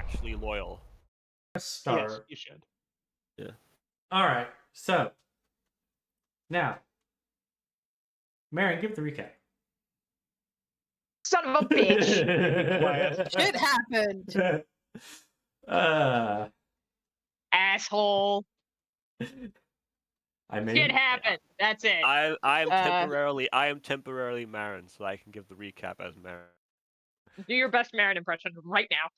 actually loyal. Start. Yes, you should. Yeah. All right. So now, Marin, give the recap. Son of a bitch! Shit happened. Asshole. I Shit made. happened. That's it. I am temporarily Marin, so I can give the recap as Marin. Do your best Marin impression right now.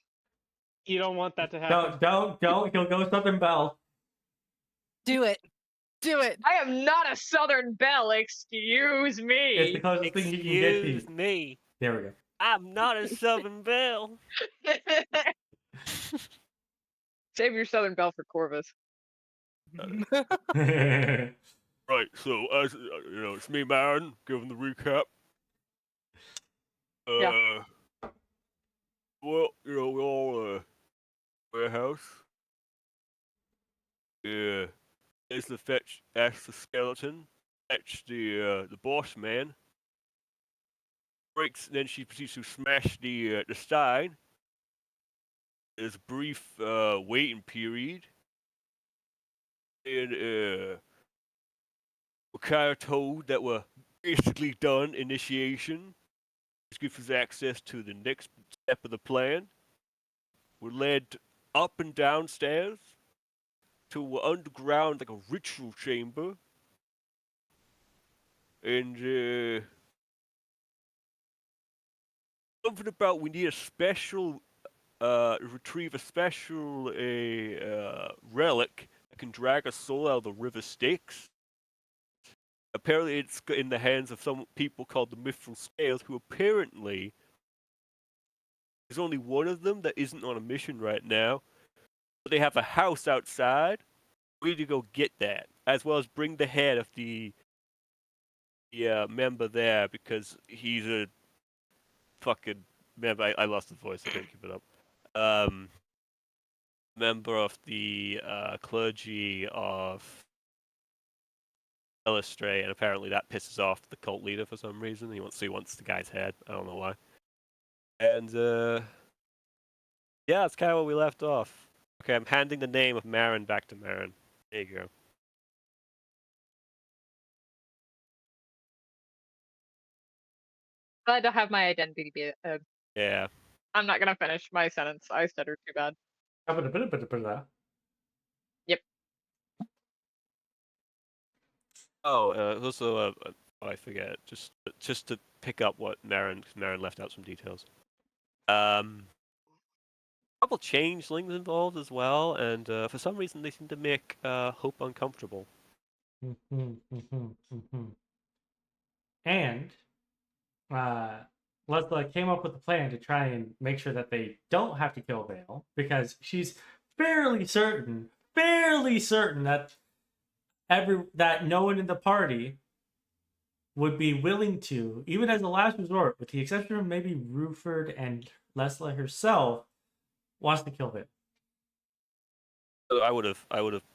You don't want that to happen. Don't. He'll go Southern Belle. Do it. Do it. I am not a Southern Belle, excuse It's me. the closest thing you can get to. Excuse me. There we go. I'm not a Southern Belle. Save your Southern Belle for Corvus. Right, so as you know, it's me, Marin, giving the recap. Yeah. Well, you know, we all warehouse. Yeah. There's the fetch. Ask the skeleton. Fetch the boss man. Breaks. Then she proceeds to smash the stein. There's a brief waiting period. And we're kind of told that we're basically done initiation. This gives us access to the next step of the plan. We're led up and downstairs to underground, like a ritual chamber. And something about we need a special, retrieve a special relic that can drag a soul out of the river Styx. Apparently, it's in the hands of some people called the Mithral Scales, who apparently there's only one of them that isn't on a mission right now. But they have a house outside. We need to go get that, as well as bring the head of the member there, because he's a fucking member. I lost his voice. I can't keep it up. Member of the clergy of Illustrate, and apparently that pisses off the cult leader for some reason. He wants the guy's head. I don't know why. And yeah, that's kind of where we left off. Okay, I'm handing the name of Marin back to Marin. There you go. Glad to have my identity be. Yeah. I'm not gonna finish my sentence. I stuttered too bad. Yep. Oh, also, I forget. Just to pick up what Marin left out some details. Couple changelings involved as well, and for some reason they seem to make Hope uncomfortable. And Lessla came up with a plan to try and make sure that they don't have to kill Vale, because she's fairly certain that that no one in the party would be willing to, even as a last resort, with the exception of maybe Ruford and Lessla herself, wants to kill Vale. So I would have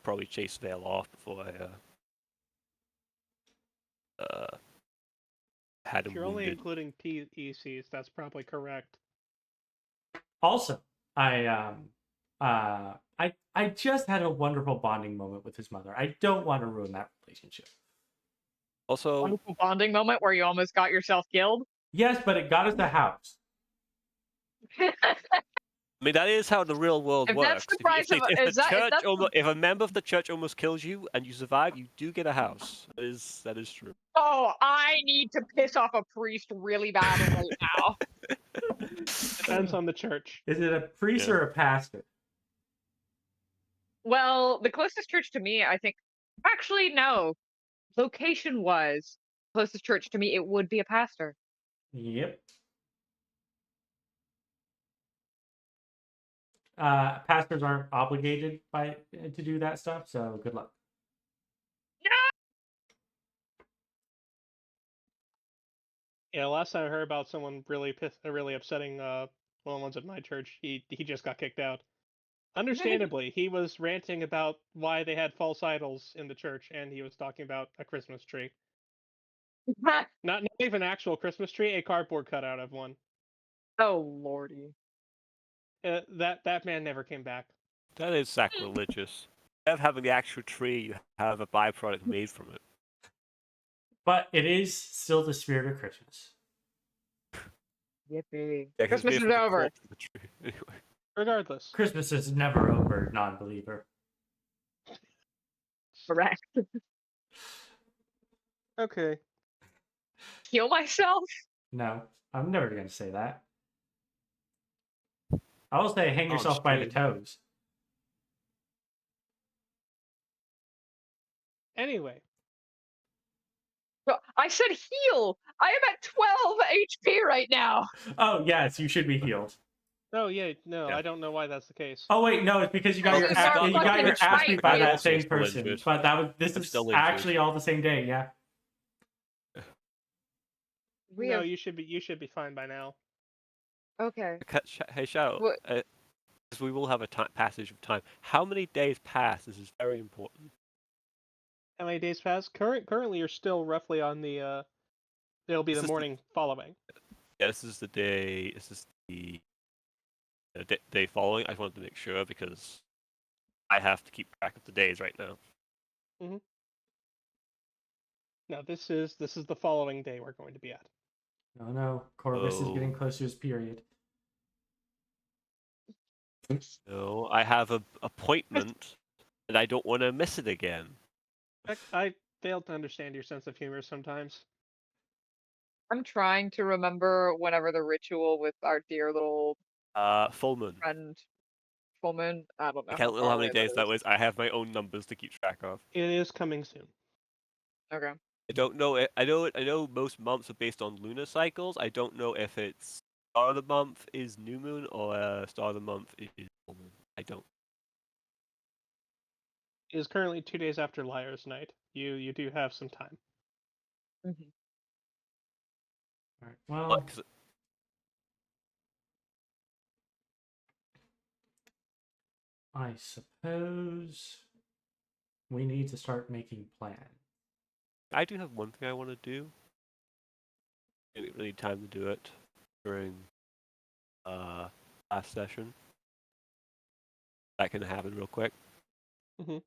probably chased Vale off before I had him If you're only wounded. including PECs, that's probably correct. Also, I just had a wonderful bonding moment with his mother. I don't want to ruin that relationship. Also, Wonderful bonding moment where you almost got yourself killed. Yes, but it got us the house. I mean, that is how the real world If works. that's the price of If a member of the church almost kills you and you survive, you do get a house. That is true. Oh, I need to piss off a priest really bad right now. Depends on the church. Is it a priest or a pastor? Well, the closest church to me, I think. Actually, no. Location was closest church to me. It would be a pastor. Yep. Pastors aren't obligated to do that stuff, so good luck. Yeah, last time I heard about someone really upsetting one of the ones at my church, he just got kicked out. Understandably, he was ranting about why they had false idols in the church, and he was talking about a Christmas tree. Not even an actual Christmas tree, a cardboard cutout of one. Oh lordy. That man never came back. That is sacrilegious. Instead of having the actual tree, you have a byproduct made from it. But it is still the spirit of Christmas. Yippee. Yeah, 'cause it's Christmas made is from the over. corpse of the tree. Anyway. Regardless. Christmas is never over, non-believer. Correct. Okay. Kill myself? No, I'm never going to say that. I will say hang On yourself by the stream. toes. Anyway, I said heal! I am at 12 HP right now! Oh, yes, you should be healed. oh yeah, no, Yeah. I don't know why that's the case. Oh wait, no, it's because you got This your is our you got fucking your ass fight, beat by dude. that Also same still person. injured. But this I'm is still injured. actually all the same day. Yeah. We No, have... you should be fine by now. Okay. Hey, Shadow. What? Because we will have a passage of time. How many days pass? This is very important. How many days pass? Currently, you're still roughly on the. It'll be This the is the- morning following. Yeah, this is the day. This is the day following. I just wanted to make sure because I have to keep track of the days right now. No, this is the following day we're going to be at. Oh no, Corvus is getting Oh. close to his period. No, I have an appointment, and I don't want to miss it again. I fail to understand your sense of humor sometimes. I'm trying to remember whenever the ritual with our dear little Full moon. friend full moon. I don't know I can't how know far how many away days that is. was. I have my own numbers to keep track of. It is coming soon. Okay. I don't know. I know most months are based on lunar cycles. I don't know if it's start of the month is new moon or start of the month is full moon. I don't. It is currently 2 days after Liar's Night. You do have some time. Mm-hmm. All right. Well, 'Cause I suppose we need to start making plans. I do have one thing I want to do. I don't really need time to do it during last session. That can happen real quick. Mhm.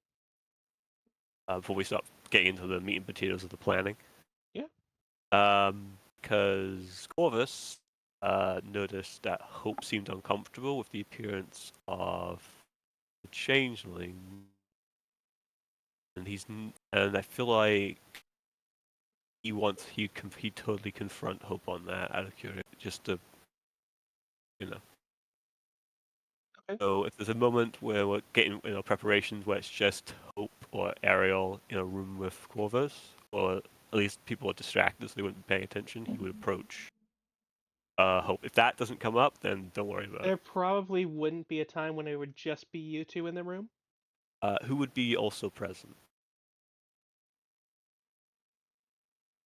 Before we start getting into the meat and potatoes of the planning. Yeah. Because Corvus noticed that Hope seemed uncomfortable with the appearance of the changeling, and I feel like he totally confront Hope on that out of curiosity, just to Okay. So if there's a moment where we're getting preparations where it's just Hope or Ariel in a room with Corvus, or at least people are distracted so they wouldn't be paying attention, he would approach Hope. If that doesn't come up, then don't worry about There it. probably wouldn't be a time when it would just be you two in the room. Who would be also present?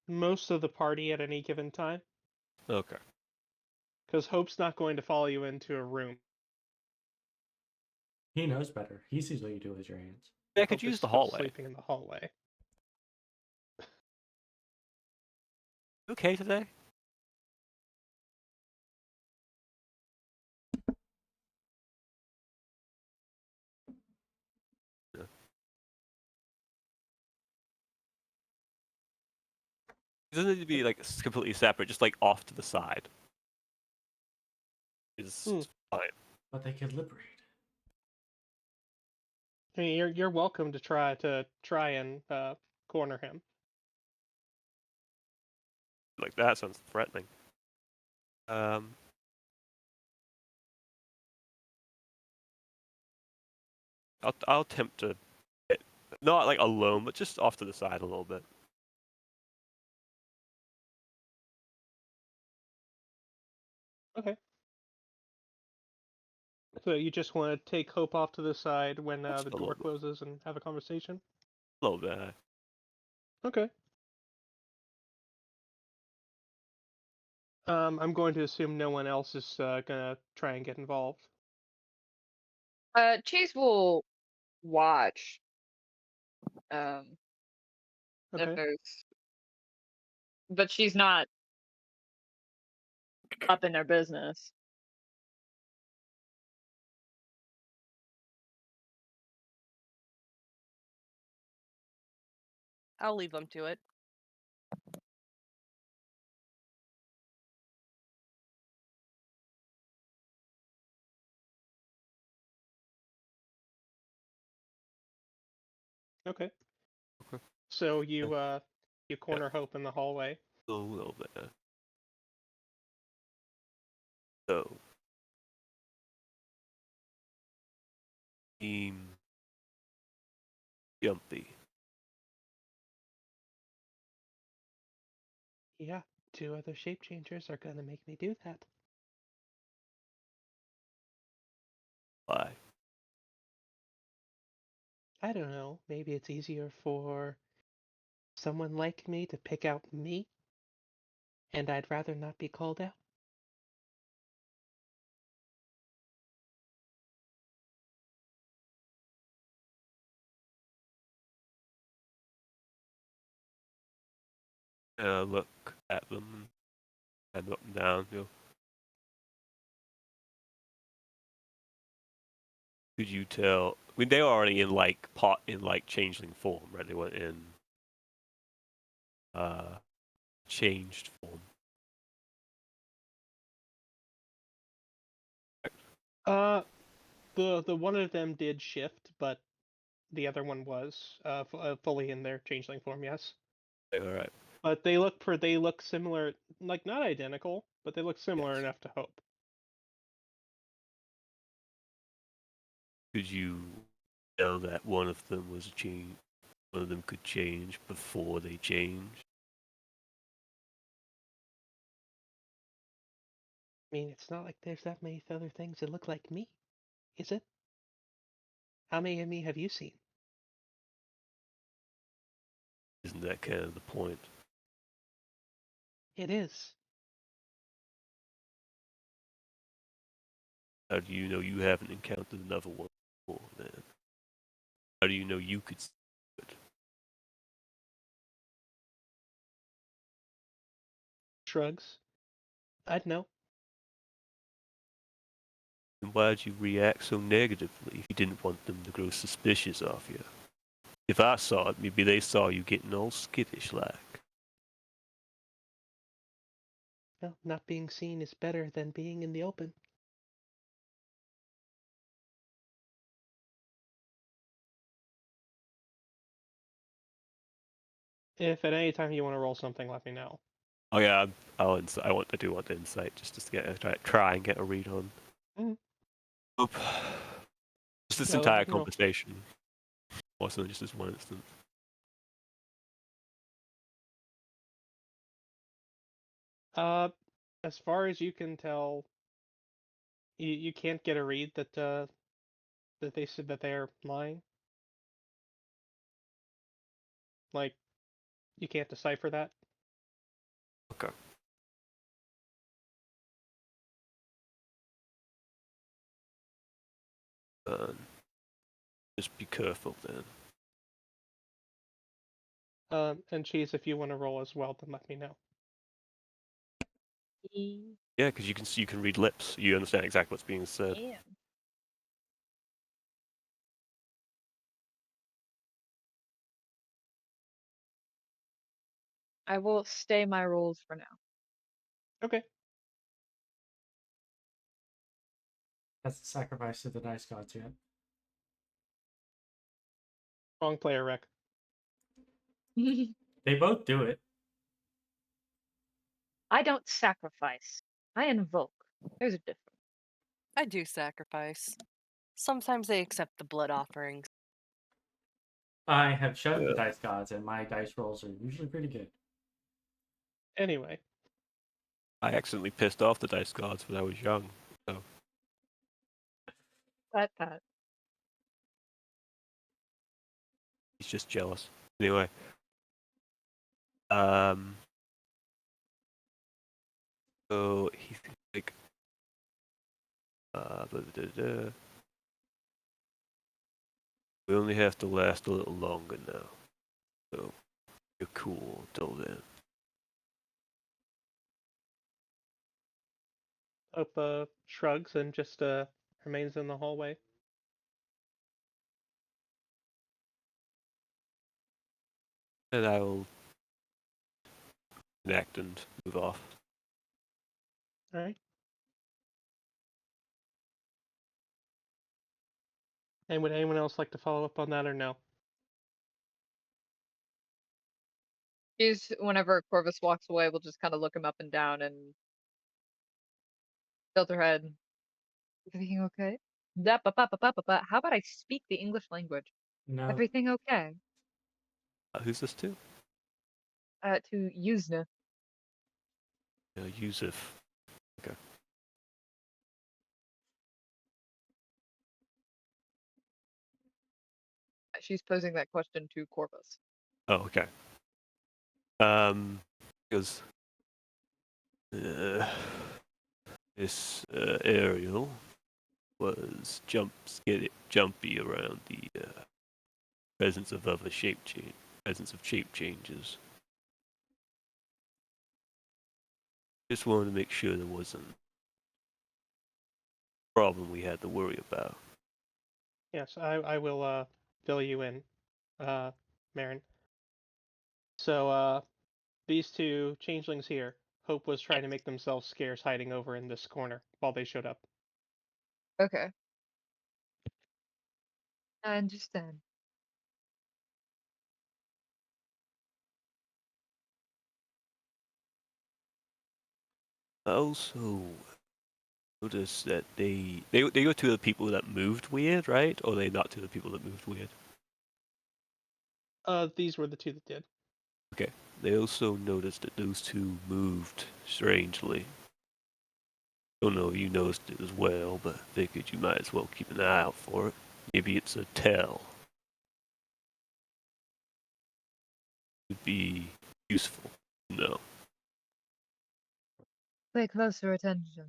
Most of the party at any given time. Okay. Because Hope's not going to follow you into a room. He knows better. He sees what you do with your hands. Yeah, I could Hope use is the still hallway. sleeping in the hallway. Okay today? Yeah. It doesn't need to be like completely separate, just like off to the side. Is fine. But they could liberate. I mean, you're welcome to try and corner him. Like that sounds threatening. I'll attempt to get, not like alone, but just off to the side a little bit. Okay. So you just want to take Hope off to the side when Just the a little door bit. closes and have a conversation? A little bit. Okay. I'm going to assume no one else is gonna try and get involved. Chase will watch. If Okay. there's, but she's not up in their business. I'll leave them to it. Okay. Okay. So you corner Hope in the hallway. A little bit. So, team jumpy. Yeah, 2 other shape changers are gonna make me do that. Why? I don't know. Maybe it's easier for someone like me to pick out me, and I'd rather not be called out. Look at them and up and down. You know. Could you tell? I mean, they were already in like changeling form, right? They were in changed form. The one of them did shift, but the other one was fully in their changeling form. Yes, All right. but they look similar, like not identical, but they look similar Yes. enough to Hope. Could you tell that one of them was change? One of them could change before they changed. I mean, it's not like there's that many other things that look like me, is it? How many of me have you seen? Isn't that kind of the point? It is. How do you know you haven't encountered another one before, man? How do you know you could see it? Shrugs. I'd know. And why'd you react so negatively if you didn't want them to grow suspicious of you? If I saw it, maybe they saw you getting all skittish like. Well, not being seen is better than being in the open. If at any time you want to roll something, let me know. Oh yeah, I do want the insight just to get try and get a read on. Mhm. Oop. Just this Yeah, entire no. conversation. Also, just this one instance. As far as you can tell, you can't get a read that they said that they're lying. Like, you can't decipher that. Okay. Just be careful then. And Cheese, if you want to roll as well, then let me know. Yeah, because you can read lips. You understand exactly what's being said. Yeah. I will stay my rolls for now. Okay. That's the sacrifice to the dice gods yet. Wrong player rec. They both do it. I don't sacrifice. I invoke. There's a difference. I do sacrifice. Sometimes they accept the blood offerings. I have shoved the Yeah. dice gods, and my dice rolls are usually pretty good. Anyway, I accidentally pissed off the dice gods when I was young. So That. he's just jealous. Anyway. So he's like blah, blah, blah, blah. We only have to last a little longer now. So you're cool until then. Hope shrugs and just remains in the hallway. And I will connect and move off. All right. And would anyone else like to follow up on that or no? Whenever Corvus walks away, we'll just kind of look him up and down and tilt her head. Everything okay? How about I speak the English language? No. Everything okay? Who's this to? To Yuzna. Yusuf. Okay. She's posing that question to Corvus. Oh, okay. Because this Ariel was jumpy around the presence of other shape changes. Just wanted to make sure there wasn't a problem we had to worry about. Yes, I will fill you in, Marin. So these two changelings here, Hope was trying to make themselves scarce hiding over in this corner while they showed up. Okay. I understand. I also noticed that they were two of the people that moved weird, right? Or they not two of the people that moved weird? These were the two that did. Okay. They also noticed that those two moved strangely. Don't know if you noticed it as well, but figured you might as well keep an eye out for it. Maybe it's a tell. Would be useful. No. Pay closer attention.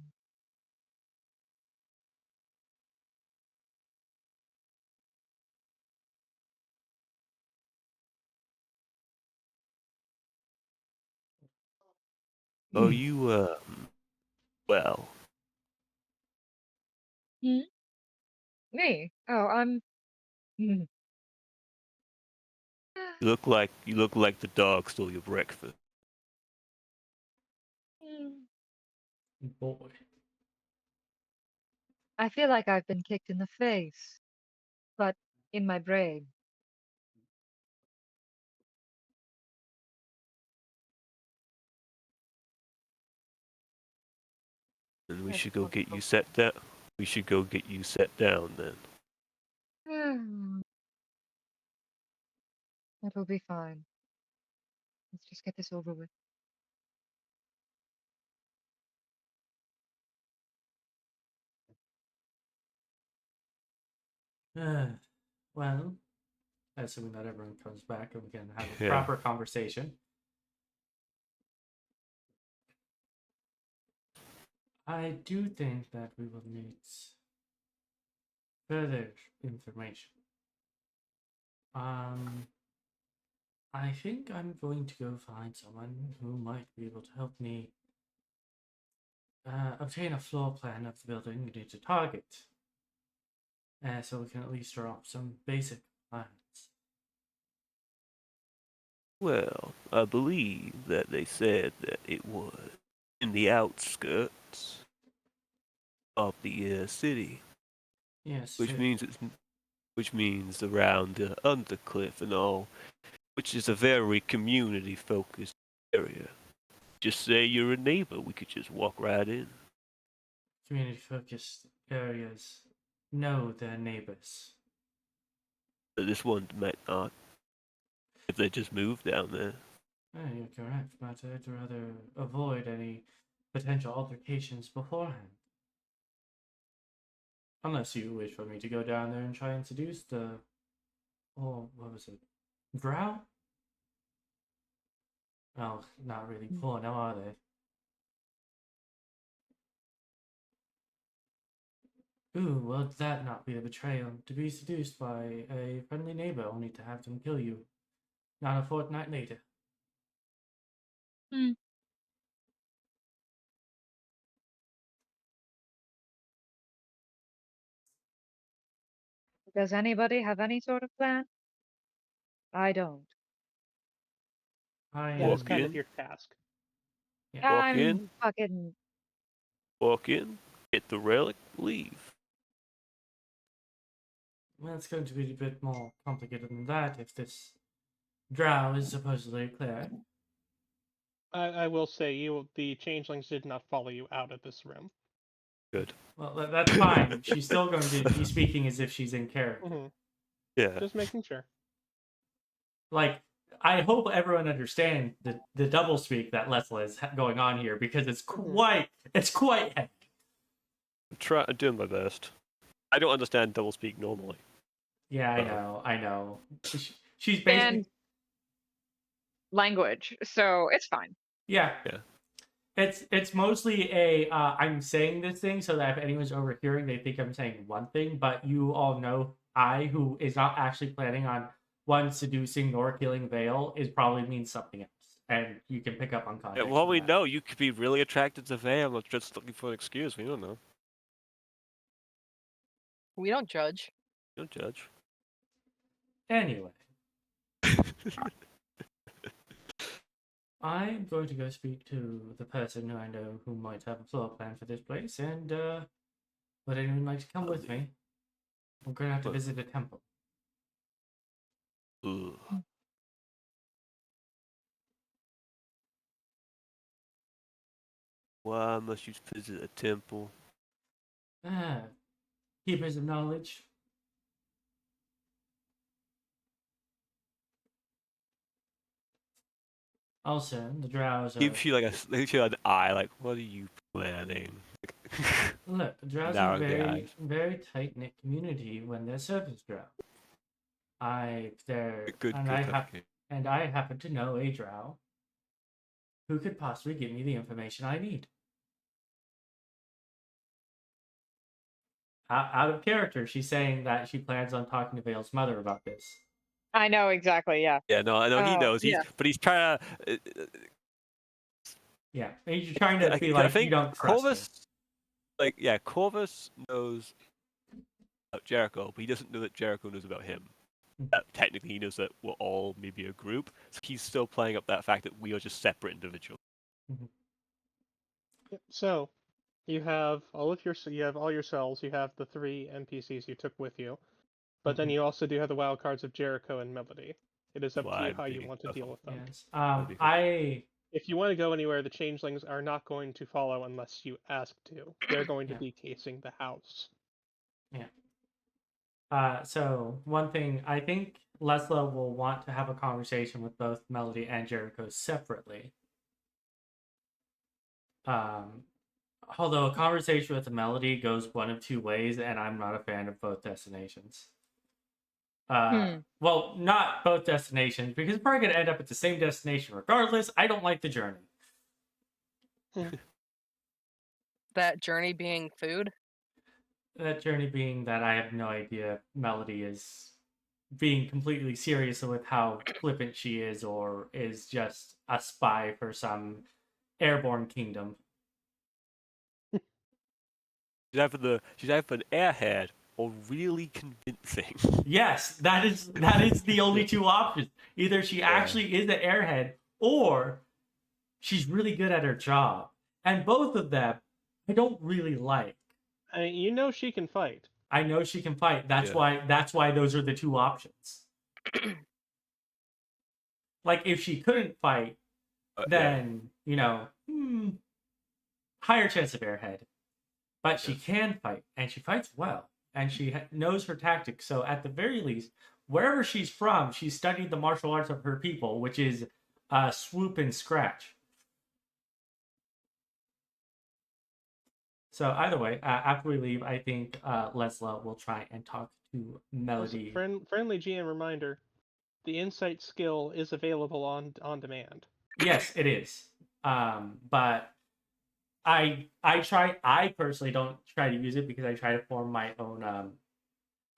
Oh, you well, Hmm? Me? Oh, I'm. Hmm. you look like the dog stole your breakfast. Boy. I feel like I've been kicked in the face, but in my brain. And we That's should go what get you folk set down. We should go get you set down then. say. That'll be fine. Let's just get this over with. Well, assuming that everyone comes back and we can have a Yeah. proper conversation. I do think that we will need further information. I think I'm going to go find someone who might be able to help me obtain a floor plan of the building we need to target. So we can at least draw up some basic plans. Well, I believe that they said that it was in the outskirts of the city, Yes, which means around the undercliff and all, which is a very community-focused area. Just say you're a neighbor, we could just walk right in. community-focused areas know their neighbors. But this one might not, if they just moved down there. You're correct, but I'd rather avoid any potential altercations beforehand. Unless you wish for me to go down there and try and seduce the... Oh, what was it? Drow? Oh, not really poor now, are they? Ooh, would that not be a betrayal? To be seduced by a friendly neighbor only to have them kill you, not a fortnight later. Hmm. Does anybody have any sort of plan? I don't. I That is Walk kind in. of your task. Walk I'm in, fucking. get the relic, leave. Well, it's going to be a bit more complicated than that if this drow is supposedly clear. I will say, the changelings did not follow you out of this room. Good. Well, that's fine. She's still going to be speaking as if she's in character. Mm-hmm. Yeah. Just making sure. Like, I hope everyone understands the double speak that Lessla is going on here because it's quite heavy. I'm doing my best. I don't understand doublespeak normally. Yeah, I know. She's basically And language, so it's fine. yeah. Yeah. It's mostly a I'm saying this thing so that if anyone's overhearing, they think I'm saying one thing. But you all know who is not actually planning on one seducing nor killing Vale, is probably means something else, and you can pick up on Yeah, context. well, from we that. know you could be really attracted to Vale or just looking for an excuse. We don't know. We don't judge. Don't judge. Anyway, I'm going to go speak to the person who I know who might have a floor plan for this place, and would anyone like to come with me? I'm going to have to visit a temple. Ugh. Why must you visit a temple? Ah, keepers of knowledge. Also, the drows are... Gives you an eye. Like, what are you planning? Look, the drows are Narrow a the very, eyes. very tight-knit community when they're surface drow. I happen to know a drow who could possibly give me the information I need. Out of character, she's saying that she plans on talking to Vale's mother about this. I know exactly. Yeah. Yeah, no, I know he knows. Yeah. But he's trying to. Yeah, and you're trying to be I like, you think don't trust her. Corvus, Corvus knows about Jericho, but he doesn't know that Jericho knows about him. Technically, he knows that we're all maybe a group, so he's still playing up that fact that we are just separate individuals. Yep. So, you have all your cells. You have the 3 NPCs you took with you, but then you also do have the wild cards of Jericho and Melody. It is up to you how you want to deal with them. Yes. If you want to go anywhere, the changelings are not going to follow unless you ask to. They're going to be casing the house. Yeah. So one thing, I think Lessla will want to have a conversation with both Melody and Jericho separately. Although a conversation with Melody goes one of two ways, and I'm not a fan of both destinations. Well, not both destinations, because we're probably going to end up at the same destination regardless. I don't like the journey. That journey being food? That journey being that I have no idea Melody is being completely serious with how flippant she is, or is just a spy for some airborne kingdom. She's either an airhead or really convincing. Yes, that is the only two options. Either she actually is an airhead, or she's really good at her job. And both of them, I don't really like. I mean, you know she can fight. I know she can fight. That's why those are the two options. Like, if she couldn't fight, then, higher chance of airhead. But she can fight, and she fights well, and she knows her tactics. So at the very least, wherever she's from, she's studied the martial arts of her people, which is swoop and scratch. So either way, after we leave, I think Lessla will try and talk to Melody. Friendly GM reminder: the insight skill is available on demand. Yes, it is. But I personally don't try to use it because I try to form my own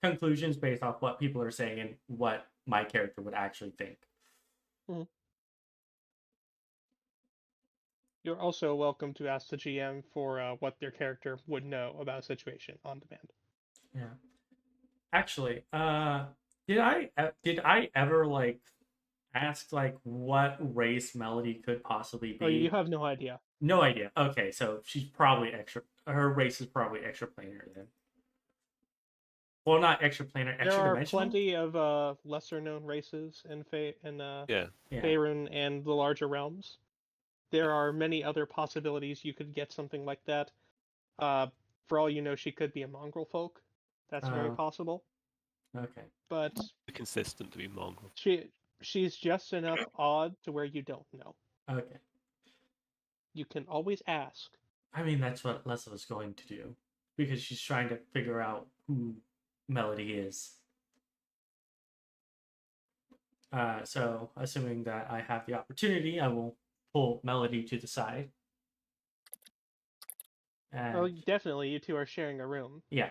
conclusions based off what people are saying and what my character would actually think. Mm-hmm. You're also welcome to ask the GM for what their character would know about a situation on demand. Yeah. Actually, did I ever ask like what race Melody could possibly Or you be? have no idea. No idea. Okay, so she's probably extra. Her race is probably extraplanar then. Well, not extraplanar, There are extra-dimensional. plenty of lesser known races in Yeah. Yeah. Faerun and the larger realms. There are many other possibilities you could get something like that. For all you know, she could be a mongrel folk. That's very Oh. possible. Okay. But Consistent to be mongrel. she's just enough odd to where you don't know. Okay. You can always ask. I mean, that's what Lessla was going to do because she's trying to figure out who Melody is. So, assuming that I have the opportunity, I will pull Melody to the side. And Oh, definitely, you two are sharing a room. yeah,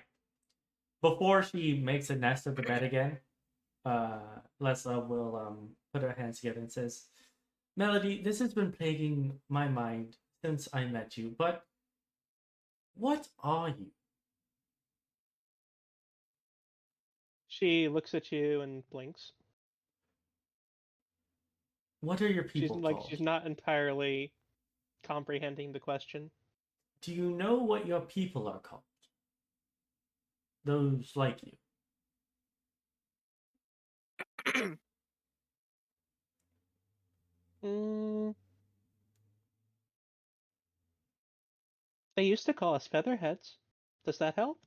before she makes a nest of the bed again, Lessla will put her hands together and says, "Melody, this has been plaguing my mind since I met you, but what are you?" She looks at you and blinks. What are your people called? She's not entirely comprehending the question. Do you know what your people are called? Those like you. They used to call us featherheads. Does that help?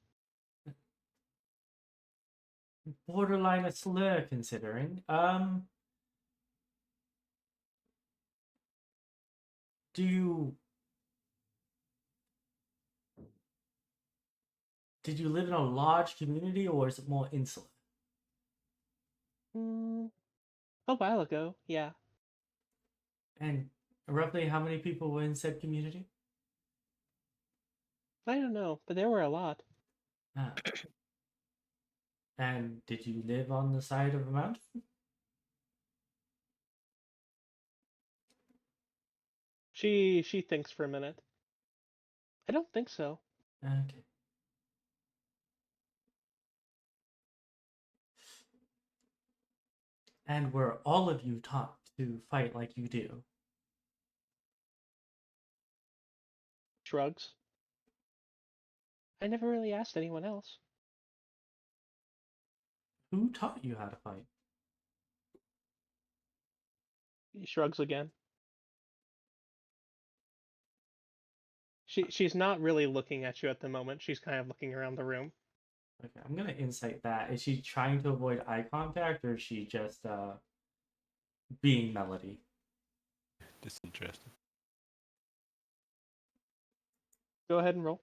Borderline a slur, considering. Do you... Did you live in a large community, or is it more insular? A while ago, yeah. And roughly how many people were in said community? I don't know, but there were a lot. Ah. And did you live on the side of a mountain? She thinks for a minute. I don't think so. Okay. And were all of you taught to fight like you do? Shrugs. I never really asked anyone else. Who taught you how to fight? He shrugs again. She's not really looking at you at the moment. She's kind of looking around the room. Okay, I'm gonna insight that. Is she trying to avoid eye contact, or is she just being Melody? Disinterested. Go ahead and roll.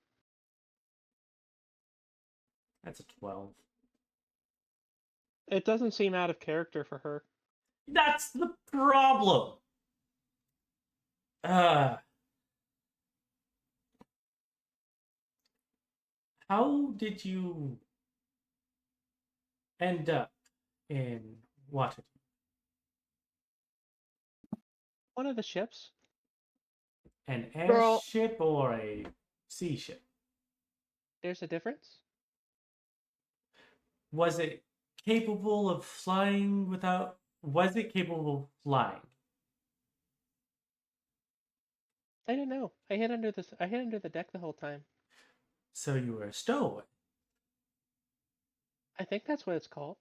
That's a 12. It doesn't seem out of character for her. That's the problem. How did you end up in Waterdeep? One of the ships. An Girl. airship or a sea ship? There's a difference. Was it capable of flying without... Was it capable of flying? I don't know. I hid under the deck the whole time. So you were a stowaway. I think that's what it's called.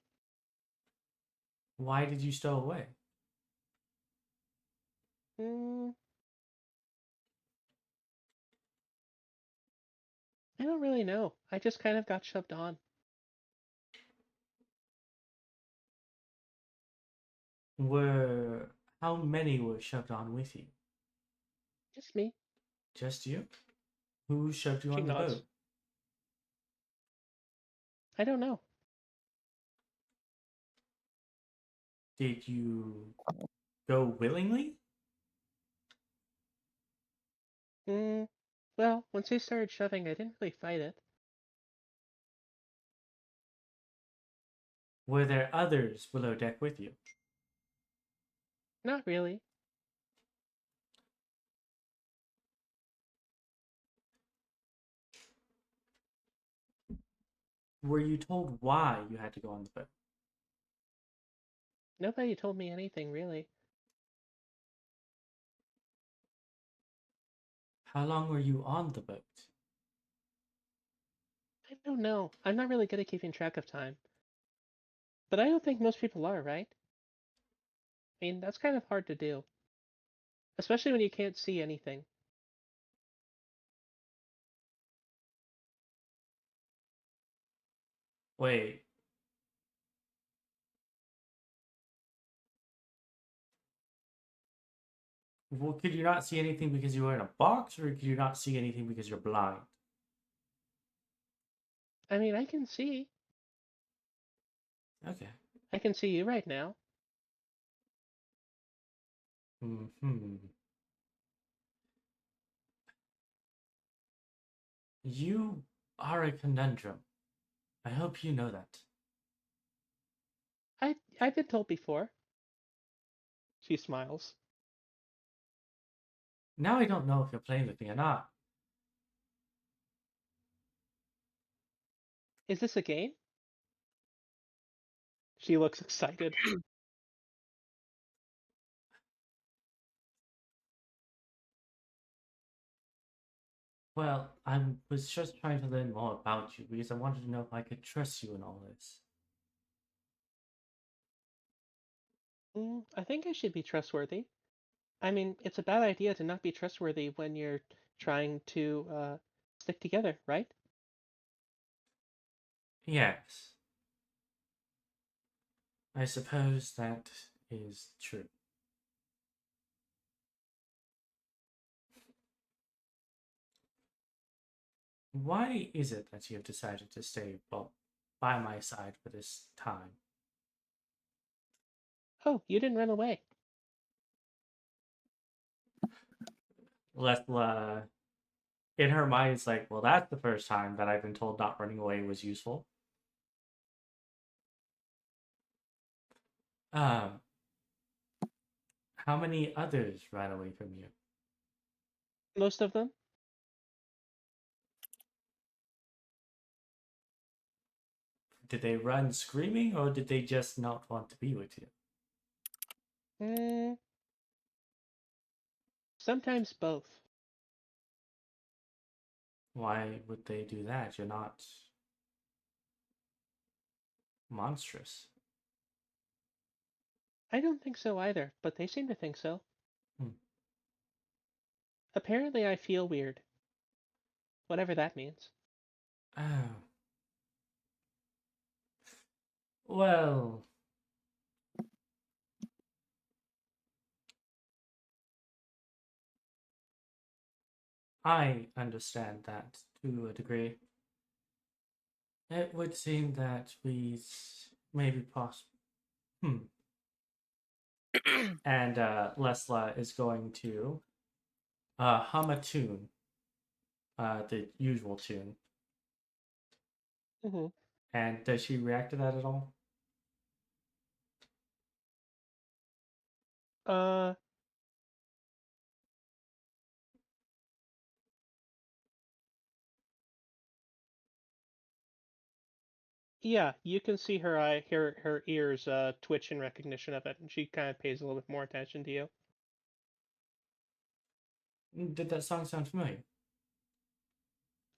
Why did you stow away? I don't really know. I just kind of got shoved on. How many were shoved on with you? Just me. Just you? Who shoved you She on the nods. boat? I don't know. Did you go willingly? Well, once they started shoving, I didn't really fight it. Were there others below deck with you? Not really. Were you told why you had to go on the boat? Nobody told me anything, really. How long were you on the boat? I don't know. I'm not really good at keeping track of time. But I don't think most people are, right? I mean, that's kind of hard to do. Especially when you can't see anything. Wait. Well, could you not see anything because you were in a box, or could you not see anything because you're blind? I mean, I can see. Okay. I can see you right now. Hmm. You are a conundrum. I hope you know that. I've been told before. She smiles. Now I don't know if you're playing with me or not. Is this a game? She looks excited. Well, I was just trying to learn more about you because I wanted to know if I could trust you in all this. I think I should be trustworthy. I mean, it's a bad idea to not be trustworthy when you're trying to stick together, right? Yes. I suppose that is true. Why is it that you have decided to stay, well, by my side for this time? Oh, you didn't run away. Lessla, in her mind, is like, well, that's the first time that I've been told not running away was useful. Um, how many others ran away from you? Most of them. Did they run screaming, or did they just not want to be with you? Sometimes both. Why would they do that? You're not monstrous. I don't think so either, but they seem to think so. Hmm. Apparently I feel weird. Whatever that means. Oh. Well, I understand that to a degree. It would seem that we maybe possible. And Lessla is going to hum a tune, the usual tune. Mm-hmm. And does she react to that at all? Uh, yeah, you can see her ears twitch in recognition of it, and she kind of pays a little bit more attention to you. Did that song sound familiar?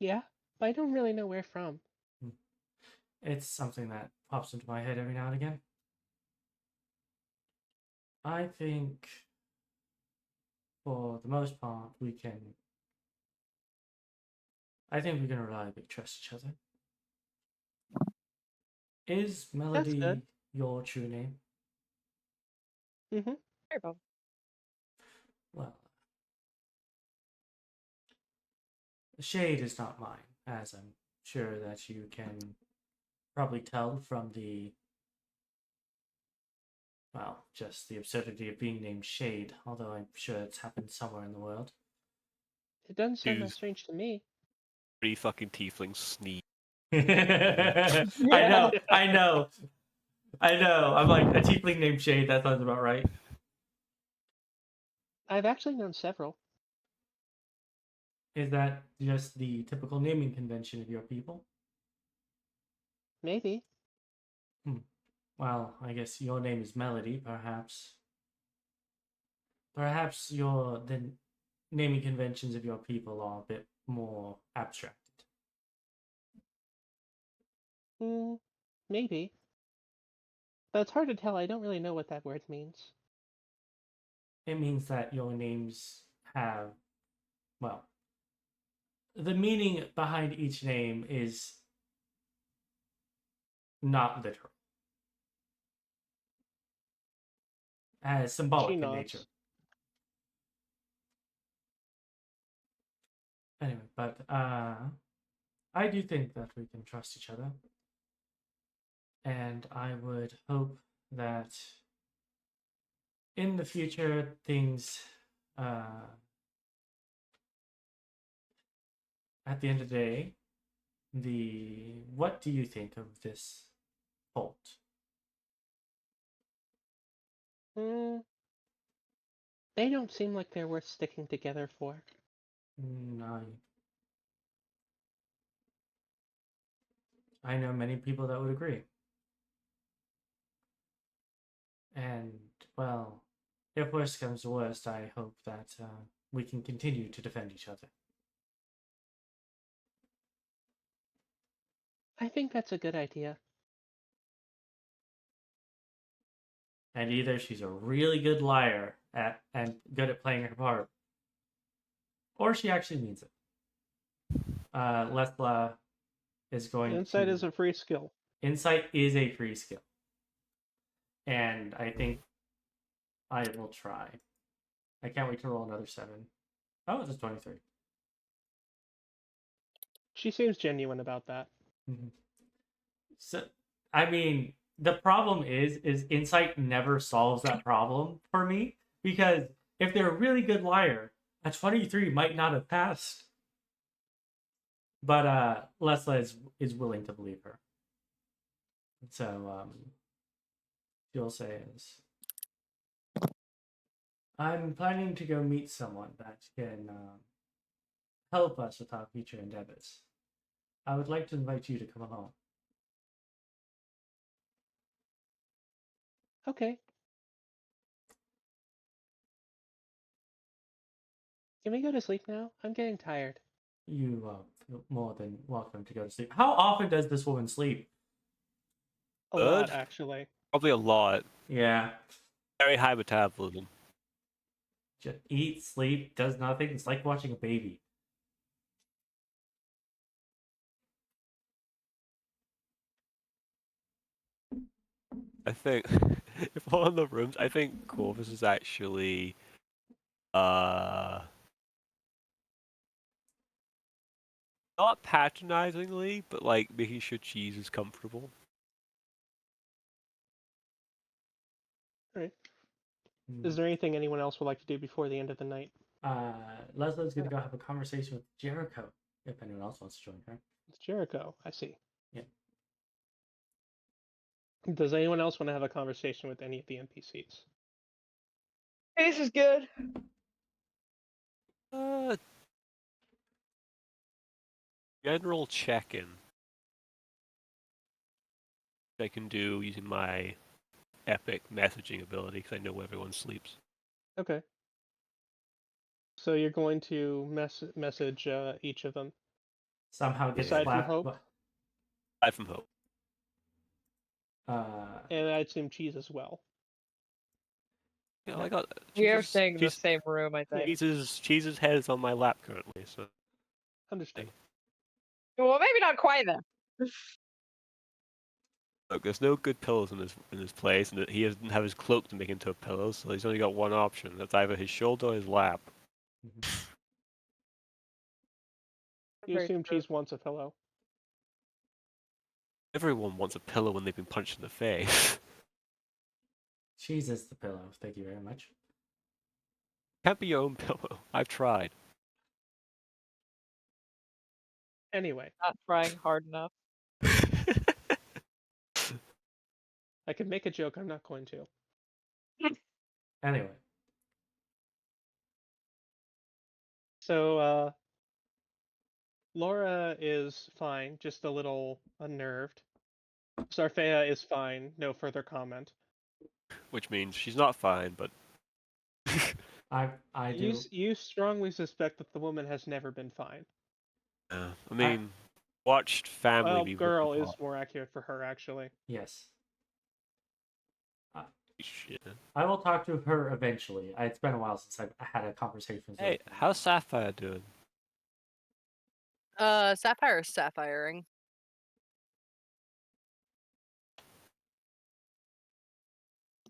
Yeah, but I don't really know where from. It's something that pops into my head every now and again. I think, for the most part, I think we can reliably trust each other. Is That's good. Melody your true name? Mm-hmm. There you go. Well, Shade is not mine, as I'm sure that you can probably tell from just the absurdity of being named Shade, although I'm sure it's happened somewhere in the world. It doesn't sound that Dude. strange to me. Three fucking tieflings sneeze. I know. I'm like, a tiefling named Shade, that sounds about right. I've actually known several. Is that just the typical naming convention of your people? Maybe. Well, I guess your name is Melody, perhaps. Perhaps the naming conventions of your people are a bit more abstracted. Maybe. But it's hard to tell. I don't really know what that word means. It means that your names have, well, the meaning behind each name is not literal, She symbolic in nature. nods. Anyway, but I do think that we can trust each other, and I would hope that in the future things, at the end of the day, what do you think of this cult? They don't seem like they're worth sticking together for. I know many people that would agree. And, well, if worst comes to worst, I hope that we can continue to defend each other. I think that's a good idea. And either she's a really good liar and good at playing her part, or she actually means it. Lessla is going Insight to... is a free skill. Insight is a free skill. And I think I will try. I can't wait to roll another 7. Oh, it's just 23. She seems genuine about that. Mm-hmm. So, I mean, the problem is insight never solves that problem for me, because if they're a really good liar, a 23 might not have passed. But Lessla is willing to believe her. So she'll say is, I'm planning to go meet someone that can help us with our future endeavors. I would like to invite you to come along. Okay. Can we go to sleep now? I'm getting tired. You are more than welcome to go to sleep. How often does this woman sleep? A lot, actually. Probably a lot. Yeah. Very high metabolism. Just eat, sleep, does nothing. It's like watching a baby. I think if one of the rooms, I think Corvus is actually not patronizingly, but like making sure Cheese is comfortable. All right. Is there anything anyone else would like to do before the end of the night? Leslie's gonna go have a conversation with Jericho, if anyone else wants to join her. It's Jericho. I see. Yeah. Does anyone else want to have a conversation with any of the NPCs? This is good. General check-in. I can do using my epic messaging ability because I know where everyone sleeps. Okay. So you're going to message each of them. Somehow get Aside from slapped. Hope? Aside from Hope. And I assume Cheese as well. Yeah, I got. We are staying in the same room, I think. Cheese's head is on my lap currently, so. Understood. Well, maybe not quite then. Look, there's no good pillows in this place, and he doesn't have his cloak to make into a pillow, so he's only got one option. That's either his shoulder or his lap. You assume Cheese wants a pillow. Everyone wants a pillow when they've been punched in the face. Cheese is the pillow. Thank you very much. Can't be your own pillow. I've tried. Anyway. Not trying hard enough. I could make a joke, I'm not going to. Anyway. So, Laura is fine, just a little unnerved. Sarfea is fine. No further comment. Which means she's not fine, but I do. You strongly suspect that the woman has never been fine. I mean, watched family Well, be ripped girl apart. is more accurate for her, actually. Yes. Shit. I will talk to her eventually. It's been a while since I've had a conversation with her. Hey, how's Sapphire doing? Sapphire is sapphiring.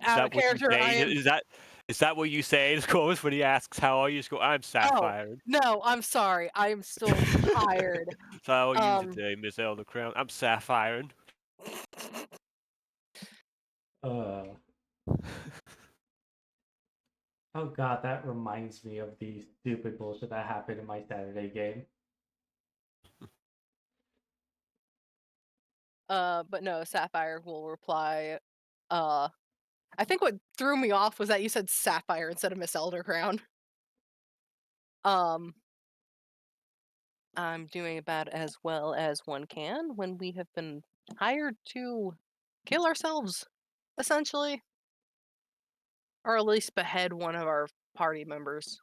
Is Out that of what you character, I say? am. Is that what you say to Corvus when he asks how are you? Just go, I'm Sapphire. No, I'm sorry. I am still tired. So how are you today, Miss Eldercrow? I'm Sapphire. Uh. Oh god, that reminds me of the stupid bullshit that happened in my Saturday game. But no, Sapphire will reply. I think what threw me off was that you said Sapphire instead of Miss Eldercrown. I'm doing about as well as one can when we have been hired to kill ourselves, essentially. Or at least behead one of our party members.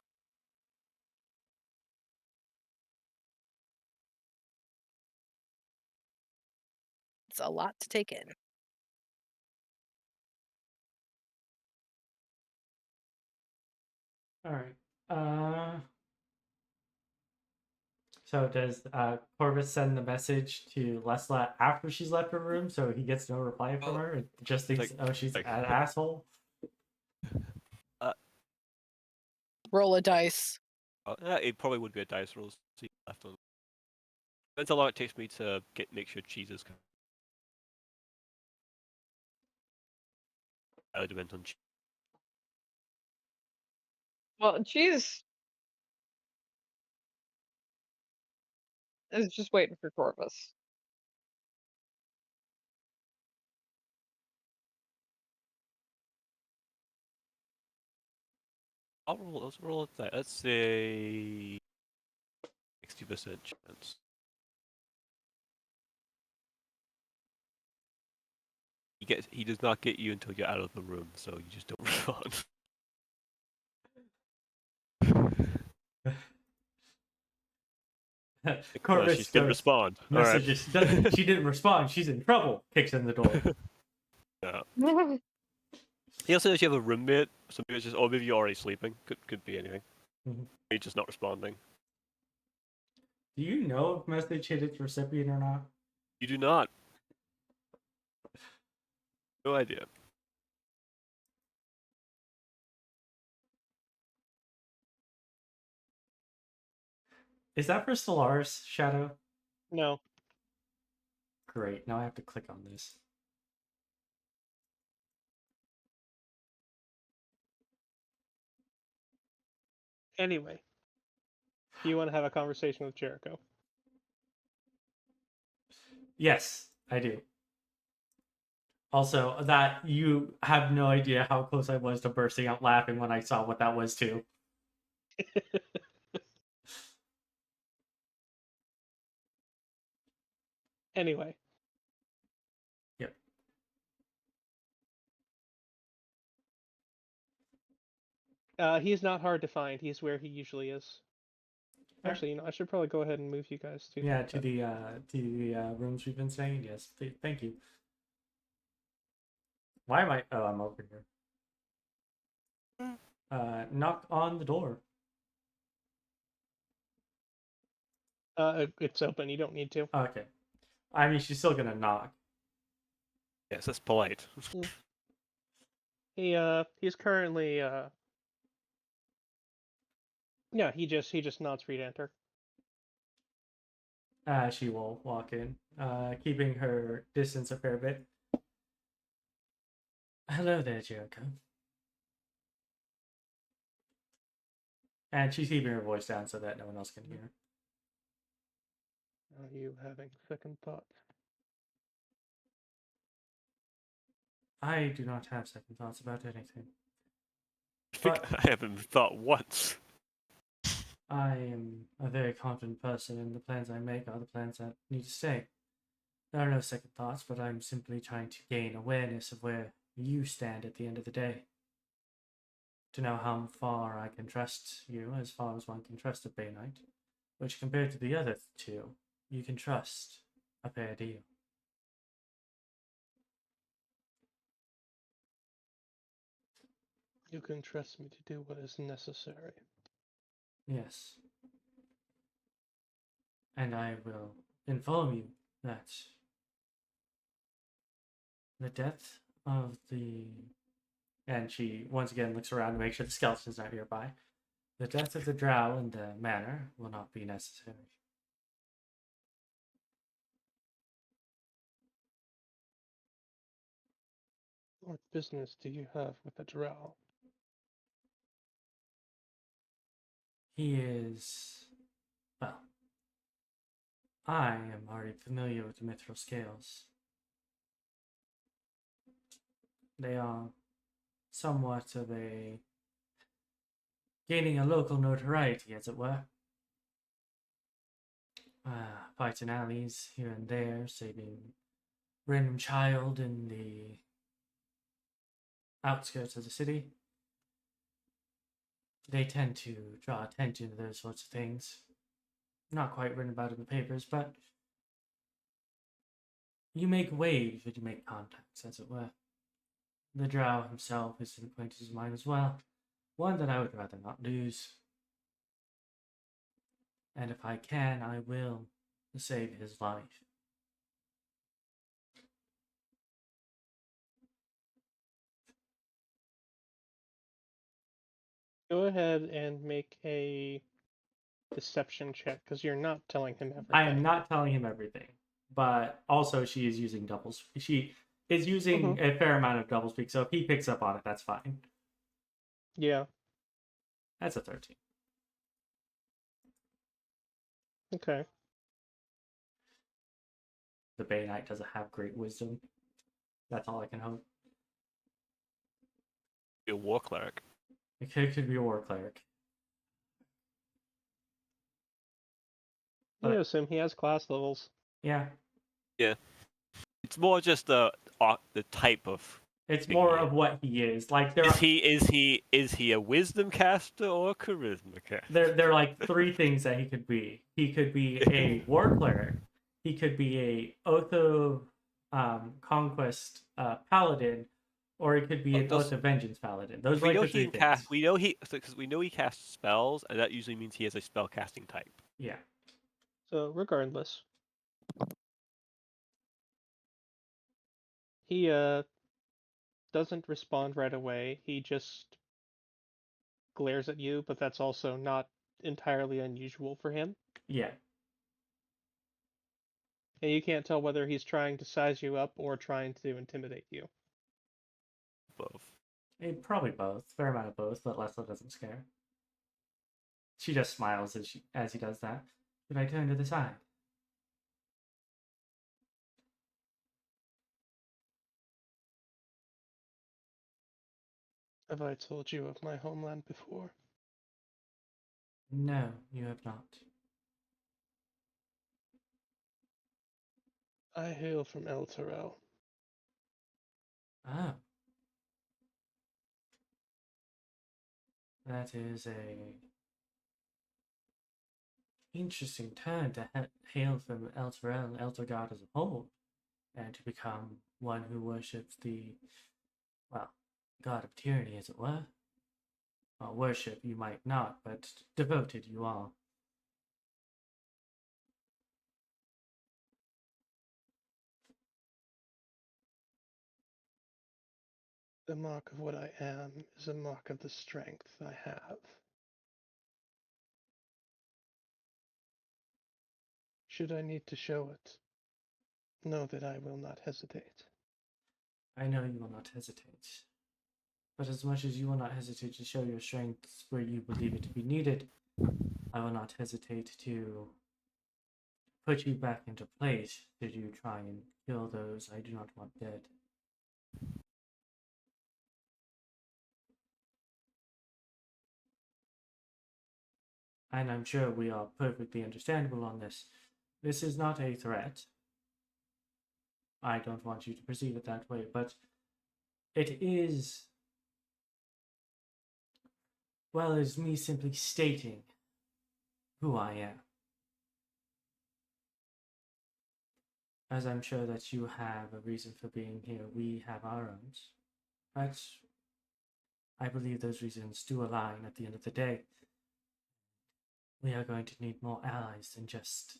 It's a lot to take in. Alright. So does Corvus send the message to Lessla after she's left her room so he gets no reply from her? And just thinks, oh, she's an asshole? Roll a dice. It probably would be a dice roll. See left on. Depends how long it takes me to make sure cheese is. It depends on. Well, cheese is just waiting for Corvus. Let's roll that. Let's say 60% chance. He does not get you until you're out of the room, so you just don't respond. Corvus she didn't respond. Messages. She didn't respond. She's in trouble. Kicks in the door. No. He also says you have a roommate, so maybe it's just, or maybe you're already sleeping. Could be anything. Mhm. Maybe just not responding. Do you know if message hit its recipient or not? You do not. No idea. Is that for Stellaris, Shadow? No. Great. Now I have to click on this. Anyway, you want to have a conversation with Jericho? Yes, I do. Also, that you have no idea how close I was to bursting out laughing when I saw what that was too. Anyway. Yep. He's not hard to find. He's where he usually is. Fair. Actually, I should probably go ahead and move you guys to. Yeah, to the rooms we've been staying in. Yes, thank you. Why am I? Oh, I'm over here. Knock on the door. It's open. You don't need to. Okay. I mean, she's still gonna knock. Yes, that's polite. He's currently Yeah, he just nods for you to enter. She will walk in, keeping her distance a fair bit. Hello there, Jericho. And she's keeping her voice down so that no one else can hear. Are you having second thoughts? I do not have second thoughts about anything. I haven't thought once. I am a very confident person, and the plans I make are the plans that need to stay. There are no second thoughts, but I'm simply trying to gain awareness of where you stand at the end of the day. To know how far I can trust you, as far as one can trust a Bay Knight, which compared to the other two, you can trust a fair deal. You can trust me to do what is necessary. Yes. And I will inform you that the death of the... And she once again looks around to make sure the skeleton's not nearby. The death of the drow in the manor will not be necessary. What business do you have with a drow? He is... Well, I am already familiar with the Mithral scales. They are somewhat of a... gaining a local notoriety, as it were. Fighting alleys here and there, saving random child in the outskirts of the city. They tend to draw attention to those sorts of things. Not quite written about in the papers, but you make waves when you make contacts, as it were. The drow himself is an acquaintance of mine as well, one that I would rather not lose. And if I can, I will save his life. Go ahead and make a deception check, because you're not telling him everything. I am not telling him everything, but also she is using doubles. She is using a fair amount of doublespeak, so if he picks up on it, that's fine. Yeah. That's a 13. Okay. The Bay Knight doesn't have great wisdom. That's all I can hope. Be a war cleric. It could be a war cleric. You But- notice him, he has class levels. Yeah. Yeah. It's more just the type of. It's thing more he of what he is. Like there is he a wisdom caster or a charisma caster? there are like three things that he could be. He could be a war cleric. He could be a Oath of Conquest paladin, or it could be an Oath of Vengeance paladin. Those are We like know the three he things. cast. We know he casts spells, and that usually means he has a spell casting type. Yeah. So, regardless. He, doesn't respond right away. He just glares at you, but that's also not entirely unusual for him. Yeah. And you can't tell whether he's trying to size you up or trying to intimidate you. Both. Probably both. Fair amount of both, but Lessla doesn't scare. She just smiles as he does that. Should I turn to the side? Have I told you of my homeland before? No, you have not. I hail from Eldercrow. Oh. That is a interesting turn to hail from Elturel and Elturgard as a whole, and to become one who worships the, well, god of tyranny, as it were. Well, worship you might not, but devoted you are. The mark of what I am is a mark of the strength I have. Should I need to show it, know that I will not hesitate. I know you will not hesitate. But as much as you will not hesitate to show your strength where you believe it to be needed, I will not hesitate to put you back into place should you try and kill those I do not want dead. And I'm sure we are perfectly understandable on this. This is not a threat. I don't want you to perceive it that way, but it is, well, it's me simply stating who I am. As I'm sure that you have a reason for being here, we have our own. But I believe those reasons do align at the end of the day. We are going to need more allies than just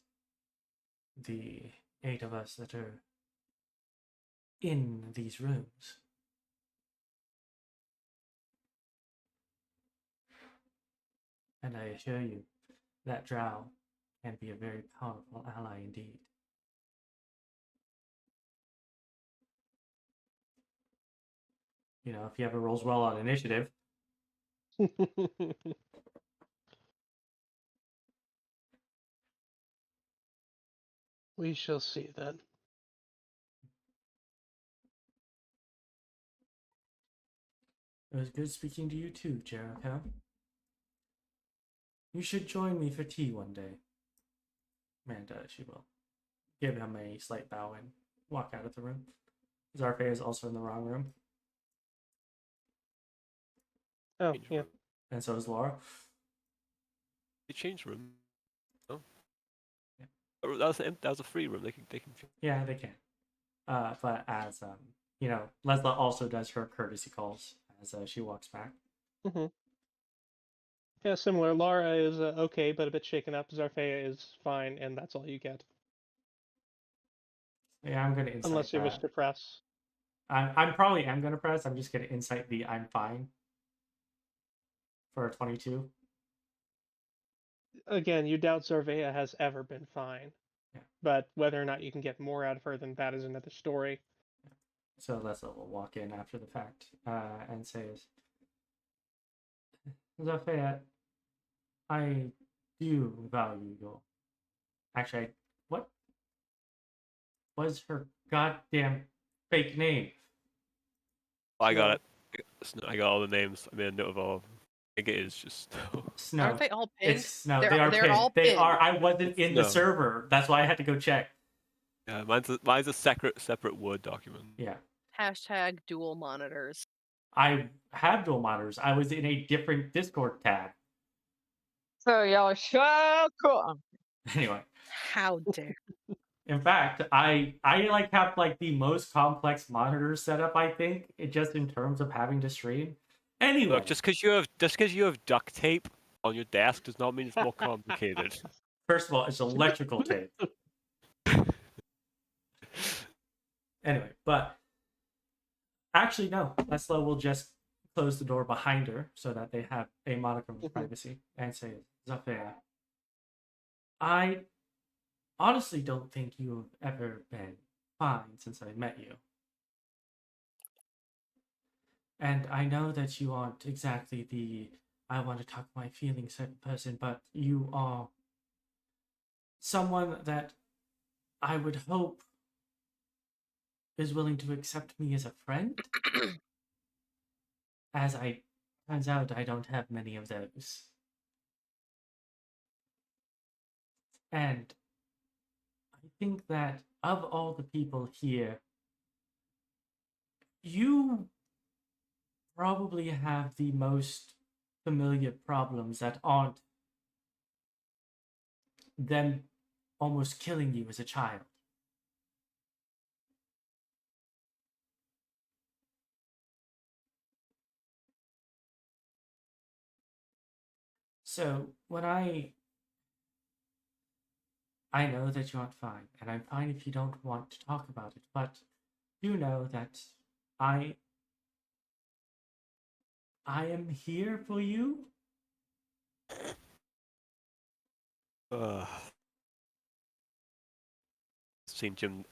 the 8 of us that are in these rooms. And I assure you, that drow can be a very powerful ally indeed. You know, if he ever rolls well on initiative. We shall see then. It was good speaking to you too, Jericho. You should join me for tea one day. And she will give him a slight bow and walk out of the room. Zarfe is also in the wrong room, Oh, Change yeah. room. and so is Laura. They changed room. No. Yeah. Oh, that was a free room. They can. Yeah, they can. But as you know, Lessla also does her courtesy calls as she walks back. Mm-hmm. Yeah, similar. Lara is okay, but a bit shaken up. Zarfea is fine, and that's all you get. Yeah, I'm gonna insight Unless you wish that. to press. I'm probably am gonna press. I'm just gonna insight the I'm fine for a 22. Again, you doubt Zarvea has ever been fine. Yeah. But whether or not you can get more out of her than that is another story. So Lessla will walk in after the fact and says, Zafayat, I do value your. Actually, what was her goddamn fake name? I got No. it. I got all the names. I made a note of all of them. I think it is just Snow. Aren't they all pinned? It's Snow. They're- They are they're pinned. all They pinned. are. I wasn't in the Snow. server. That's why I had to go check. Yeah, mine's a separate Word document. Yeah. Hashtag dual monitors. I have dual monitors. I was in a different Discord tab. So y'all so cool. Anyway. How dare. In fact, I like have like the most complex monitor setup, I think, just in terms of having to stream. Anyway, Look, just because you have duct tape on your desk does not mean it's more complicated. first of all, it's electrical tape. Anyway, but actually no, Lessla will just close the door behind her so that they have a modicum of privacy and say, Zafea, I honestly don't think you've ever been fine since I met you. And I know that you aren't exactly the I want to talk my feelings type of person, but you are someone that I would hope is willing to accept me as a friend. As I turns out, I don't have many of those. And I think that of all the people here, you probably have the most familiar problems that aren't them almost killing you as a child. So when I know that you aren't fine, and I'm fine if you don't want to talk about it, but do know that I am here for you. Seen Jim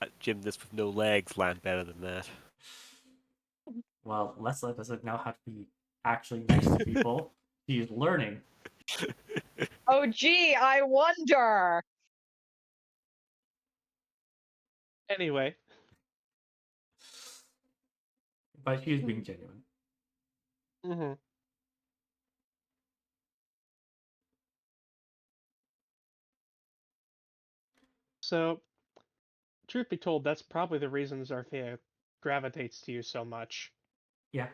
this with no legs land better than that. Well, Lessla doesn't know how to be actually nice to people. He's learning. Oh, gee, I wonder. Anyway, But he's being genuine. mm-hmm. So truth be told, that's probably the reason Zarthea gravitates to you so much. Yeah.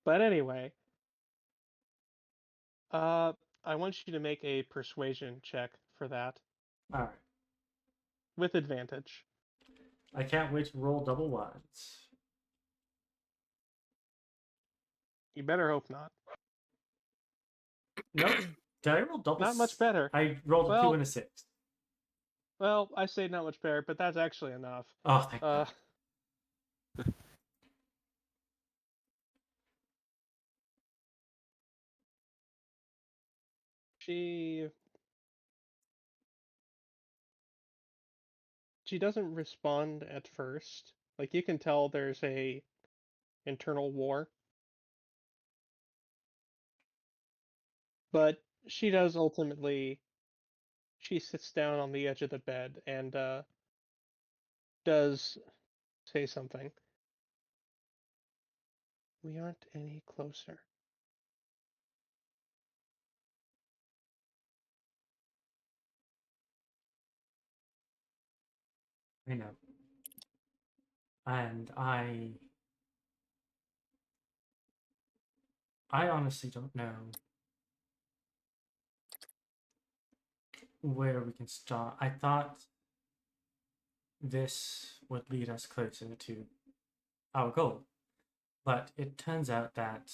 But anyway, I want you to make a persuasion check for that All right. with advantage. I can't wait to roll double ones. You better hope not. Nope. Did I roll double? Not much better. I rolled a 2 Well- and a 6. Well, I say not much better, but that's actually enough. Oh, thank Uh, God. she doesn't respond at first. Like, you can tell there's a internal war. But she does ultimately. She sits down on the edge of the bed and does say something. We aren't any closer. I know. And I honestly don't know where we can start. I thought this would lead us closer to our goal, but it turns out that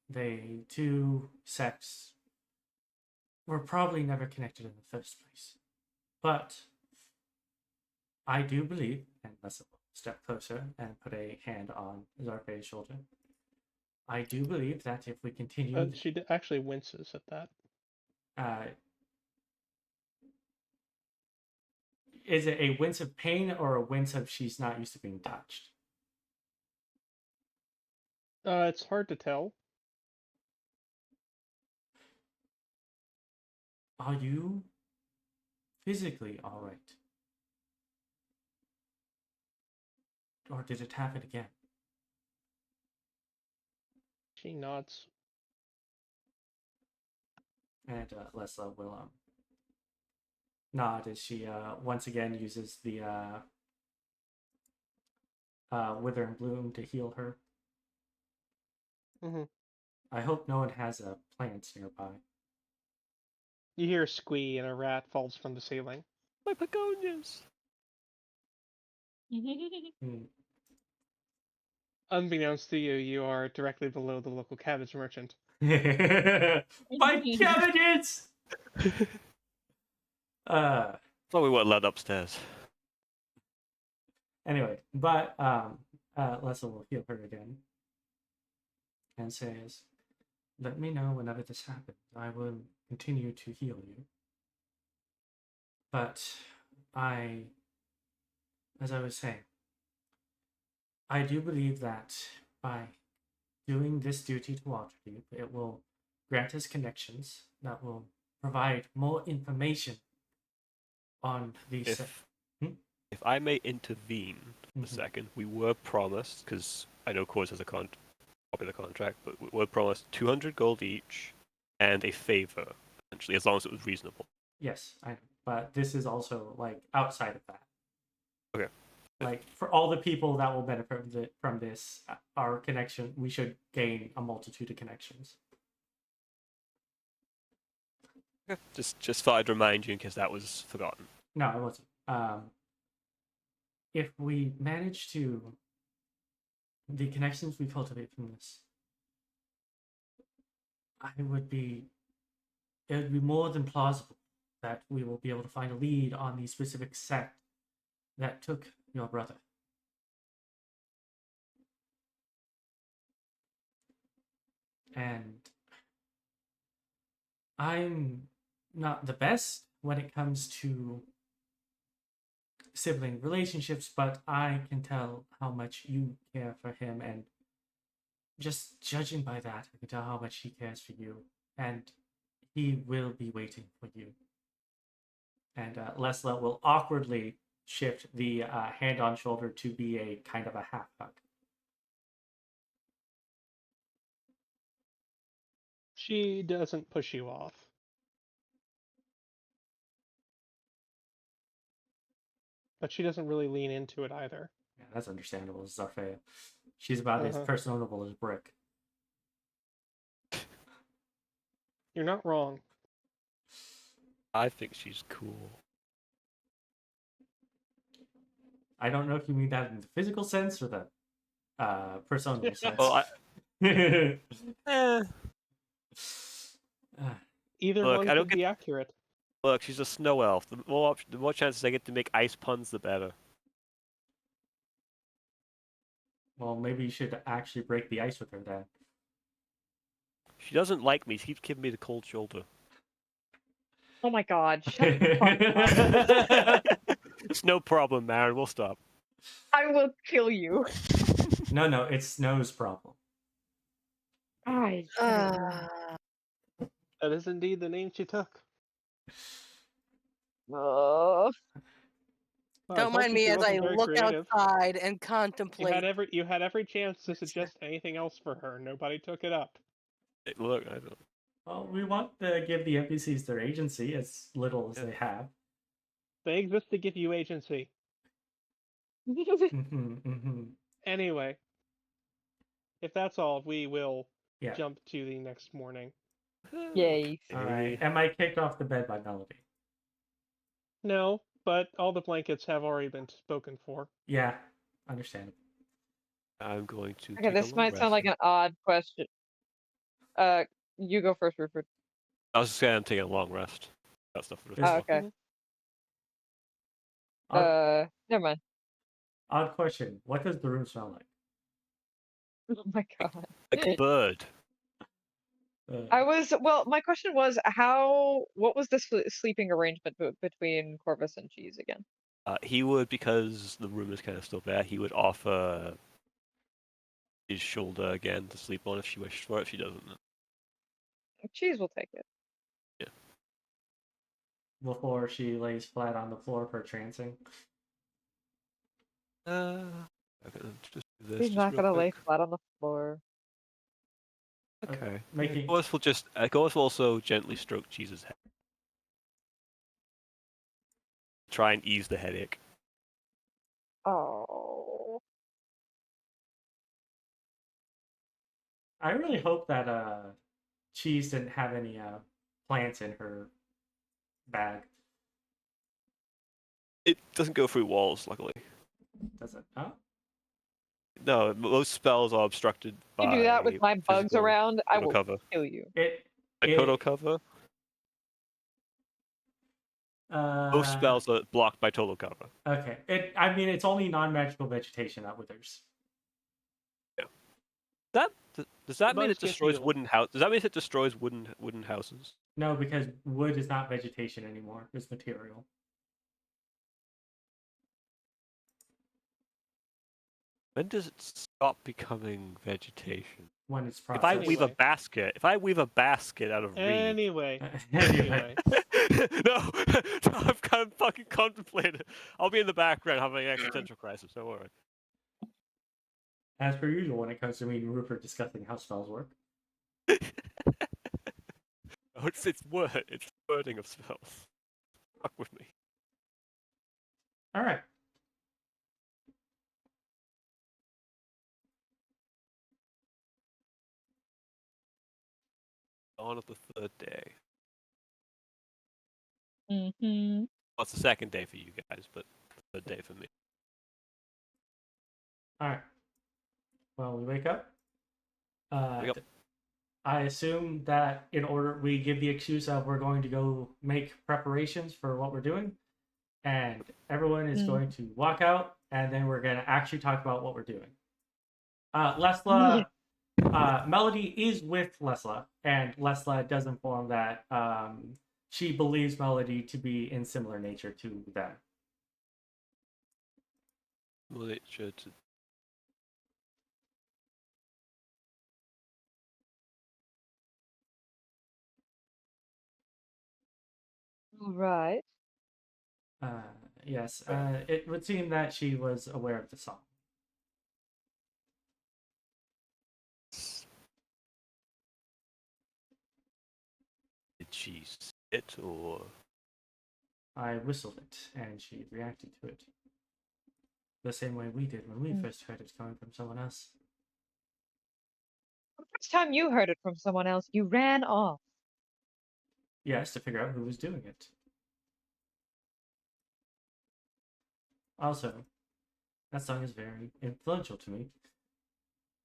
the two sects were probably never connected in the first place. But I do believe, and let's step closer and put a hand on Zarpe's shoulder. I do believe that if we continue, She actually winces at that. is it a wince of pain or a wince of she's not used to being touched? It's hard to tell. Are you physically all right? Or did it happen again? She nods. And Lessla will nod as she once again uses the Wither and Bloom to heal her. Mm-hmm. I hope no one has plants nearby. You hear a squee and a rat falls from the ceiling. My begonias! Hmm. Unbeknownst to you, you are directly below the local cabbage merchant. My cabbages! Thought we weren't allowed upstairs. Anyway, but Lessa will heal her again and says, "Let me know whenever this happens. I will continue to heal you. But as I was saying, I do believe that by doing this duty to Waterdeep, it will grant us connections that will provide more information on the If I may intervene for a second, we were promised, because I know Corvus has a copy of the contract, but we were promised 200 gold each and a favor, essentially, as long as it was reasonable. Yes, I know. But this is also like outside of that. Okay. Like for all the people that will benefit from this, our connection, we should gain a multitude of connections. Okay. Just thought I'd remind you in case that was forgotten. No, it wasn't. If we manage to the connections we cultivate from this, it would be more than plausible that we will be able to find a lead on the specific sect that took your brother. And I'm not the best when it comes to sibling relationships, but I can tell how much you care for him, and just judging by that, I can tell how much he cares for you, and he will be waiting for you. And Lessla will awkwardly shift the hand on shoulder to be a kind of a half hug. She doesn't push you off. but she doesn't really lean into it either. Yeah, that's understandable. This is Zarfea. She's about as Uh-huh. personable as Brick. You're not wrong. I think she's cool. I don't know if you mean that in the physical sense or the personable sense. Well, eh, Either Look, one I don't could be accurate. look, she's a snow elf. The more chances I get to make ice puns, the better. Well, maybe you should actually break the ice with her then. She doesn't like me. She keeps giving me the cold shoulder. Oh my god, shut the fuck up. It's no problem, Maren. We'll stop. I will kill you. No, it's Snow's problem. I That is indeed the name she took. Oh. Well, I Don't told mind you me she as I wasn't very look creative. outside and contemplate. You had every chance to suggest anything else for her. Nobody took it up. Hey, look, I don't. Well, we want to give the NPCs their agency as little as Yeah. they have. They exist to give you agency. Anyway, if that's all, we will Yeah. jump to the next morning. Yay. All right. Am I kicked off the bed by Melody? No, but all the blankets have already been spoken for. Yeah, understandable. I'm going to. Okay, take a this long might sound rest. like an odd question. You go first, Rupert. I was just saying I'm taking a long rest. Got stuff for This- Oh, okay. Never mind. Odd question. What does the room smell like? Oh my god. like a bird. My question was what was the sleeping arrangement between Corvus and Cheese again? He would, because the room is kind of still there, he would offer his shoulder again to sleep on if she wished for it. If she doesn't, then Cheese will take it. Before she lays flat on the floor for trancing. okay, just do this. He's just not real gonna lay quick. flat on the floor. Okay. Making- Corvus will also gently stroke Cheese's head. Try and ease the headache. Oh. I really hope that Cheese didn't have any plants in her bag. It doesn't go through walls, luckily. Does it? Oh? No, most spells are obstructed by. You do that with my bugs physical around, I will cover. kill you. Like total cover. Most spells are blocked by total cover. Okay. It's only non-magical vegetation that withers. Does that mean Bugs it get destroys healed. wooden house? Does that mean it destroys wooden houses? No, because wood is not vegetation anymore. It's material. When does it stop becoming vegetation? When it's If I processed. weave a basket out of reed. Anyway, Anyway. No, I've kind of fucking contemplated. I'll be in the background having an existential crisis. Don't worry. As per usual, when it comes to me and Rupert discussing how spells work. Oh, it's wording of spells. Fuck with me. All right. On of the third day. Mm-hmm. Well, it's the second day for you guys, but the third day for me. All right. Well, we wake up. Wake up. I assume that in order we give the excuse of we're going to go make preparations for what we're doing, and everyone is going to walk out, and then we're going to actually talk about what we're doing. Lessla, Melody is with Lessla, and Lessla does inform that she believes Melody to be in similar nature to them. Well, it should. All right. Yes, it would seem that she was aware of the song. Did she see it or? I whistled it, and she reacted to it. the same way we did when we Mm. first heard it coming from someone else. The first time you heard it from someone else, you ran off. Yes, to figure out who was doing it. Also, that song is very influential to me.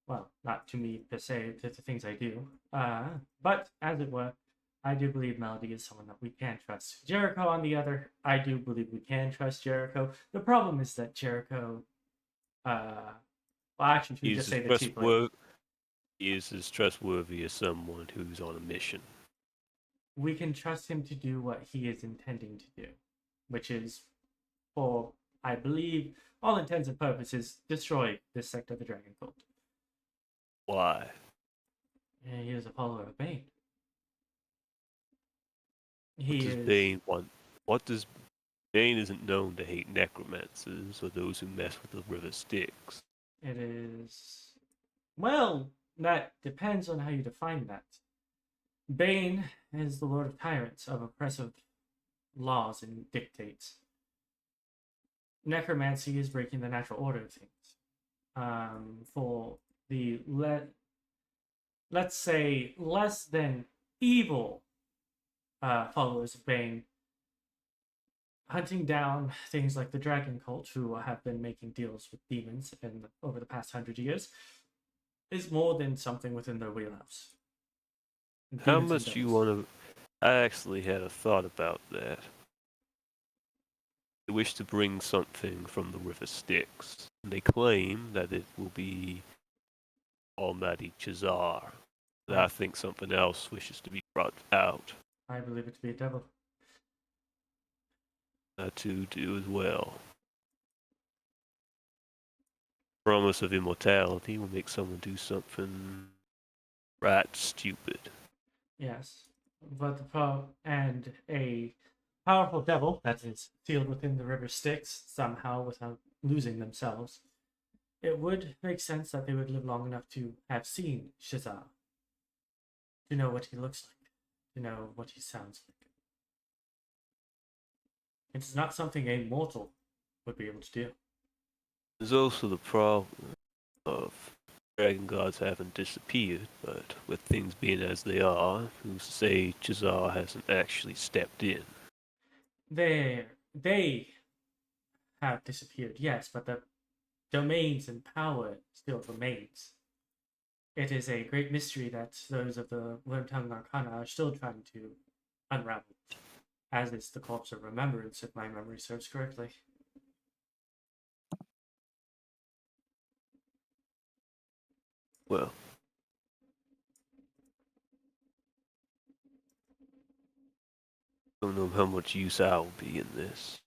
Well, not to me per se, to the things I do. But, as it were, I do believe Melody is someone that we can trust. Jericho, on the other, I do believe we can trust Jericho. The problem is that Jericho, well, actually, should we just say the Tiefling? He is as trustworthy as someone who's on a mission. We can trust him to do what he is intending to do, which is, for, I believe, all intents and purposes, destroy this sect of the Dragon Cult. Why? Yeah, he is a follower of Bane. What does Bane want? What does Bane isn't known to hate necromancers or those who mess with the river Styx. It is. Well, that depends on how you define that. Bane is the lord of tyrants, of oppressive laws and dictates. Necromancy is breaking the natural order of things. For the let's say less than evil followers of Bane, hunting down things like the Dragon Cult, who have been making deals with demons over the past 100 years, is more than something within their wheelhouse. How much you want to... I actually had a thought about that. They wish to bring something from the river Styx. They claim that it will be Almighty Chazar. But I think something else wishes to be brought out. I believe it to be a devil. I too do as well. Promise of immortality will make someone do something right stupid. Yes, but and a powerful devil that is sealed within the river Styx somehow without losing themselves. It would make sense that they would live long enough to have seen Shazar, to know what he looks like, to know what he sounds like. It's not something a mortal would be able to do. There's also the problem of dragon gods haven't disappeared, but with things being as they are, who's to say Chazar hasn't actually stepped in? They have disappeared, yes, but the domains and power still remains. It is a great mystery that those of the Wormtongue Arcana are still trying to unravel, as is the Corpse of Remembrance, if my memory serves correctly. Well, don't know how much use I'll be in this.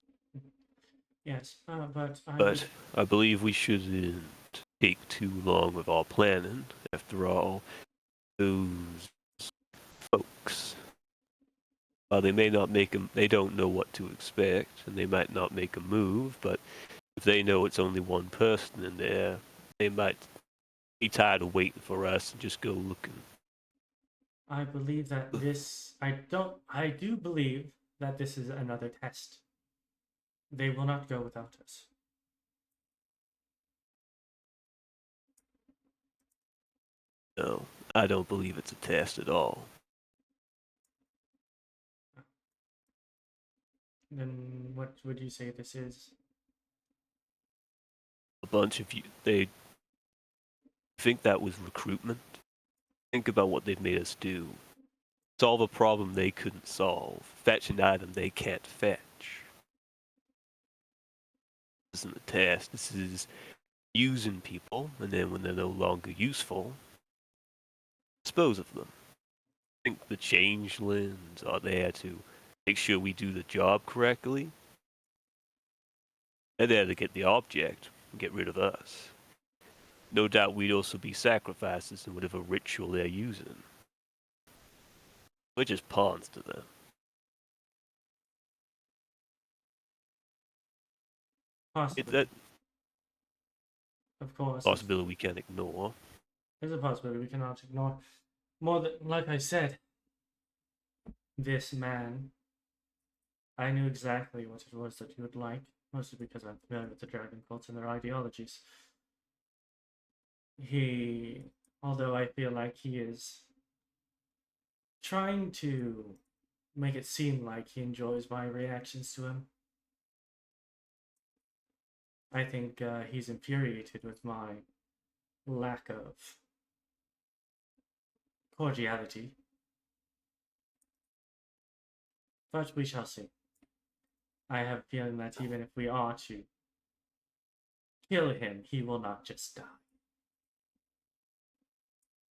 Yes, but I believe we shouldn't take too long with our planning. After all, those folks, they may not make them. They don't know what to expect, and they might not make a move. But if they know it's only one person in there, they might be tired of waiting for us and just go looking. I believe that I do believe that this is another test. They will not go without us. No, I don't believe it's a test at all. Then what would you say this is? A bunch of you, they think that was recruitment. Think about what they've made us do. Solve a problem they couldn't solve. Fetch an item they can't fetch. This isn't a test. This is using people, and then when they're no longer useful, dispose of them. I think the changelings are there to make sure we do the job correctly. They're there to get the object and get rid of us. No doubt we'd also be sacrifices in whatever ritual they're using. We're just pawns to them. Possibly. Of course. Possibility we can't ignore. There's a possibility we cannot ignore. More than, like I said, this man, I knew exactly what it was that you would like. mostly because I'm familiar with the dragon cults and their ideologies. Although I feel like he is trying to make it seem like he enjoys my reactions to him. I think he's infuriated with my lack of cordiality. But we shall see. I have a feeling that even if we are to kill him, he will not just die.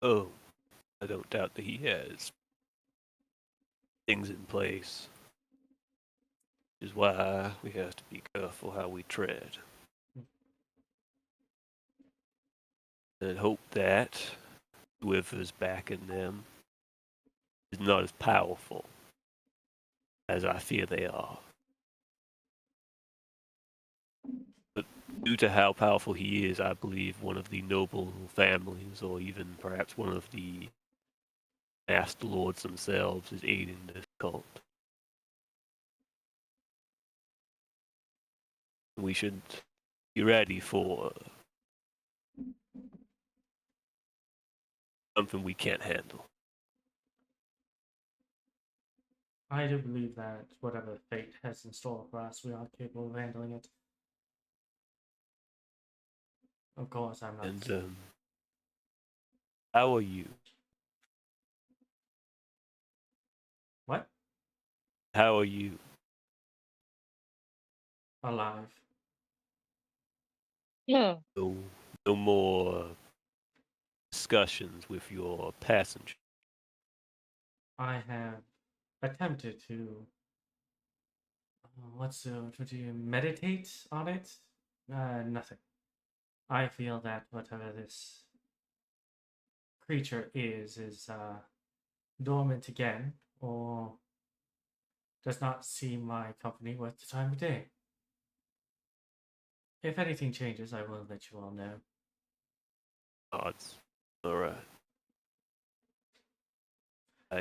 Oh, I don't doubt that he has things in place. Which is why we have to be careful how we tread. And hope that whoever's backing them is not as powerful as I fear they are. But due to how powerful he is, I believe one of the noble families, or even perhaps one of the Master Lords themselves, is aiding this cult. We should be ready for something we can't handle. I do believe that whatever fate has in store for us, we are capable of handling it. Of course, I'm not. And how are you? What? How are you? Alive. Yeah. No more discussions with your passenger. I have attempted to. What do you meditate on it? Nothing. I feel that whatever this creature is dormant again, or does not seem my company worth the time of day. If anything changes, I will let you all know. Odds. Alright.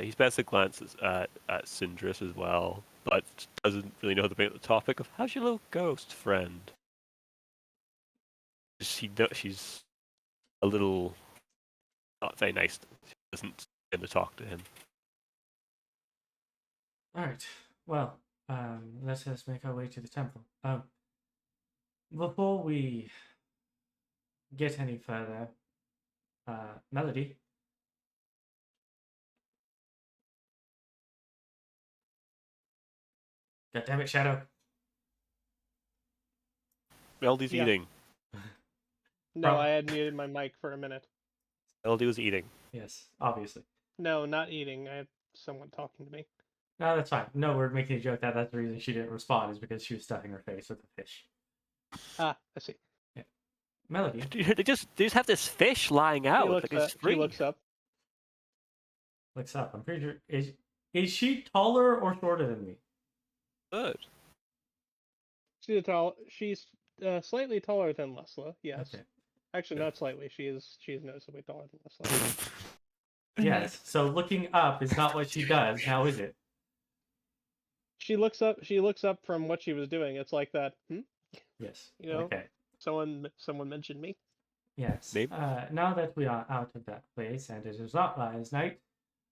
He basically glances at Syndris as well, but doesn't really know the topic of how's your little ghost friend. She's a little not very nice. She doesn't tend to talk to him. All right. Well, let us make our way to the temple. Before we get any further, Melody. God damn it, Shadow. Melody's Yeah. eating. No, I had muted my mic for a minute. Melody was eating. Yes, obviously. No, not eating. I had someone talking to me. No, that's fine. No, we're making a joke that that's the reason she didn't respond is because she was stuffing her face with a fish. Ah, I see. Melody. They just have this fish lying out. She looks Like it's up. free. She looks up. Looks up. I'm pretty sure is she taller or shorter than me? Good. She's slightly taller than Lessla. Yes. Okay. Actually, not slightly. She is noticeably taller than Lessla. Yes. So looking up is not what she does. Now is it? She looks up. She looks up from what she was doing. It's like that. Yes. You know, Okay. someone mentioned me. Yes. Maybe. Now that we are out of that place and it is not Rise Night,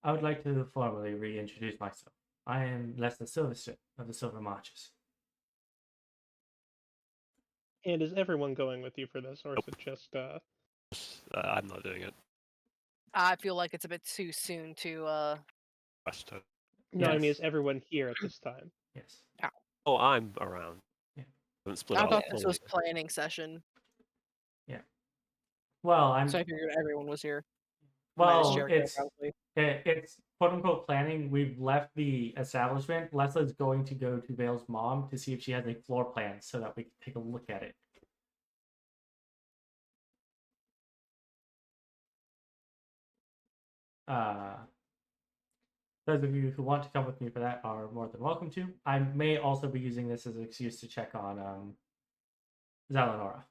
I would like to formally reintroduce myself. I am Lessla Silverster of the Silver Marches. And is everyone going with you for this, or is it just? I'm not doing it. I feel like it's a bit too soon to. Rest time. No, I mean, Yes. is everyone here at this time? Yes. Oh, I'm around. Yeah. Haven't split I up thought this fully. was planning session, Well, I'm so I figured everyone was here. well. Minus Jericho, It's probably. it's quote unquote planning. We've left the establishment. Lesla's going to go to Vale's mom to see if she has a floor plan so that we can take a look at it. Those of you who want to come with me for that are more than welcome to. I may also be using this as an excuse to check on Zalanora.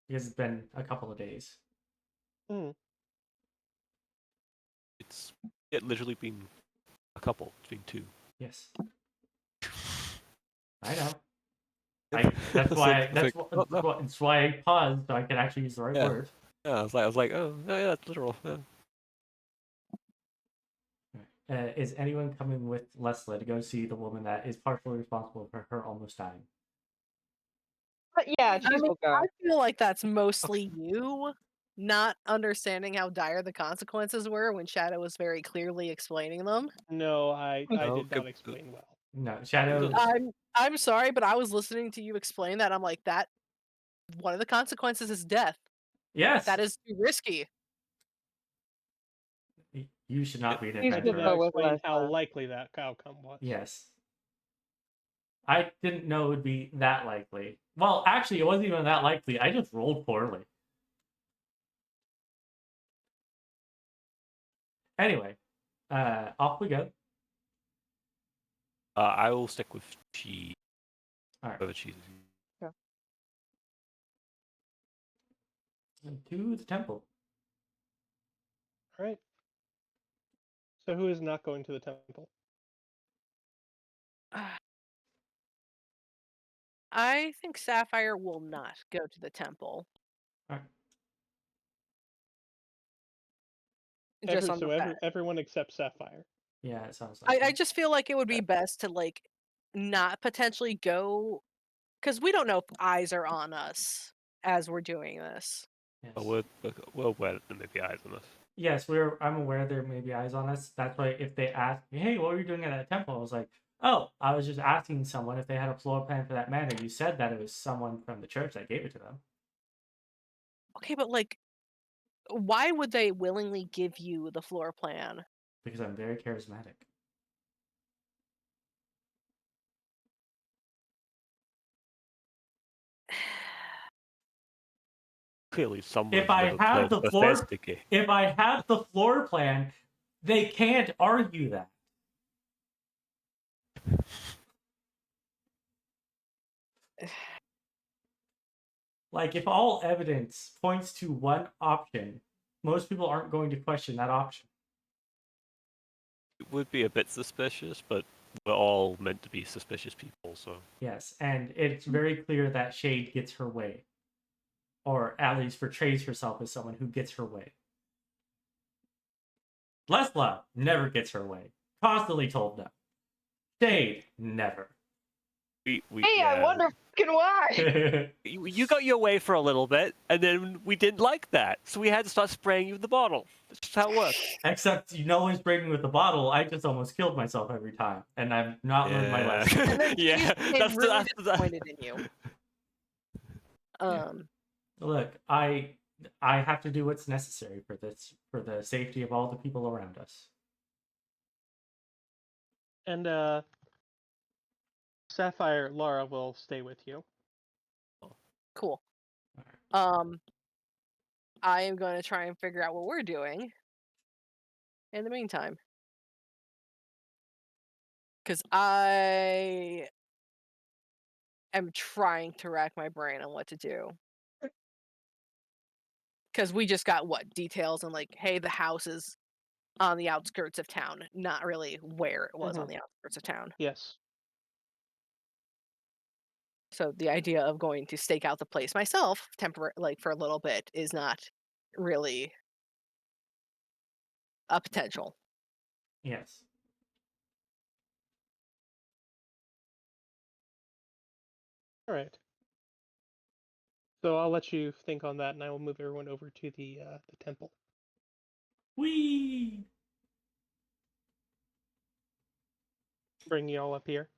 Because it's been a couple of days. It's literally been a couple. It's been 2. Yes. I know. It's like- it's like, oh, no. That's why I paused so I could actually use the right Yeah. word. Yeah, I was like, oh, no, yeah, that's literal. Yeah. Is anyone coming with Lessla to go see the woman that is partially responsible for her almost dying? But yeah, I she's mean, will go. I feel like that's mostly you not understanding how dire the consequences were when Shadow was very clearly explaining them. No, I Oh, did good- not explain well. No, Shadow. I'm sorry, but I was listening to you explain that. I'm like, that one of the consequences is death. Yes. That is too risky. You should not be an He's I will did adventurer. not go with explain how Lessla. likely that outcome was. Yes. I didn't know it would be that likely. Well, actually, it wasn't even that likely. I just rolled poorly. Anyway, off we go. I will stick with cheese. All right. Whatever cheese. To the temple. All right. So who is not going to the temple? I think Sapphire will not go to the temple. All right. Just on So the fact. everyone except Sapphire. Yeah, it sounds like I that. just feel like it would be best to like not potentially go because we don't know if eyes are on us as we're doing this. Yes. Well, we're aware that there may be eyes on us. Yes, I'm aware there may be eyes on us. That's why if they ask me, hey, what were you doing at that temple? I was like, oh, I was just asking someone if they had a floor plan for that manor. You said that it was someone from the church that gave it to them. Okay, but like, why would they willingly give you the floor plan? Because I'm very charismatic. Clearly, someone If I never have played the a floor, Bethesda game. if I have the floor plan, they can't argue that. Like, if all evidence points to one option, most people aren't going to question that option. It would be a bit suspicious, but we're all meant to be suspicious people, so. Yes, and it's very clear that Shade gets her way. Or at least portrays herself as someone who gets her way. Lessla never gets her way. Constantly told no. Shade, never. Hey, I wonder fucking why. You got your way for a little bit, and then we didn't like that, so we had to start spraying you with the bottle. That's just how it works. Except no one's breaking with the bottle. I just almost killed myself every time, and I've not learned my lesson. And then Yeah, she's really that's disappointed in you. Yeah. Look, I have to do what's necessary for this, for the safety of all the people around us. And Sapphire, Laura will stay with you. Cool. Alright. I am going to try and figure out what we're doing in the meantime. Because I am trying to rack my brain on what to do. Because we just got, details and like, hey, the house is on the outskirts of town. Not really where it was on the outskirts of town. Yes. So the idea of going to stake out the place myself, like for a little bit, is not really a potential. Yes. All right. So I'll let you think on that, and I will move everyone over to the temple. Whee! Bring you all up here.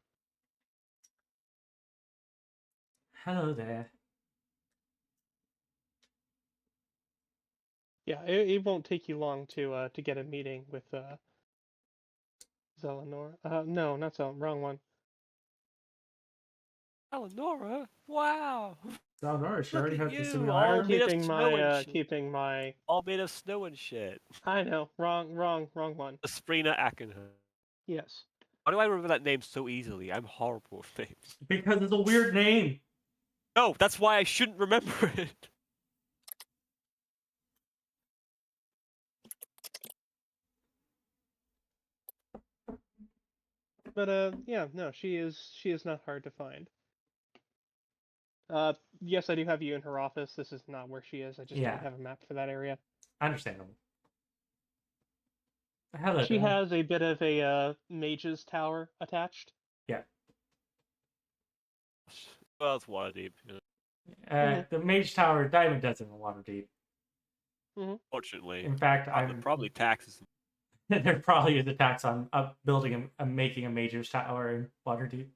Hello there. Yeah, it won't take you long to get a meeting with Zelenor. No, not Zelen. Wrong one. Eleonora, wow! So Norris, you Look already at have the you, similar all iron. made of Keeping snow and my shit. keeping my. All made of snow and shit. I know. Wrong one. Esprina Ackenham. Yes. Why do I remember that name so easily? I'm horrible with names. Because it's a weird name. No, that's why I shouldn't remember it. But yeah, no, she is not hard to find. Yes, I do have you in her office. This is not where she is. I just Yeah. don't have a map for that area. Understandable. Hello She there. has a bit of a mage's tower attached. Yeah. Well, it's Waterdeep. You know. The Mage Tower Diamond does in Waterdeep. Fortunately, In fact, probably taxes. there probably is a tax on building and making a Mage's Tower in Waterdeep.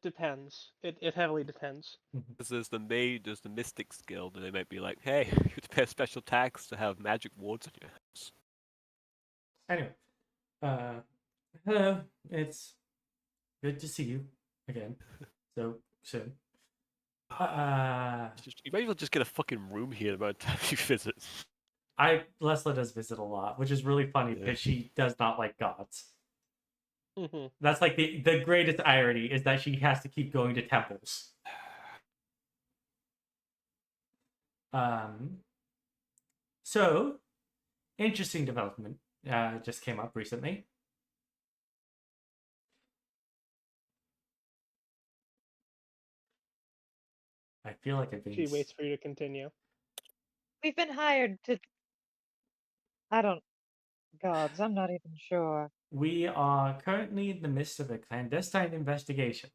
Depends. It heavily depends. Because there's the Mystics Guild, and they might be like, hey, you have to pay a special tax to have magic wards in your house. Anyway, hello. It's good to see you again. So soon. You might as well just get a fucking room here the amount of time you visit. Lessla does visit a lot, which is really funny Yeah. because she does not like gods. Mm-hmm. That's like the greatest irony is that she has to keep going to temples. So interesting development just came up recently. I feel like I've been. She waits for you to continue. We've been hired to. I don't. Gods, I'm not even sure. We are currently in the midst of a clandestine investigation.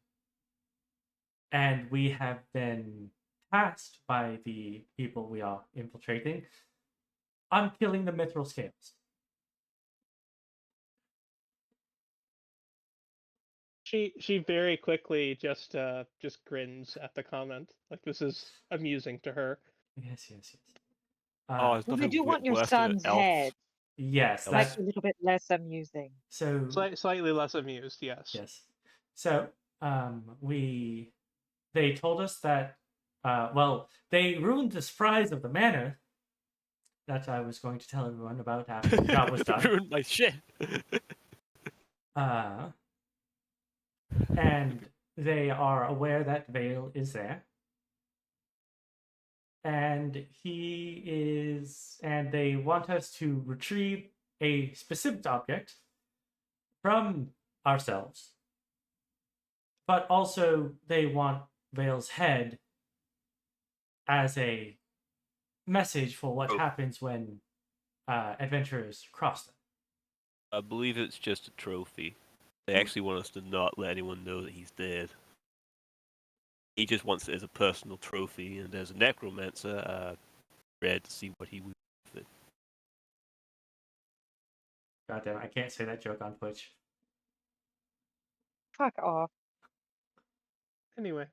And we have been tasked by the people we are infiltrating on killing the Mithral scales. She very quickly just grins at the comment. Like this is amusing to her. Yes. There's Well, I nothing do want your worse than an son's elf. head. Yes, Might that's be a little bit less amusing. so. Slightly less amused, yes. Yes. So, they told us that, well, they ruined the surprise of the manor that I was going to tell everyone about after the job was done. Ruined my shit. And they are aware that Vale is there. And and they want us to retrieve a specific object from ourselves. But also, they want Vale's head as a message for what happens when adventurers cross them. I believe it's just a trophy. They actually want us to not let anyone know that he's dead. He just wants it as a personal trophy, and as a necromancer, read to see what he would do with it. Goddamn, I can't say that joke on Twitch. Fuck off. Anyway.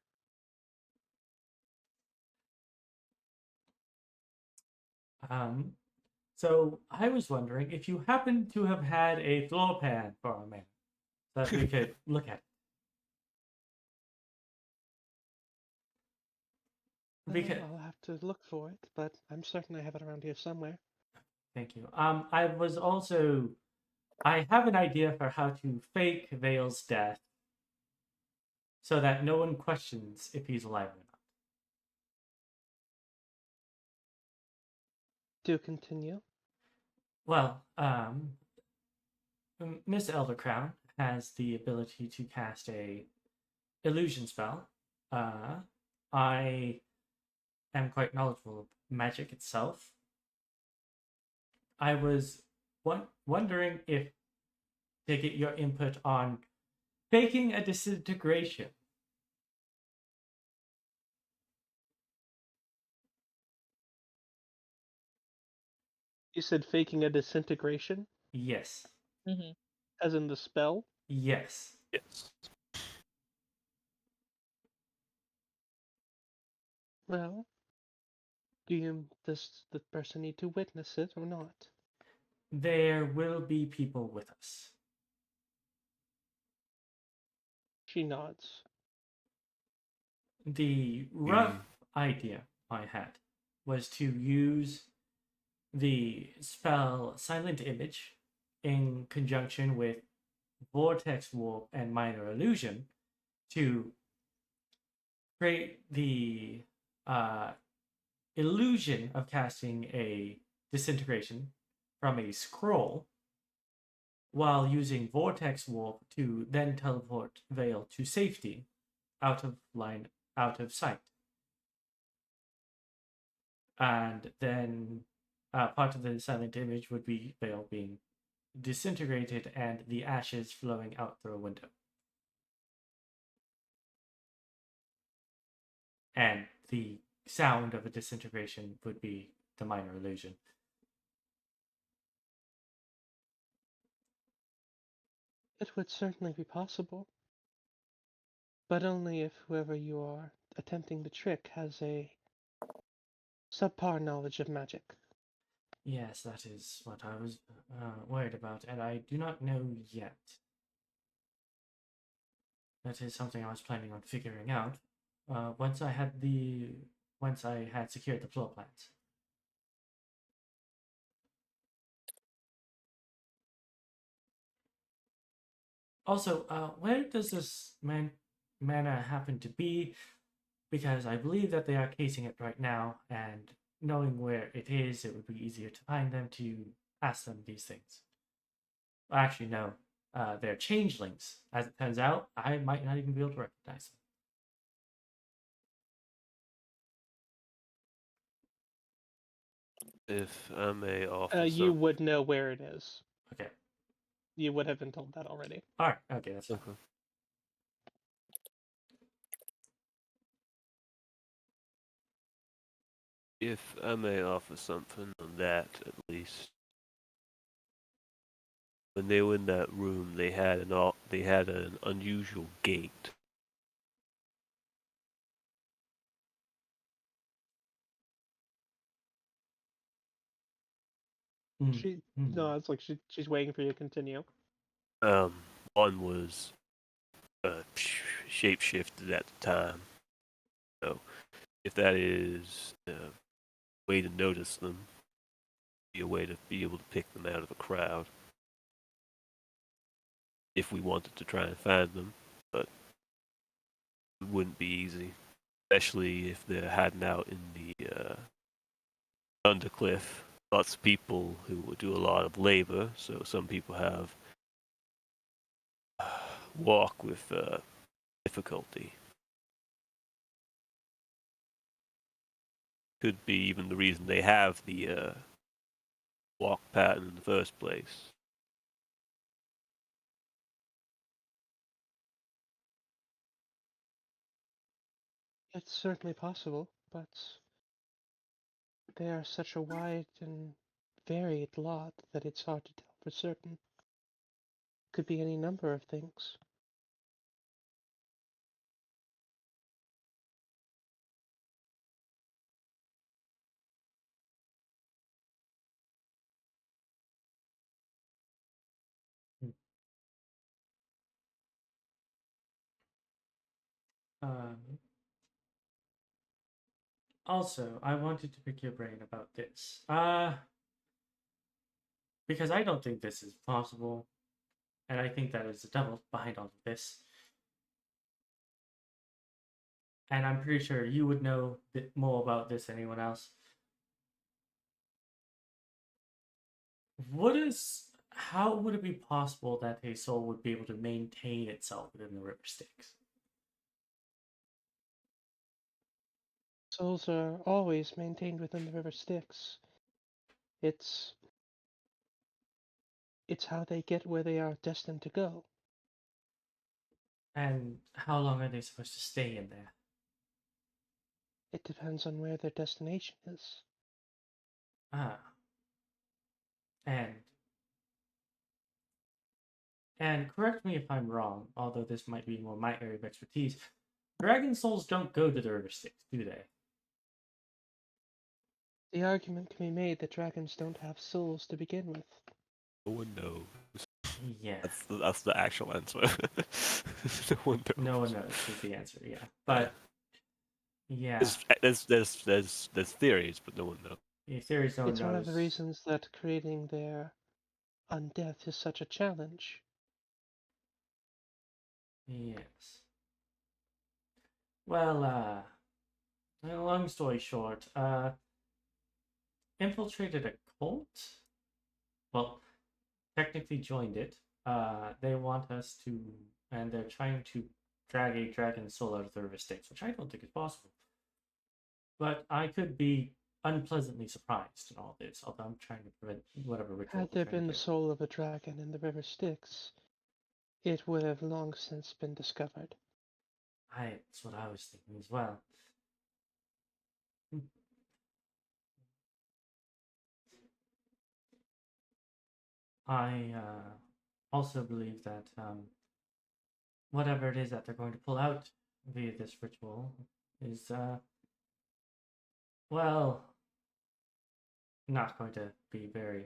So I was wondering if you happen to have had a floor pan for a man that we could look at. Because I'll have to look for it, but I'm certain I have it around here somewhere. thank you. I have an idea for how to fake Vale's death so that no one questions if he's alive or not. Do continue. Well, Miss Eldercrow has the ability to cast a illusion spell. I am quite knowledgeable of magic itself. I was wondering if to get your input on faking a disintegration. You said faking a disintegration? Yes. Mm-hmm. As in the spell? Yes. Yes. Well, does the person need to witness it or not? There will be people with us. She nods. The rough idea I had was to use the spell Silent Image in conjunction with Vortex Warp and Minor Illusion to create the illusion of casting a disintegration from a scroll while using Vortex Warp to then teleport Vale to safety, out of sight. And then part of the silent image would be Vale being disintegrated and the ashes flowing out through a window. And the sound of a disintegration would be the minor illusion. It would certainly be possible. But only if whoever you are attempting the trick has a subpar knowledge of magic. Yes, that is what I was worried about, and I do not know yet. That is something I was planning on figuring out once I had secured the floor plans. Also, where does this mana happen to be? Because I believe that they are casing it right now, and knowing where it is, it would be easier to find them to ask them these things. Well, actually, no. They're changelings. As it turns out, I might not even be able to recognize them. If I may offer You some... would know where it is. Okay. You would have been told that already. All right. Okay, that's fine. Okay. If I may offer something on that, at least. When they were in that room, they had an unusual gate. No, it's like she's waiting for you to continue. One was shape-shifted at the time. So, if that is a way to notice them, be a way to be able to pick them out of the crowd. If we wanted to try and find them, but it wouldn't be easy, especially if they're hiding out in the Undercliff. Lots of people who will do a lot of labor, so some people have walk with difficulty. Could be even the reason they have the walk pattern in the first place. It's certainly possible, but they are such a wide and varied lot that it's hard to tell for certain. Could be any number of things. Also, I wanted to pick your brain about this. Because I don't think this is possible, and I think that is the devil behind all of this. And I'm pretty sure you would know more about this than anyone else. How would it be possible that a soul would be able to maintain itself within the river Styx? Souls are always maintained within the river Styx. It's how they get where they are destined to go. And how long are they supposed to stay in there? It depends on where their destination is. Ah. And correct me if I'm wrong, although this might be more my area of expertise. Dragon souls don't go to the river Styx, do they? The argument can be made that dragons don't have souls to begin with. No one knows. Yeah. That's the actual answer. No one knows. No one knows is the answer, yeah. But yeah. There's theories, but no one knows. The theories no one It's knows. one of the reasons that creating their undeath is such a challenge. Yes. Well, long story short, infiltrated a cult? Well, technically joined it. They want us to, and they're trying to drag a dragon's soul out of the river Styx, which I don't think is possible. But I could be unpleasantly surprised in all this, although I'm trying to prevent whatever ritual. Had there been the soul of a dragon in the river Styx, it would have long since been discovered. That's what I was thinking as well. I also believe that whatever it is that they're going to pull out via this ritual is, well, not going to be very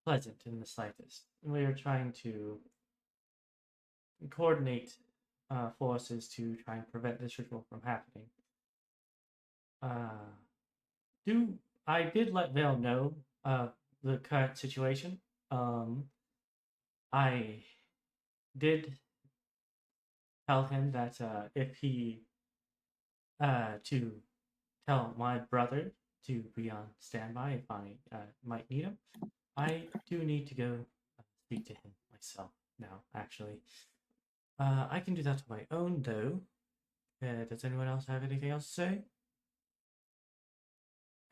pleasant in the slightest. We are trying to coordinate forces to try and prevent this ritual from happening. I did let Vale know the current situation. I did tell him that if he to tell my brother to be on standby if I might need him. I do need to go speak to him myself now, actually. I can do that on my own, though. Does anyone else have anything else to say?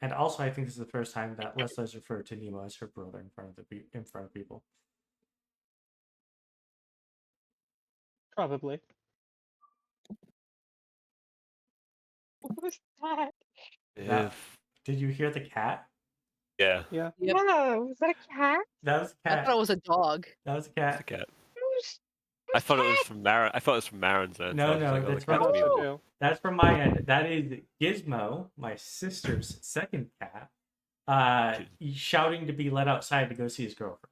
And also, I think this is the first time that Lessla has referred to Nemo as her brother in front of people. Probably. What was that? Did you hear the cat? Yeah. Yeah. Yep. Yeah, was that a cat? That was a I cat. thought it was a dog. That was a It's cat. a cat. Who's- I thought it was from Marin. I thought it was from Marin's end. No, so I was no, like, oh, that's the I cat's thought being- so right. too. That's from my end. That is Gizmo, my sister's second cat, shouting to be let outside to go see his girlfriend.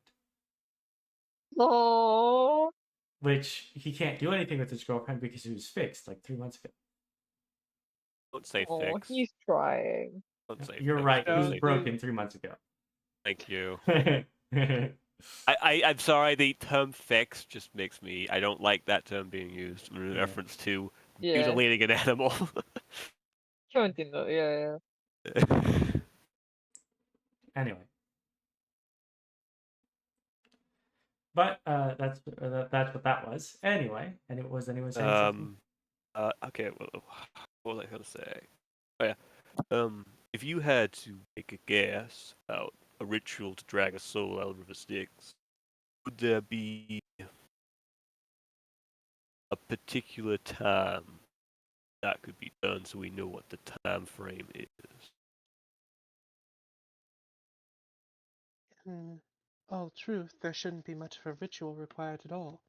Oh, Which he can't do anything with his girlfriend because he was fixed like 3 months ago. Don't say oh, fix. he's trying. Don't say You're fix. right. He No, was they- broken 3 months ago. Thank you. Yeah. I'm sorry, the term fix just makes me... I don't like that term being used in reference to Yeah, mutilating an animal. yeah. Anyway. But that's what that was. Anyway, and it was saying something. Okay, well, what was I going to say? Oh, yeah. If you had to make a guess about a ritual to drag a soul out of the Styx, would there be a particular time that could be done so we know what the time frame is? In all truth, there shouldn't be much of a ritual required at all.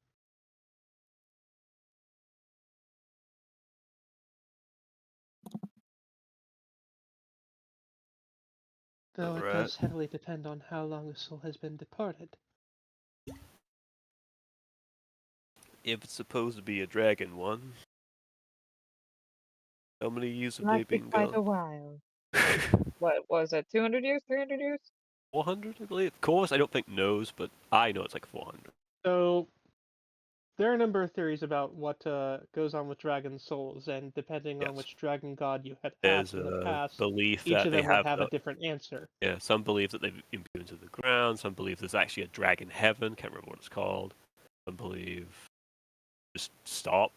Though it Alright. does heavily depend on how long a soul has been departed. If it's supposed to be a dragon one, how many years have they Might be been quite a gone? while. What was it? 200 years? 300 years? 400, I believe. Corvus, I don't think knows, but I know it's like 400. So, there are a number of theories about what goes on with dragon souls, and depending on Yes. which dragon god you had There's asked in the a past, belief each that of they them would have have a different answer. Yeah, some believe that they've imbued into the ground. Some believe there's actually a dragon heaven. Can't remember what it's called. Some believe just stop.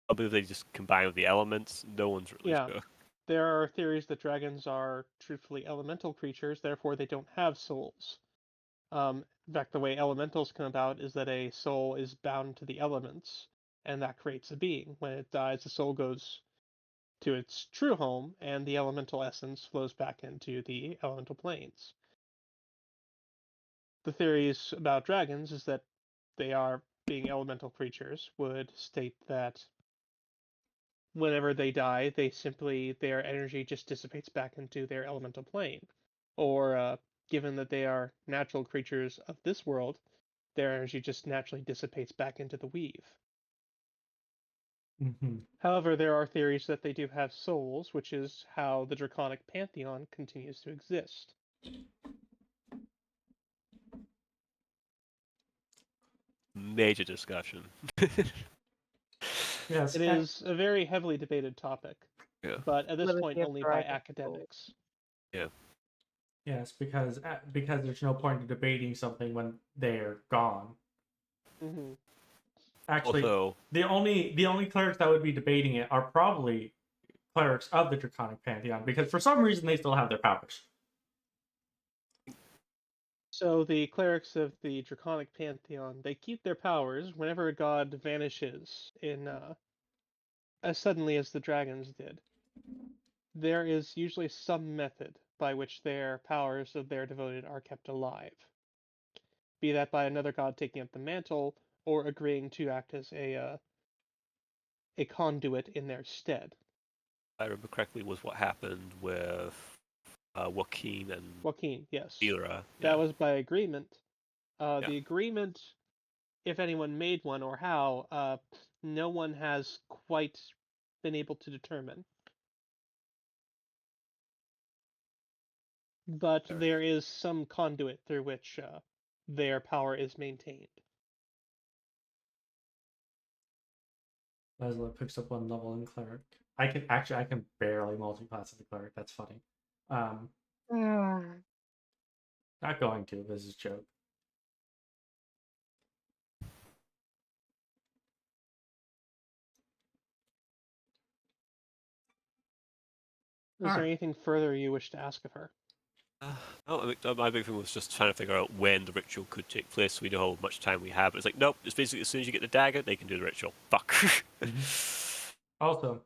Some believe they just combine with the elements. No one's really Yeah. sure. There are theories that dragons are truthfully elemental creatures, therefore they don't have souls. In fact, the way elementals come about is that a soul is bound to the elements, and that creates a being. When it dies, the soul goes to its true home, and the elemental essence flows back into the elemental planes. The theories about dragons is that they are, being elemental creatures, would state that whenever they die, their energy just dissipates back into their elemental plane. Or, given that they are natural creatures of this world, their energy just naturally dissipates back into the weave. Mm-hmm. However, there are theories that they do have souls, which is how the Draconic Pantheon continues to exist. Major discussion. Yes, It is a very heavily debated topic, Yeah. but at this Whether point they have only by dragon academics. Yeah. Yes, because there's no point in debating something when they're gone. Mm-hmm. Actually, Also, the only clerics that would be debating it are probably clerics of the Draconic Pantheon, because for some reason they still have their powers. So the clerics of the Draconic Pantheon, they keep their powers whenever a god vanishes in as suddenly as the dragons did. There is usually some method by which their powers of their devoted are kept alive. Be that by another god taking up the mantle or agreeing to act as a conduit in their stead. I remember correctly, was what happened with Joaquin and Joaquin, yes. Elra. That Yeah. was by agreement. Yeah. The agreement, if anyone made one or how, no one has quite been able to determine. But Fair. there is some conduit through which their power is maintained. Lessla picks up one level in cleric. I can barely multi-class as a cleric. That's funny. Not going to. This is a joke. Is there Alright. anything further you wish to ask of her? My big thing was just trying to figure out when the ritual could take place, so we know how much time we have. It's like, nope, it's basically as soon as you get the dagger, they can do the ritual. Fuck. Also,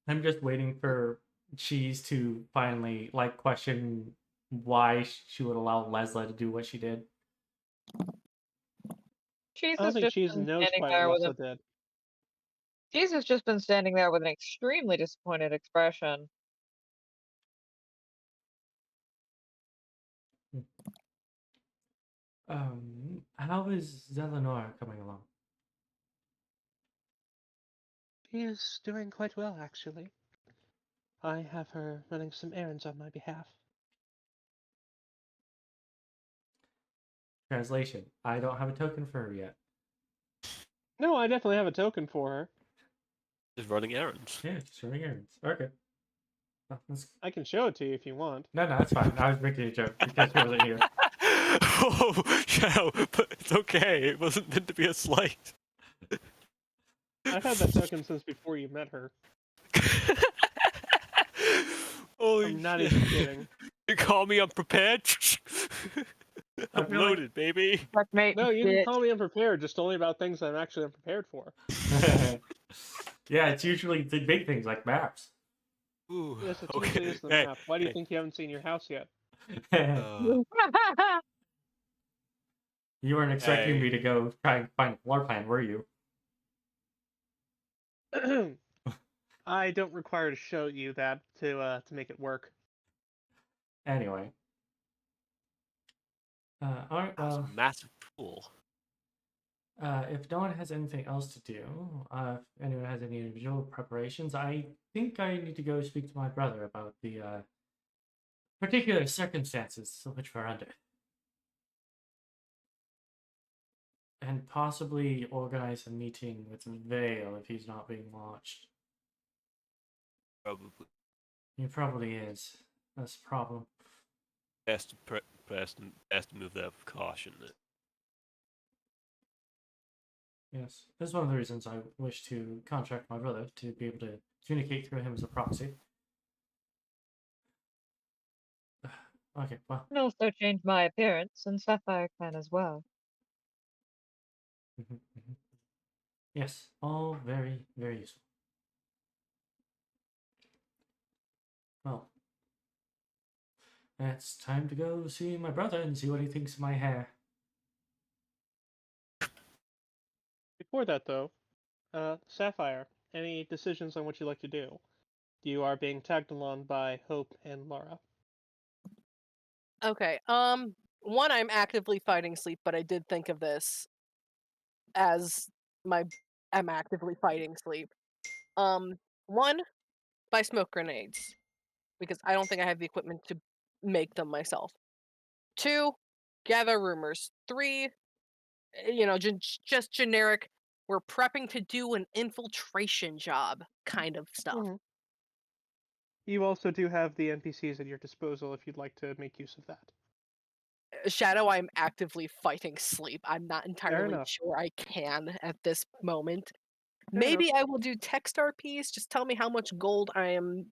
I'm just waiting for Cheese to finally question why she would allow Lessla to do what she did. Cheese I don't has think just Cheese been knows standing quite there what with Lessla did. Cheese has just been standing there with an extremely disappointed expression. How is Zelenora coming along? She is doing quite well, actually. I have her running some errands on my behalf. Translation: I don't have a token for her yet. No, I definitely have a token for her. Just running errands. Yeah, just running errands. Okay. I can show it to you if you want. No, that's fine. I was making a joke because she wasn't here. Oh, Shadow, but it's okay. It wasn't meant to be a slight. I've had that token since before you met her. Holy I'm not shit. even kidding. You call me unprepared? I I'm feel like- loaded, baby. Checkmate, No, you can bitch. call me unprepared, just only about things I'm actually unprepared for. Yeah, it's usually the big things like maps. Yes, it okay. usually is the Hey, map. Why do you hey, think you haven't seen your house yet? You weren't expecting hey. me to go try and find a floor plan, were you? I don't require to show you that to make it work. Anyway. Alright, That was well, a massive pool. if no one has anything else to do, if anyone has any individual preparations, I think I need to go speak to my brother about the particular circumstances which we're under. And possibly organize a meeting with Vale if he's not being watched. Probably He probably is. That's the problem. best to move there with caution. Yes, that's one of the reasons I wish to contract my brother to be able to communicate through him as a proxy. Okay, well. And also change my appearance, and Sapphire can as well. Yes, all very, very useful. Well, it's time to go see my brother and see what he thinks of my hair. Before that, though, Sapphire, any decisions on what you'd like to do? You are being tagged along by Hope and Laura. Okay. One, I'm actively fighting sleep, but I did think of this as I'm actively fighting sleep. One, buy smoke grenades because I don't think I have the equipment to make them myself. Two, gather rumors. Three, just generic. We're prepping to do an infiltration job kind of stuff. You also do have the NPCs at your disposal if you'd like to make use of that. Shadow, I'm actively fighting sleep. I'm not entirely enough. sure I can at this moment. Fair enough. Maybe I will do text RPs. Just tell me how much gold I am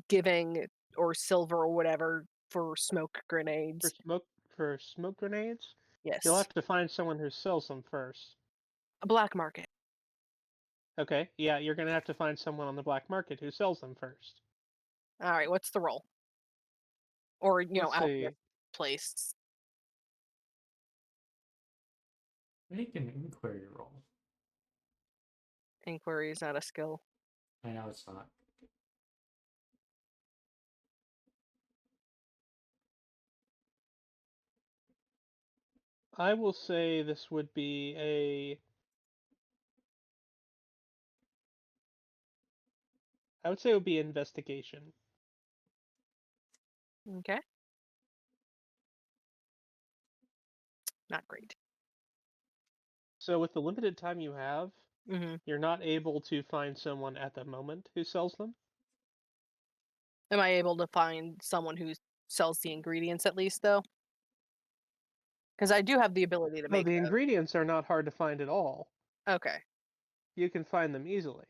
giving, or silver or whatever, for smoke grenades. For smoke grenades, Yes. you'll have to find someone who sells them first. A black market. Okay, yeah, you're gonna have to find someone on the black market who sells them first. All right, what's the roll? Or, Let's out see. there place. Make an inquiry roll. Inquiry is not a skill. I know it's not. I will say this would be a... I would say it would be investigation. Okay. Not great. So with the limited time you have, Mm-hmm. you're not able to find someone at the moment who sells them. Am I able to find someone who sells the ingredients at least, though? Because I do have the ability to No, make the those. ingredients are not hard to find at all. Okay. You can find them easily.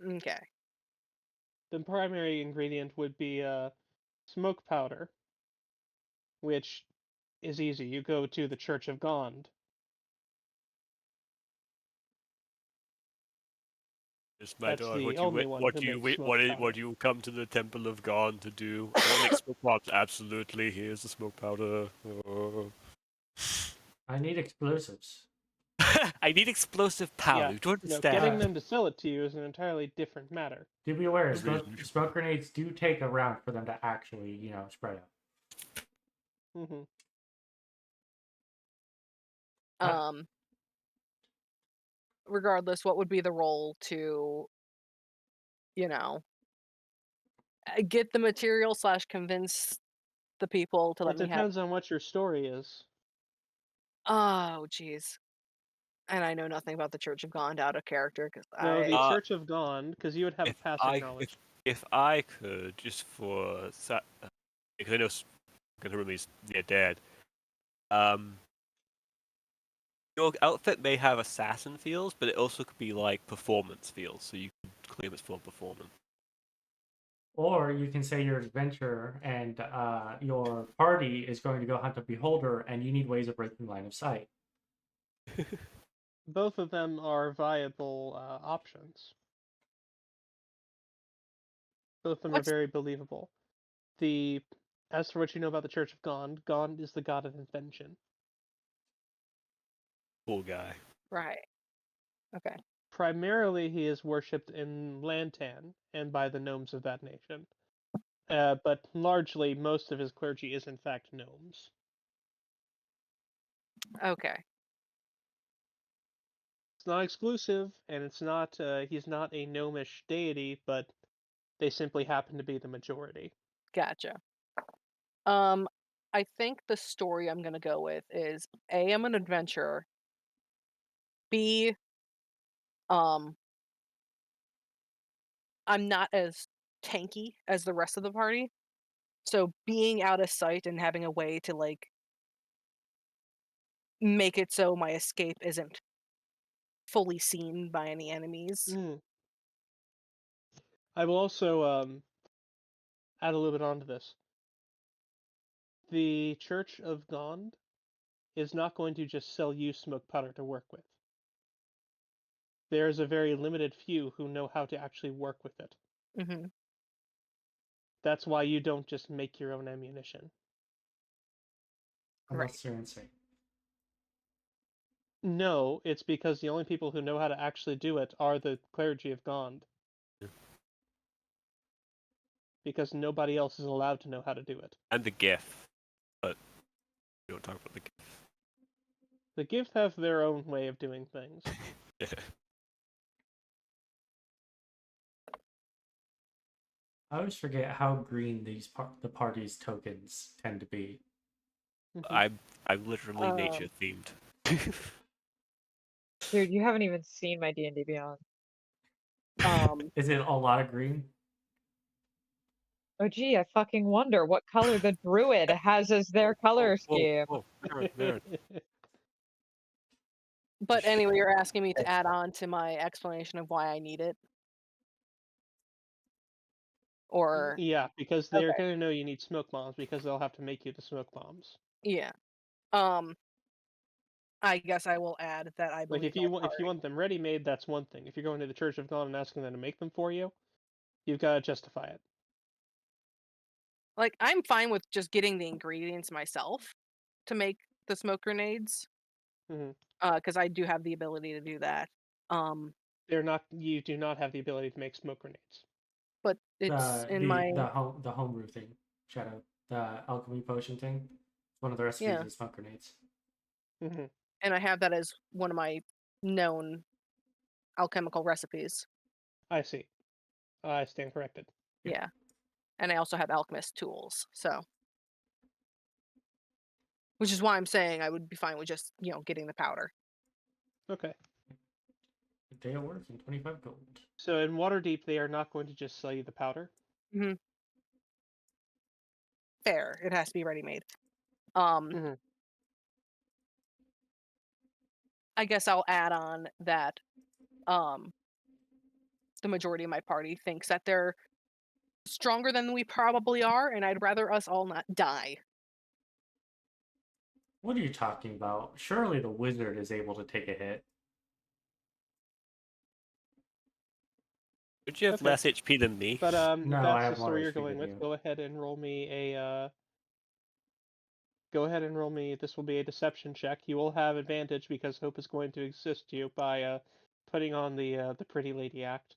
Okay. The primary ingredient would be smoke powder, which is easy. You go to the Church of Gond. Yes, my That's dog. the What only one who makes smoke powder. what do you come to the Temple of God to do? I make smoke pots. Absolutely. Here's the smoke powder. I need explosives. I need explosive powder. Yeah, You don't no, understand. getting them to sell it to you is an entirely different matter. Do be aware, Agreed. smoke grenades do take a round for them to actually, spread out. Hmm. Regardless, what would be the role to, get the material / convince the people to let It me have. depends on what your story is. Oh, jeez. And I know nothing about the Church of Gond out of character because No, the I. Church of Gond, because you would have a passing knowledge. If I could just because I know because Rumi's near dead. Your outfit may have assassin feels, but it also could be like performance feels, so you can claim it's for performance. Or you can say you're an adventurer and your party is going to go hunt a beholder and you need ways of breaking line of sight. Both of them are viable options. Both of them are very believable. As for what you know about the Church of Gond, Gond is the god of invention. Cool guy. Right. Okay. Primarily, he is worshipped in Lantan and by the gnomes of that nation. But largely, most of his clergy is in fact gnomes. Okay. It's not exclusive, and it's not. He's not a gnomish deity, but they simply happen to be the majority. Gotcha. I think the story I'm gonna go with is A, I'm an adventurer. B, I'm not as tanky as the rest of the party. So being out of sight and having a way to make it so my escape isn't fully seen by any enemies. I will also add a little bit onto this. The Church of Gond is not going to just sell you smoke powder to work with. There's a very limited few who know how to actually work with it. Mm-hmm. That's why you don't just make your own ammunition. Unless you're insane. No, it's because the only people who know how to actually do it are the clergy of Gond. Yeah. Because nobody else is allowed to know how to do it. And the GIF. But we don't talk about the GIF. The Gith have their own way of doing things. Yeah. I always forget how green the party's tokens tend to be. I'm literally nature themed. Dude, you haven't even seen my D&D Beyond. Is it a lot of green? Oh, gee, I fucking wonder what color the druid has as their color scheme. Whoa, Marin. But anyway, you're asking me to add on to my explanation of why I need it? Or Yeah, because they're okay, gonna know you need smoke bombs because they'll have to make you the smoke bombs. yeah. Um, I guess I will add that I Like believe if you want them ready made, that's one thing. If you're going to the Church of God and asking them to make them for you, you've got to justify it. like I'm fine with just getting the ingredients myself to make the smoke grenades. hmm Because I do have the ability to do that. Um, You do not have the ability to make smoke grenades. but it's in my the homebrew thing, Shadow, the alchemy potion thing. One of the recipes yeah, is smoke grenades. hmm and I have that as one of my known alchemical recipes. I see. I stand corrected. Yeah, and I also have alchemist tools. So, which is why I'm saying I would be fine with just getting the powder. Okay. A day of work and 25 gold. So in Waterdeep, they are not going to just sell you the powder. hmm Fair. It has to be ready made. Um, hmm I guess I'll add on that. Um, the majority of my party thinks that they're stronger than we probably are, and I'd rather us all not die. What are you talking about? Surely the wizard is able to take a hit. Don't you have Okay. less HP than me? But No, if I that's have the more story you're HP than going with, you. go ahead and roll me a. Go ahead and roll me. This will be a deception check. You will have advantage because hope is going to assist you by putting on the pretty lady act.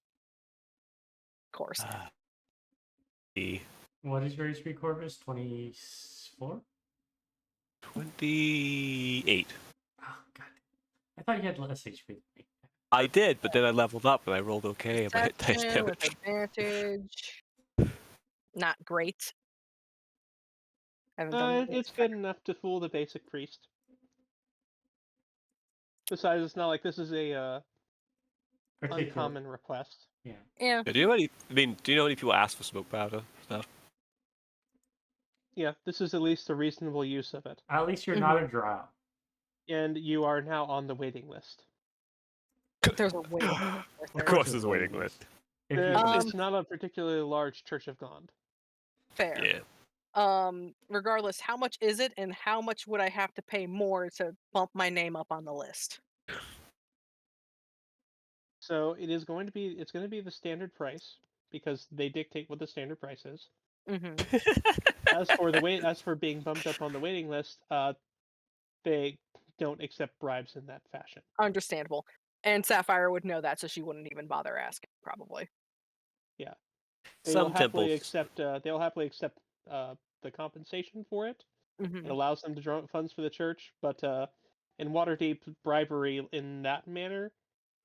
Of course. The What is your HP, Corvus? 24? 28. Oh, God. I thought you had less HP than me. I did, but then I leveled up and I rolled okay and my hit dice Deception with damage. advantage. Not great. Haven't done It's good enough to fool the basic priest. Besides, it's not like this is a Particular. uncommon request. Yeah. Yeah. Do you know any people ask for smoke powder stuff? Yeah, this is at least a reasonable use of it. At least you're Mhm. not a drow. And you are now on the waiting list. There's a waiting list right Of there. course there's a waiting list. If you It's not a particularly large Church of God. Fair. Yeah. Regardless, how much is it, and how much would I have to pay more to bump my name up on the list? So it's going to be the standard price because they dictate what the standard price is. hmm As for being bumped up on the waiting list, they don't accept bribes in that fashion. Understandable. And Sapphire would know that, so she wouldn't even bother asking, probably. Yeah, Some temples. they'll happily accept the compensation for it. hmm It allows them to draw up funds for the church, but in Waterdeep, bribery in that manner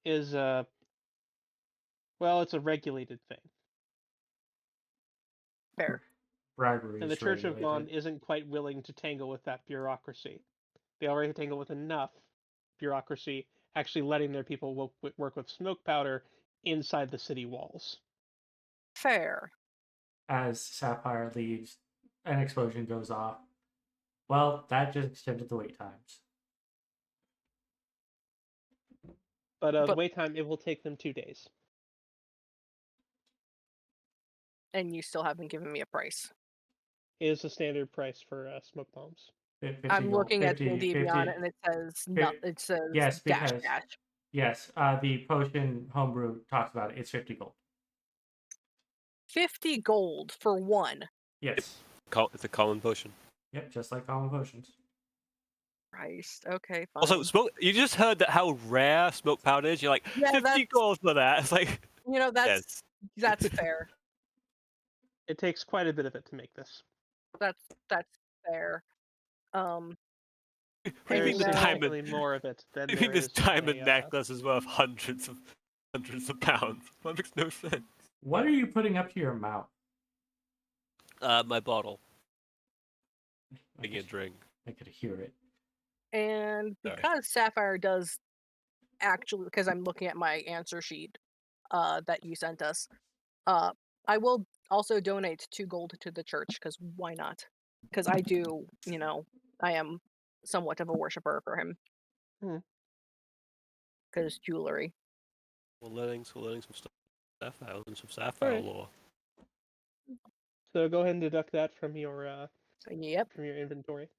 is well, it's a regulated thing, Fair. bribery and the is Church of God regulated. isn't quite willing to tangle with that bureaucracy. They already tangle with enough bureaucracy actually letting their people work with smoke powder inside the city walls. Fair. As Sapphire leaves, an explosion goes off. Well, that just extended the wait times. But the But wait time, it will take them 2 days. and you still haven't given me a price. It is the standard price for smoke bombs. 50 I'm gold, looking at 50, D&D 50, Beyond, and it says no. It says yes, dash because dash. yes, the potion homebrew talks about it. It's 50 gold. 50 gold for one. Yes. It's a common potion. Yep, just like common potions. Christ. Okay, fine. Also, smoke. You just heard that how rare smoke powder is. You're like, Yeah, 50 gold for that. It's like, that's yes. that's fair. It takes quite a bit of it to make this. That's fair. What do you There mean is the diamond? significantly more of it than You there mean this is diamond necklace is worth hundreds of pounds? That makes no sense. What are you putting up to your mouth? My bottle. I Taking a could, drink. I could hear it. And Sorry. because Sapphire does actually, because I'm looking at my answer sheet that you sent us, I will also donate 2 gold to the church, because why not? Because I do, I am somewhat of a worshiper for him. Hmm. Because jewelry. We're learning some sapphire and some sapphire Alright. lore. So go ahead and deduct that from your Yep. inventory,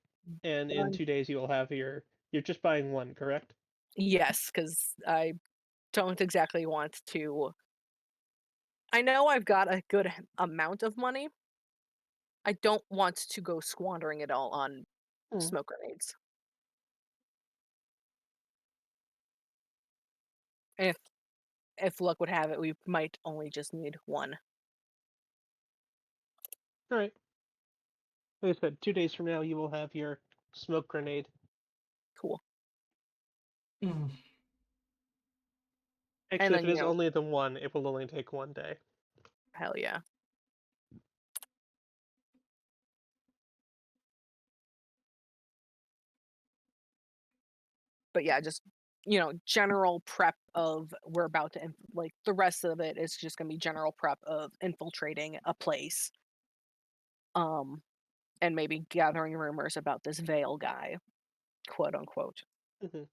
and in Done. 2 days you will have your. You're just buying one, correct? Yes, because I don't exactly want to. I know I've got a good amount of money. I don't want to go squandering it all on Hmm. smoke grenades. If luck would have it, we might only just need one. All right. Like I said, 2 days from now you will have your smoke grenade. Cool. Mm. Actually, then, if it is only the one, it will only take 1 day. Hell yeah. But yeah, just general prep of we're about to the rest of it is just gonna be general prep of infiltrating a place, and maybe gathering rumors about this Veil guy, quote unquote. Hmm.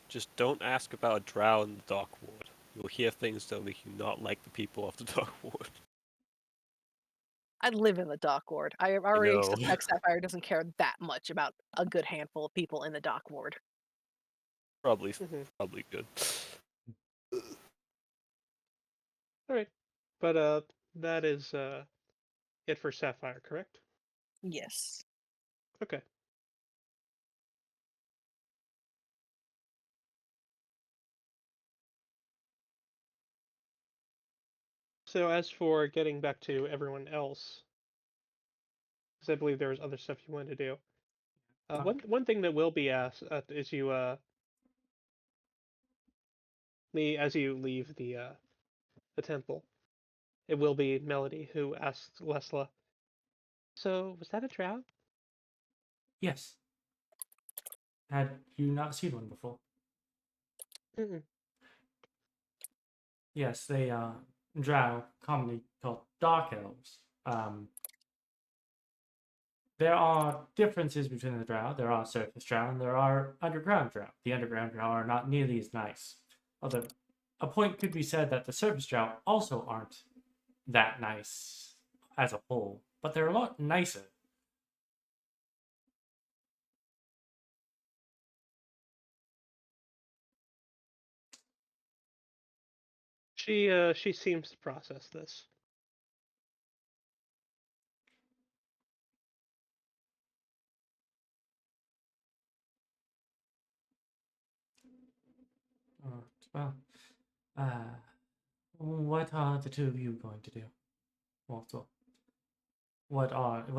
Just don't ask about a drow in the Dark Ward. You'll hear things that'll make you not like the people of the Dark Ward. I live in the Dock Ward. I already know. suspect Sapphire doesn't care that much about a good handful of people in the Dock Ward. Probably Mhm. good. All right, but that is it for Sapphire, correct? Yes. Okay. So as for getting back to everyone else, because I believe there was other stuff you wanted to do. One thing that will be asked is as you leave the temple, it will be Melody who asks Lessla. So was that a drow? Yes. Had you not seen one before? Mm-mm. Yes, they are drow, commonly called dark elves. There are differences between the drow. There are surface drow and there are underground drow. The underground drow are not nearly as nice. Although a point could be said that the surface drow also aren't that nice as a whole, but they're a lot nicer. She seems to process this. Well, uh, what are the two of you going to do? Also, what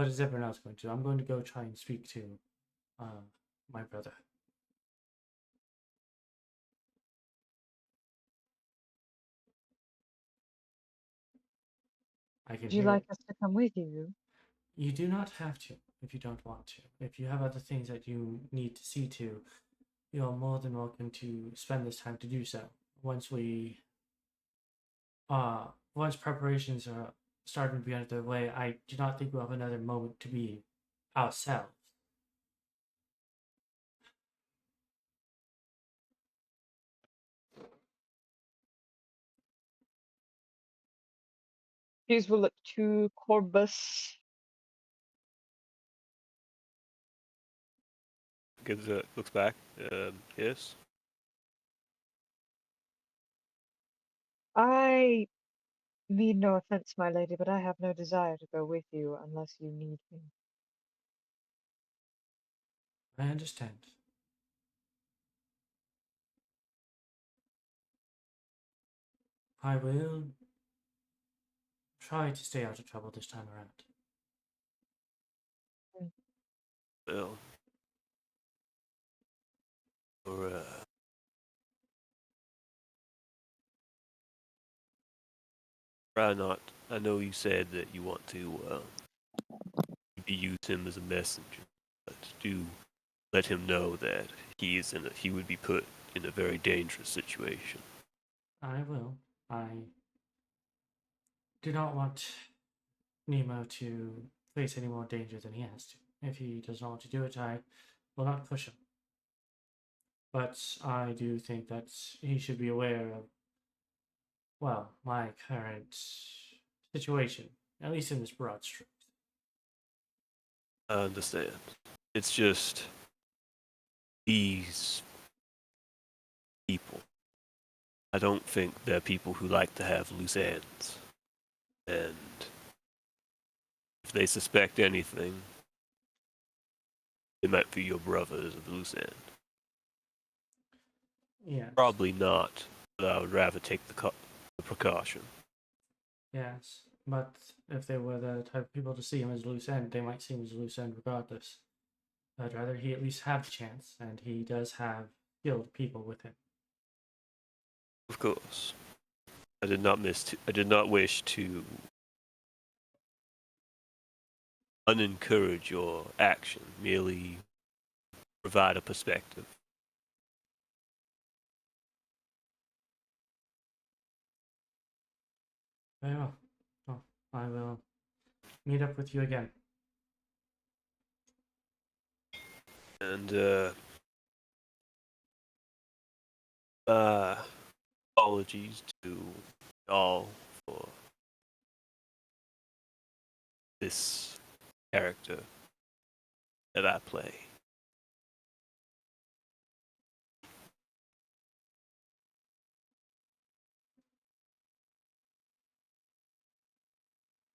is everyone else going to do? I'm going to go try and speak to my brother. I can Would you hear like it. us to come with you? You do not have to if you don't want to. If you have other things that you need to see to, you are more than welcome to spend this time to do so. Once once preparations are starting to be underway, I do not think we'll have another moment to be ourselves. Please will look to Corvus. Looks back. Yes. I mean no offense, my lady, but I have no desire to go with you unless you need me. I understand. I will try to stay out of trouble this time around. Well. Or try not. I know you said that you want to use him as a messenger, but do let him know that he would be put in a very dangerous situation. I will. do not want Nemo to face any more danger than he has to. If he does not want to do it, I will not push him. But I do think that he should be aware of, well, my current situation, at least in this broad strokes. I understand. It's just these people. I don't think they're people who like to have loose ends. And if they suspect anything, it might be your brother as a loose end. Yes. Probably not, but I would rather take the precaution. Yes, but if they were the type of people to see him as a loose end, they might see him as a loose end regardless. I'd rather he at least have the chance, and he does have skilled people with him. Of course. I did not wish to unencourage your action, merely provide a perspective. Very well. Well, I will meet up with you again. And, apologies to all for this character that I play.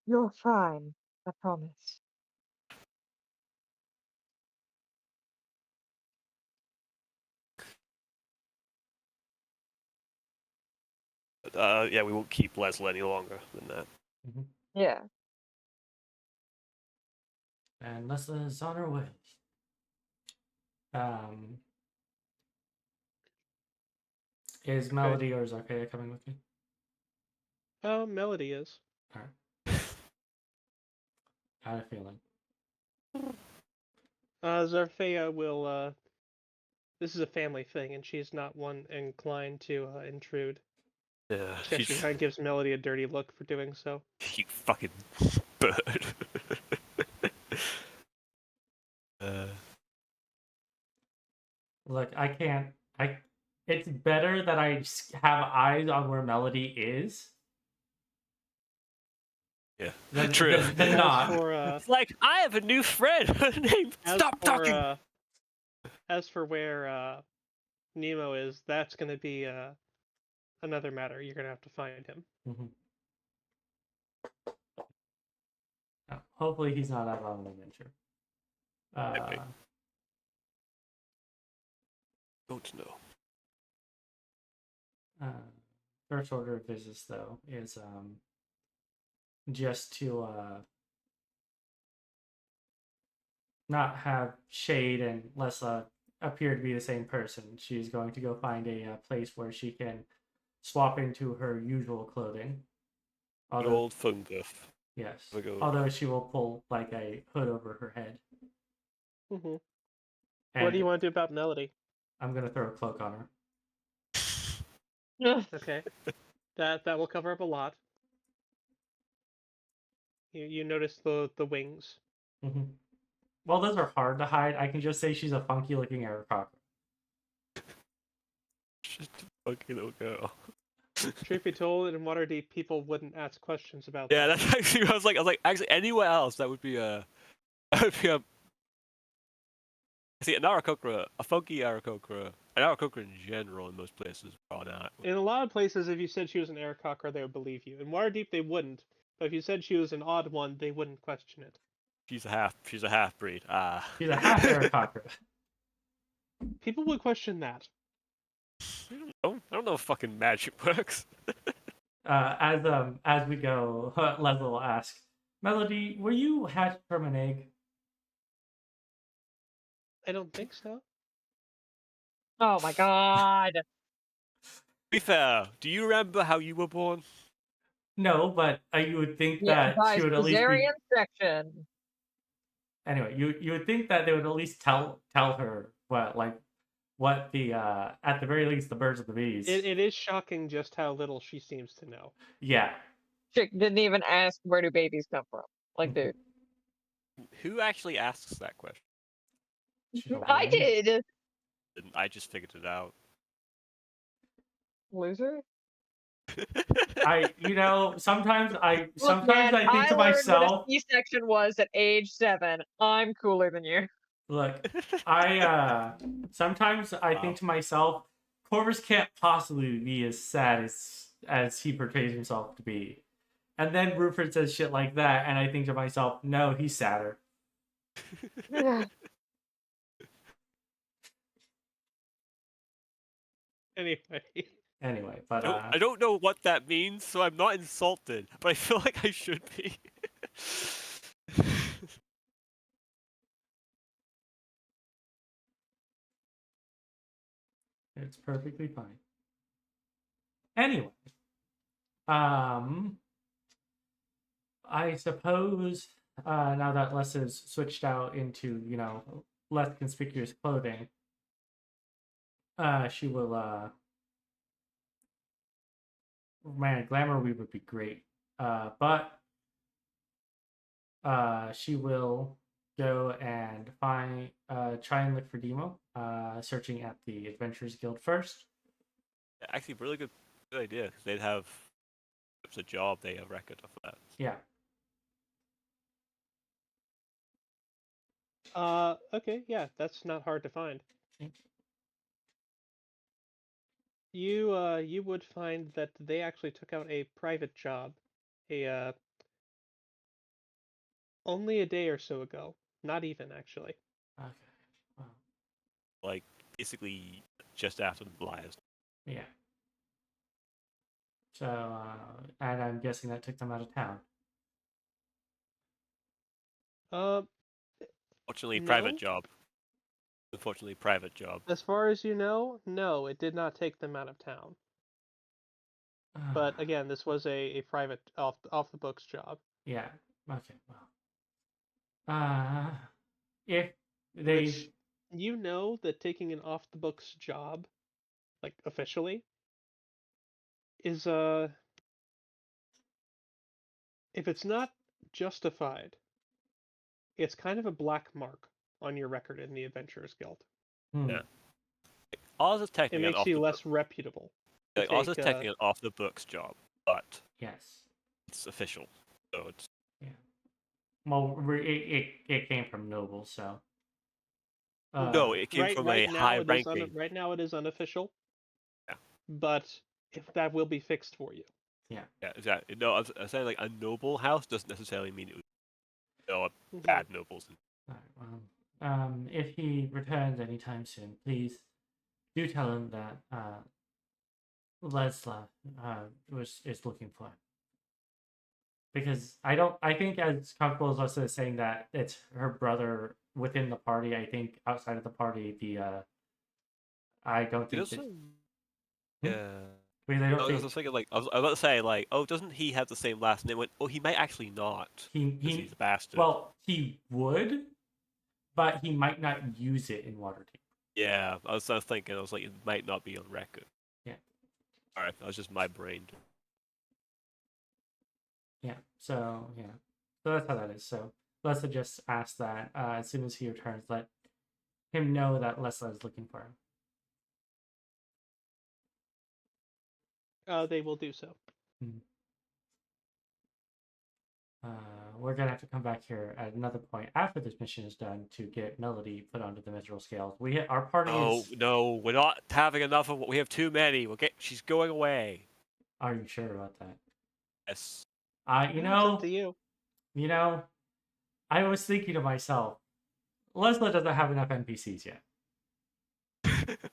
You're fine, I promise. But, yeah, we won't keep Lessla any longer than that. Mm-hmm. Yeah. And Lessla is on her way. Is Melody or is Archaea coming with me? Melody is. Alright. I had a feeling. Zarfea will, this is a family thing, and she's not one inclined to intrude. Yeah, She kind of gives Melody a dirty look for doing so. You fucking bird. Look, I can't. It's better that I have eyes on where Melody is. Yeah, Than, true. Than not. For, It's like, I have a new friend. Her name. Stop talking. As for where Nemo is, that's going to be another matter. You're going to have to find him. Mm-hmm. Hopefully he's not out on an adventure. Don't know. First order of business, though, is just to not have Shade and Lessla appear to be the same person. She's going to go find a place where she can swap into her usual clothing. Although, old phone buff. Yes. Although she will pull like a hood over her head. Mm-hmm. What do you want to do about Melody? I'm gonna throw a cloak on her. Okay. That will cover up a lot. You notice the wings. Mm-hmm. Well, those are hard to hide. I can just say she's a funky looking Aarakocra. She's a funky little girl. Truth be told, in Waterdeep, people wouldn't ask questions about that. Yeah, that's actually what I was like, actually, anywhere else, that would be a see, an Aarakocra, a funky Aarakocra, an Aarakocra in general in most places are not. In a lot of places, if you said she was an Aarakocra, they would believe you. In Waterdeep, they wouldn't. But if you said she was an odd one, they wouldn't question it. She's a half breed. She's a half Aarakocra. People would question that. I don't know if fucking magic works. As we go, Lessla will ask, Melody, were you hatched from an egg? I don't think so. Oh my god. To be fair, do you remember how you were born? No, but you would think that she would at least be... section. Anyway, you would think that they would at least tell her what the at the very least the birds and the bees. It is shocking just how little she seems to know. Yeah. Chick didn't even ask where do babies come from. Like, dude. Who actually asks that question? I did. I just figured it out. Loser. Sometimes I Look, man, think I to learned what a myself, C-section was at age 7. I'm cooler than you. look, I sometimes I think to myself, Corvus can't possibly be as sad as he portrays himself to be. And then Rupert says shit like that, and I think to myself, no, he's sadder. Anyway, But I don't know what that means, so I'm not insulted, but I feel like I should be. it's perfectly fine. Anyway, I suppose now that Lesla's switched out into less conspicuous clothing, she will man, glamour weave would be great. But she will go and try and look for Demo, searching at the Adventurers Guild first. Actually, really good idea, because they'd have, if it's a job, they have record of that. Yeah. Okay, yeah, that's not hard to find. Thank You would find that they actually took out a private job, only a day or so ago. Not even, actually. Okay. Wow. Like, basically, just after the Liars. Yeah. So, and I'm guessing that took them out of town. Fortunately, No. private job. Unfortunately, private job. As far as you know, no, it did not take them out of town. But again, this was a private off the books job. Yeah. Okay. Well. If they. Which, you know that taking an off the books job, like officially, is if it's not justified, it's kind of a black mark on your record in the Adventurers Guild. Yeah. Ours is It technically an makes off you the less reputable. Like, ours is technically an off the books job, but Yes. it's official, so it's. Yeah. Well, it came from nobles, so. No, it came from a high ranking. Right now, it is unofficial. Yeah. But if that will be fixed for you. Yeah. Yeah, exactly. No, I was saying like a noble house doesn't necessarily mean it was bad nobles. All right, well, if he returns anytime soon, please do tell him that Lessla is looking for him. Because I think as comfortable as Lessla is saying that it's her brother within the party, I think outside of the party, I don't think that... Yeah. Because I don't think... I was thinking, like, I was about to say, like, oh, doesn't he have the same last name? Oh, he might actually not. He's a bastard. Well, he would, but he might not use it in Waterdeep. Yeah, I was thinking, I was like, it might not be on record. Yeah. Alright, that was just my brain. Yeah, so that's how that is. So Lessla just asked that as soon as he returns, let him know that Lessla is looking for him. They will do so. We're gonna have to come back here at another point after this mission is done to get Melody put onto the Mithral scales. Our party is... No, we're not having enough of what we have too many. She's going away. Are you sure about that? Yes. It's up to you. I was thinking to myself, Lessla doesn't have enough NPCs yet.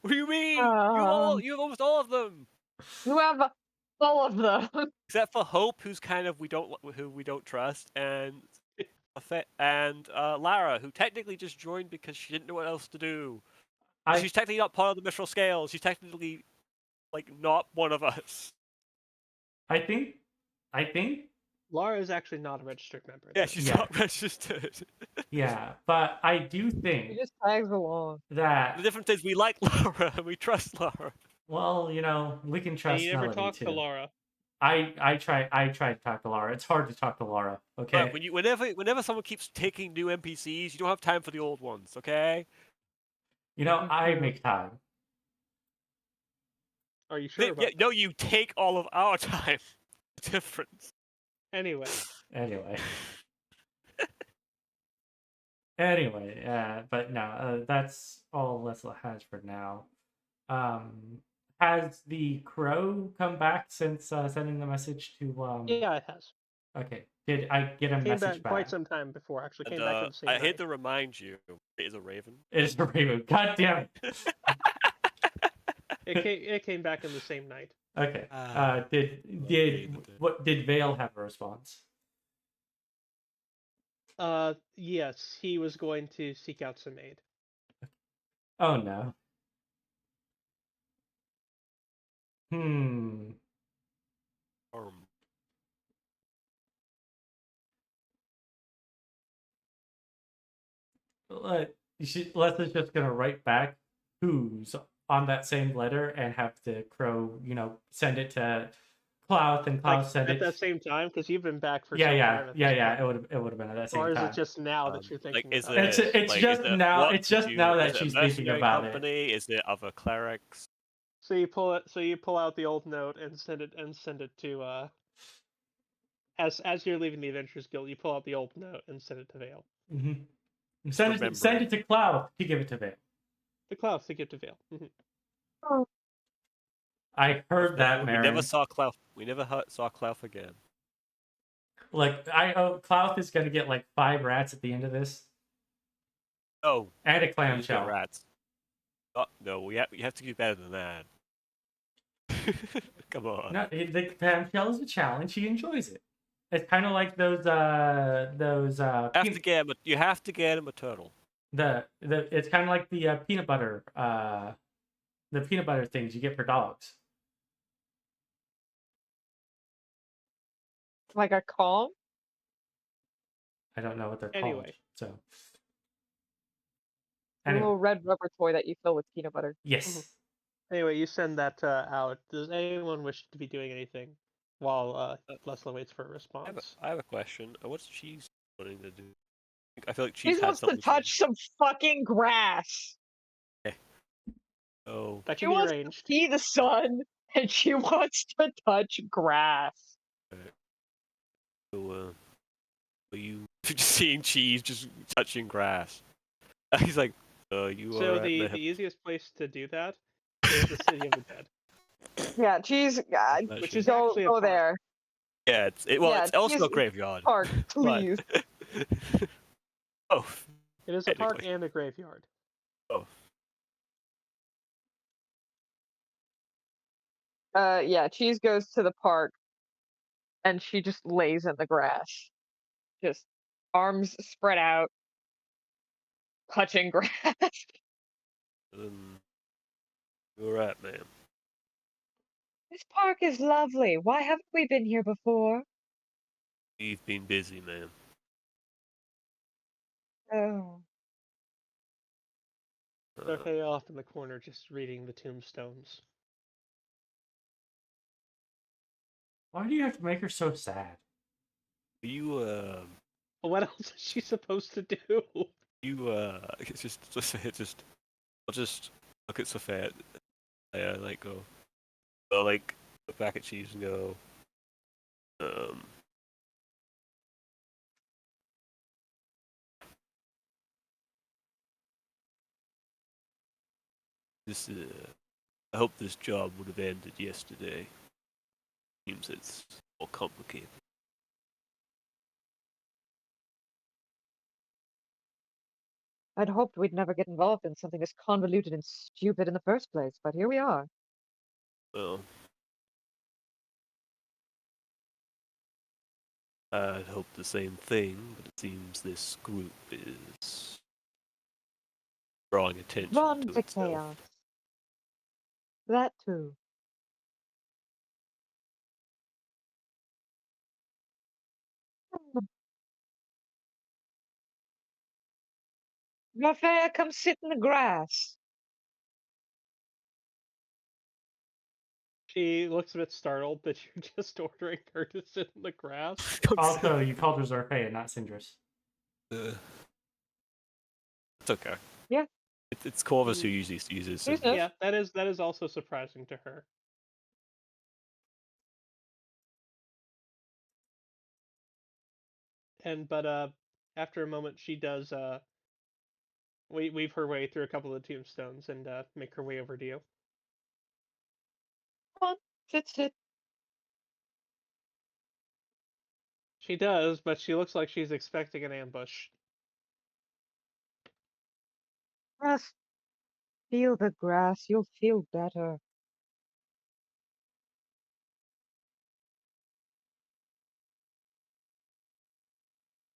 What do you mean? You have almost all of them. You have all of them. Except for Hope, who we don't trust, and Lara, who technically just joined because she didn't know what else to do. She's technically not part of the Mithral Scales. She's technically like not one of us. I think Lara is actually not a registered member. Yeah, she's not registered. Yeah, but I do think He just tags along. that the difference is we like Lara and we trust Lara. Well, we can trust you never Melody talked too. to Lara. I try to talk to Laura. It's hard to talk to Laura. Okay. But whenever someone keeps taking new NPCs, you don't have time for the old ones. Okay. You know, I make time. Are you sure about that? No, you take all of our time. Difference. Anyway, Anyway. Anyway, but no, that's all Lessla has for now. Has the crow come back since sending the message to? yeah, it has. Okay. Did I get a Came message back quite some time before. Actually, And came back in the same I night. hate to remind you, it is a raven. It is a raven. God damn it. It came back in the same night. Okay. Ah, Did Vale have a response? Yes, he was going to seek out some aid. Oh no. Hmm. Leslie's just gonna write back who's on that same letter and have the crow, send it to Clouth, and Clouth send at it. that same time, because you've been back for Yeah, some yeah, time. yeah. It would have been at that same Or is time. it just now that you're thinking is about it? it? It's like, just is it now. what It's to just do? now Is that it a she's thinking mercenary about it. company? Is it other clerics? So you pull it. So you pull out the old note and send it to as you're leaving the Adventurers Guild, you pull out the old note and send it to Vale. Mm-hmm. Send it to Cloud to give it to Vale. The Clouth to give to Vale. Mm-hmm. Oh, I heard that, We Marin. never saw Clough. We never saw Clough again. Like Cloud is gonna get like 5 rats at the end of this, Oh, and a you just get clamshell. rats. Oh, no, we have to do better than that. Come on. No, the clamshell is a challenge. He enjoys it. It's kind of like those. You have to get him a turtle. It's kind of like the peanut butter. The peanut butter things you get for dogs. like a calm? I don't know what they're Anyway. called. So. A Anyway, little red rubber toy that you fill with peanut butter. yes. Anyway, you send that out. Does anyone wish to be doing anything while Lessla waits for a response? I have a question. What's Cheese wanting to do? I feel like He Cheese had wants to something. touch some fucking grass. Oh, That She can be wants arranged. to see the sun, and she wants to touch grass. so are you just seeing Cheese just touching grass? He's like, you So are the easiest place to do that is the City of the Dead, Yeah, geez, which is go actually a go park. there. Yeah, it's also Cheese a graveyard. Park, But- please. Oh, It is a park technically. and a graveyard. Oh, Yeah, Cheese goes to the park, and she just lays in the grass, just arms spread out, touching grass. you're right, man. This park is lovely. Why haven't we been here before? You've been busy, man. Oh, Okay, off in the corner, just reading the tombstones. Why do you have to make her so sad? You What else is she supposed to do? it's I'll just look at Sophia. Like go. I'll like look back at Cheese and go. This I hope this job would have ended yesterday. Seems it's more complicated. I'd hoped we'd never get involved in something as convoluted and stupid in the first place, but here we are. Well, I'd hoped the same thing, but it seems this group is drawing attention Run to to itself. chaos. That too. Raphael, come sit in the grass. She looks a bit startled that you're just ordering her to sit in the grass. Also, you called her Zorfea, not Syndrus. It's okay. Yeah. It's Corvus who usually uses Who's it. Yeah, that is also surprising to her. But after a moment, she does weave her way through a couple of tombstones and make her way over to you. Come on, sit. She does, but she looks like she's expecting an ambush. Just feel the grass. You'll feel better.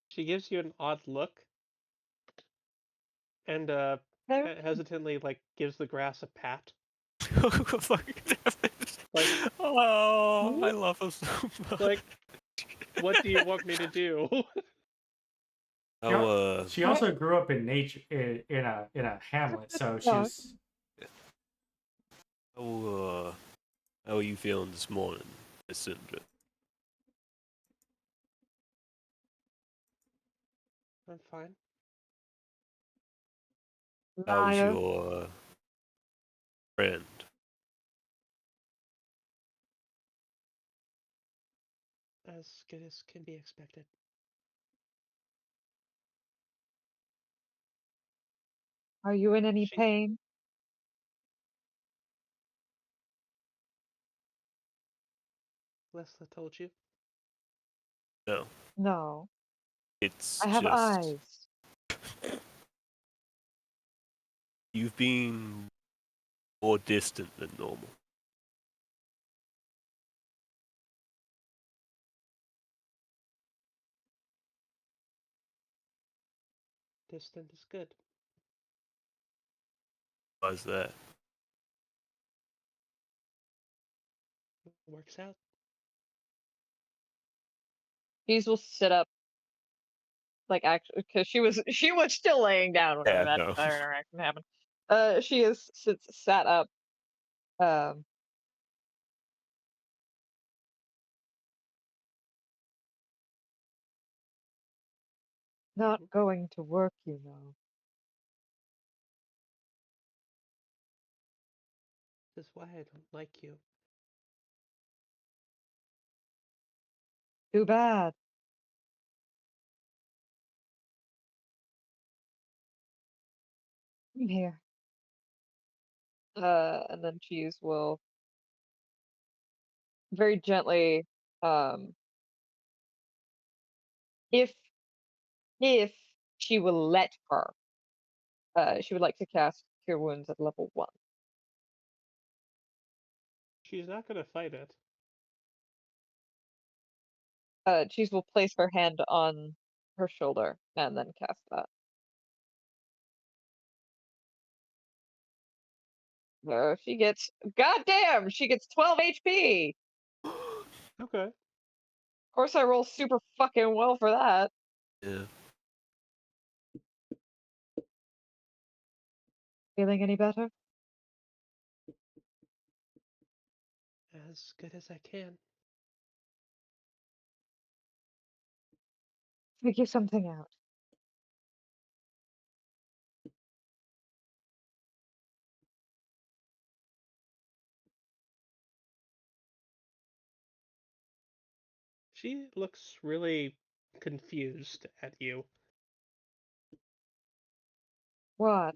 She gives you an odd look and There. hesitantly gives the grass a pat. Like, oh, I love her so much. Like, what do you want me to do? She also grew up in nature in a hamlet, so she's. How are you feeling this morning, Miss Cinder? I'm fine. How's Liar. your friend? As good as can be expected. Are you in any She- pain? Lessla told you. No, No. it's I have just eyes. you've been more distant than normal. Distant is good. Why's that? Works out. Cheese will sit up, like actually, because she was still laying down when Yeah, that no. interaction happened. She is sat up. Um. Not going to work, you know. This is why I don't like you. Too bad. I'm here. And then Cheese will very gently, if she will let her, she would like to cast Cure Wounds at level 1. She's not gonna fight it. Cheese will place her hand on her shoulder and then cast that. She gets, goddamn, she gets 12 HP. Okay. Of course, I roll super fucking well for that. Yeah. Feeling any better? As good as I can. Figure something out. She looks really confused at you. What?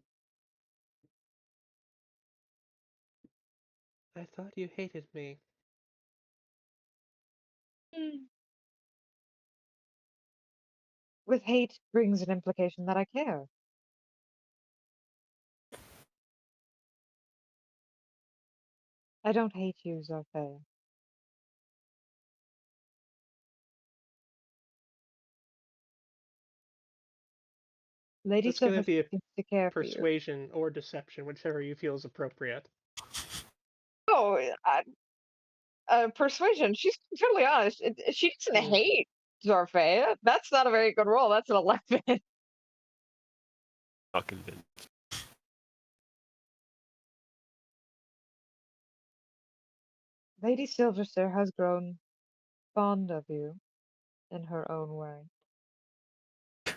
I thought you hated me. With hate brings an implication that I care. I don't hate you, Zorfea. Lady That's gonna be Silverster a seems to care for you. persuasion or deception, whichever you feel is appropriate. Oh, persuasion. She's totally honest. She doesn't Hmm. hate Zorfea. That's not a very good roll. That's an 11. Not convinced. Lady Silverster has grown fond of you in her own way.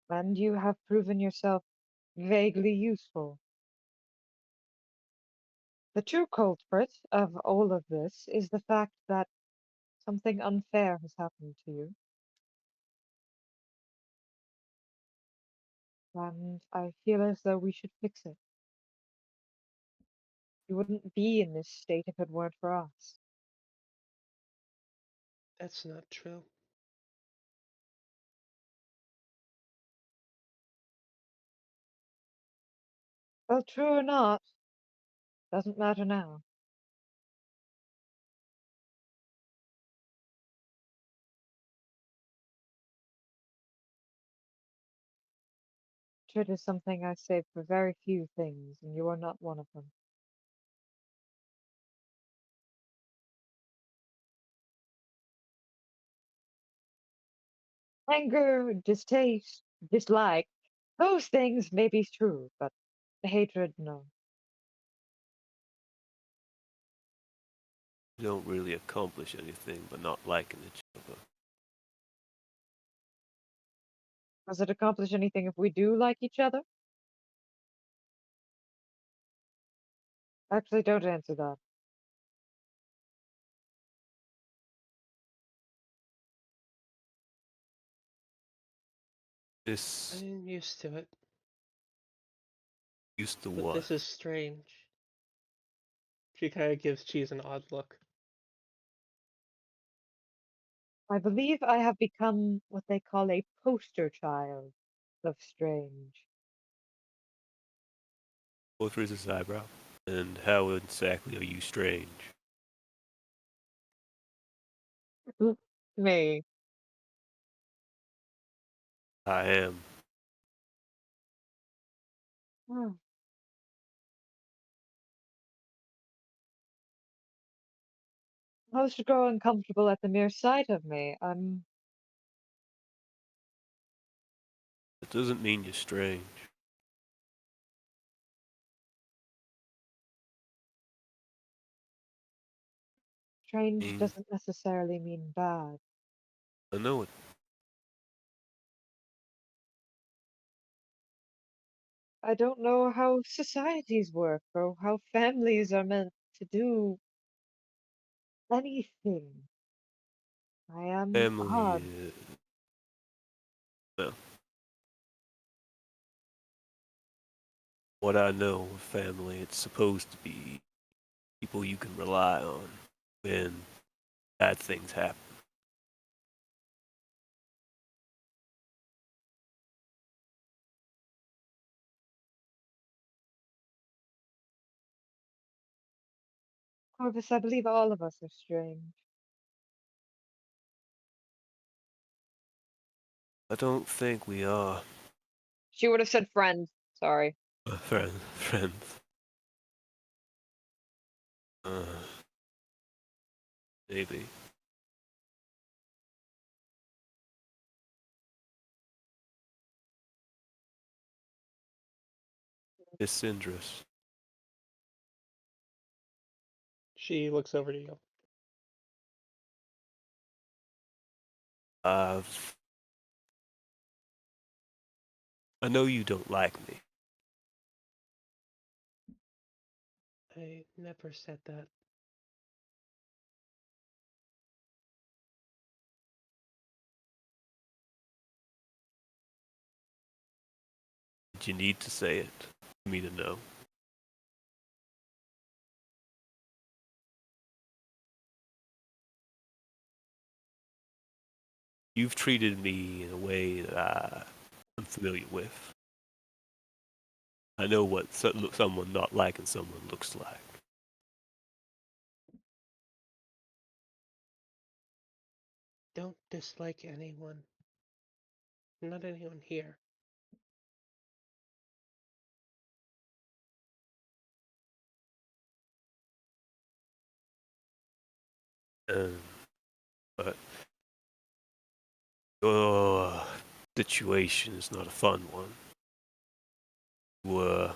And you have proven yourself vaguely useful. The true culprit of all of this is the fact that something unfair has happened to you. And I feel as though we should fix it. You wouldn't be in this state if it weren't for us. That's not true. Well, true or not, doesn't matter now. Hatred is something I save for very few things, and you are not one of them. Anger, distaste, dislike, those things may be true, but hatred, no. You don't really accomplish anything by not liking each other. Does it accomplish anything if we do like each other? Actually, don't answer that. This I'm used to it, used to but what? this is strange. She kind of gives Cheese an odd look. I believe I have become what they call a poster child of strange. Both raises his eyebrow. And how exactly are you strange? Me. I am. Hmm. I was growing comfortable at the mere sight of me. It doesn't mean you're strange. Strange doesn't necessarily mean bad. I know it. I don't know how societies work or how families are meant to do anything. I am Family. odd. Well, what I know of family, it's supposed to be people you can rely on when bad things happen. Corvus, I believe all of us are strange. I don't think we are. She would have said friend. Sorry. Friends. Uh, maybe. Miss Cindrus. She looks over to you. I know you don't like me. I never said that. Did you need to say it for me to know? You've treated me in a way that I'm familiar with. I know what someone not liking someone looks like. Don't dislike anyone. Not anyone here. But your situation is not a fun one. You were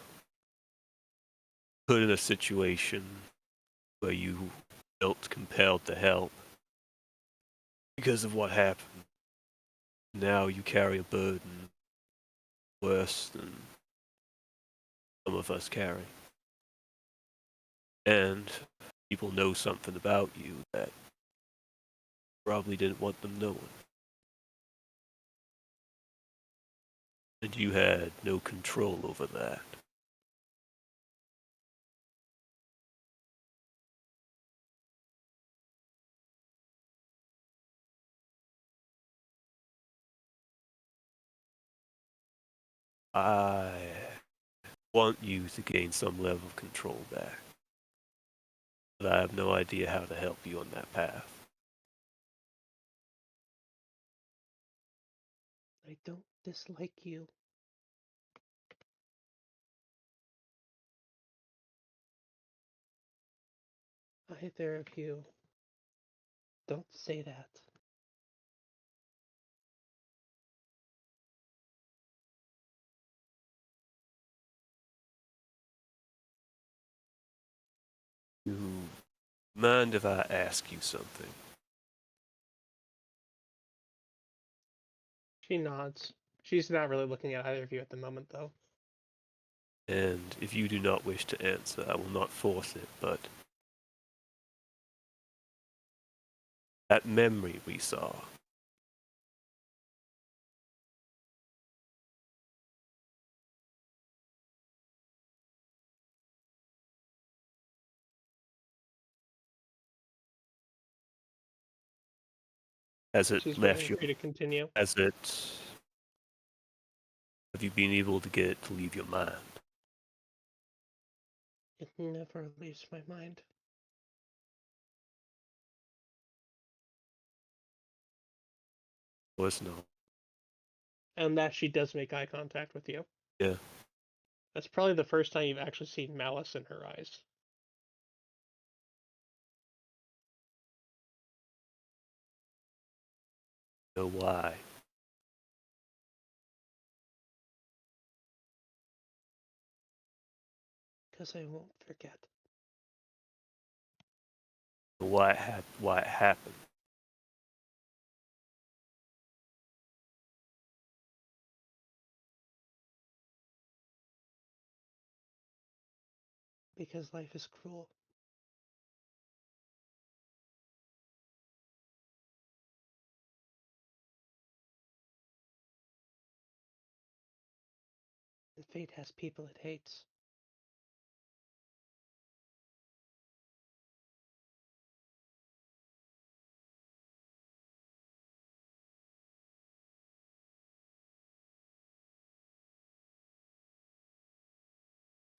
put in a situation where you felt compelled to help because of what happened. Now you carry a burden worse than some of us carry. And people know something about you that probably didn't want them knowing. And you had no control over that. I want you to gain some level of control back. But I have no idea how to help you on that path. I don't dislike you. Either of you. Don't say that. You mind if I ask you something? She nods. She's not really looking at either of you at the moment, though. And if you do not wish to answer, I will not force it, but that memory we saw, has it She's left waiting you? for you to continue. Has it? Have you been able to get it to leave your mind? It never leaves my mind. Was not. And that she does make eye contact with you. Yeah. That's probably the first time you've actually seen malice in her eyes. Know why? Because I won't forget. Why it happened? Because life is cruel. And fate has people it hates.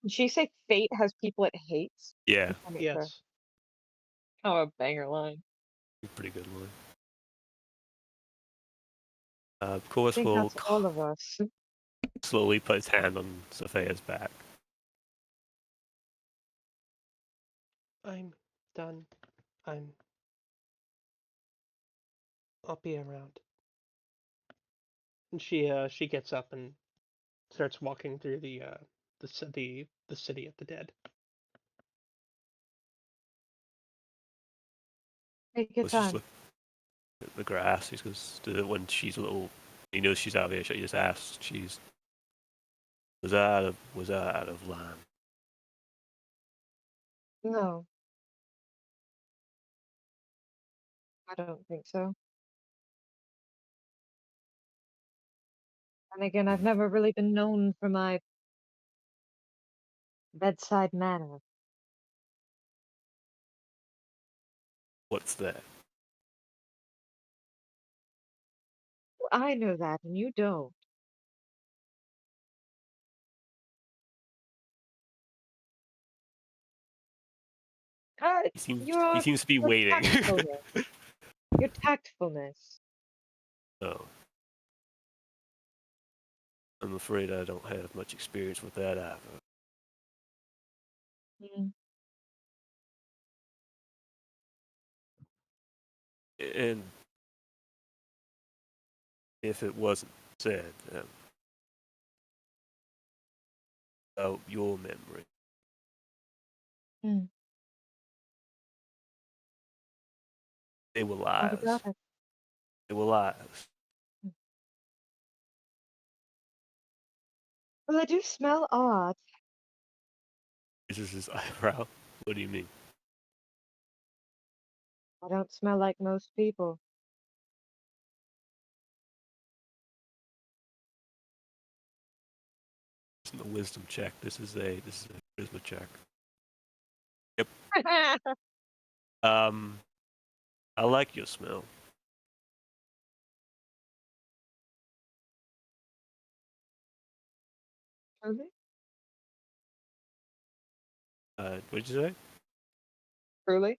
Did she say fate has people it hates? Yeah, Yes. Oh, a banger line. pretty good one. Of I course, think we'll that's all of us. slowly put his hand on Sophia's back. I'm done. I'll be around. And she gets up and starts walking through the city of the dead. Take your Let's just time. look at the grass. He goes, when she's a little, he knows she's out of earshot. He just asks, was I out of line? No, I don't think so. And again, I've never really been known for my bedside manner. What's that? I know that, and you don't. He seems Your to be waiting. tactfulness. Your tactfulness. Oh. I'm afraid I don't have much experience with that either. Mm. And if it wasn't said about your memory, Mm. They were What lies. about it? They were lies. Well, I do smell odd. This is his eyebrow. What do you mean? I don't smell like most people. This isn't a wisdom check. This is a charisma check. I like your smell. Truly? What did you say? Truly?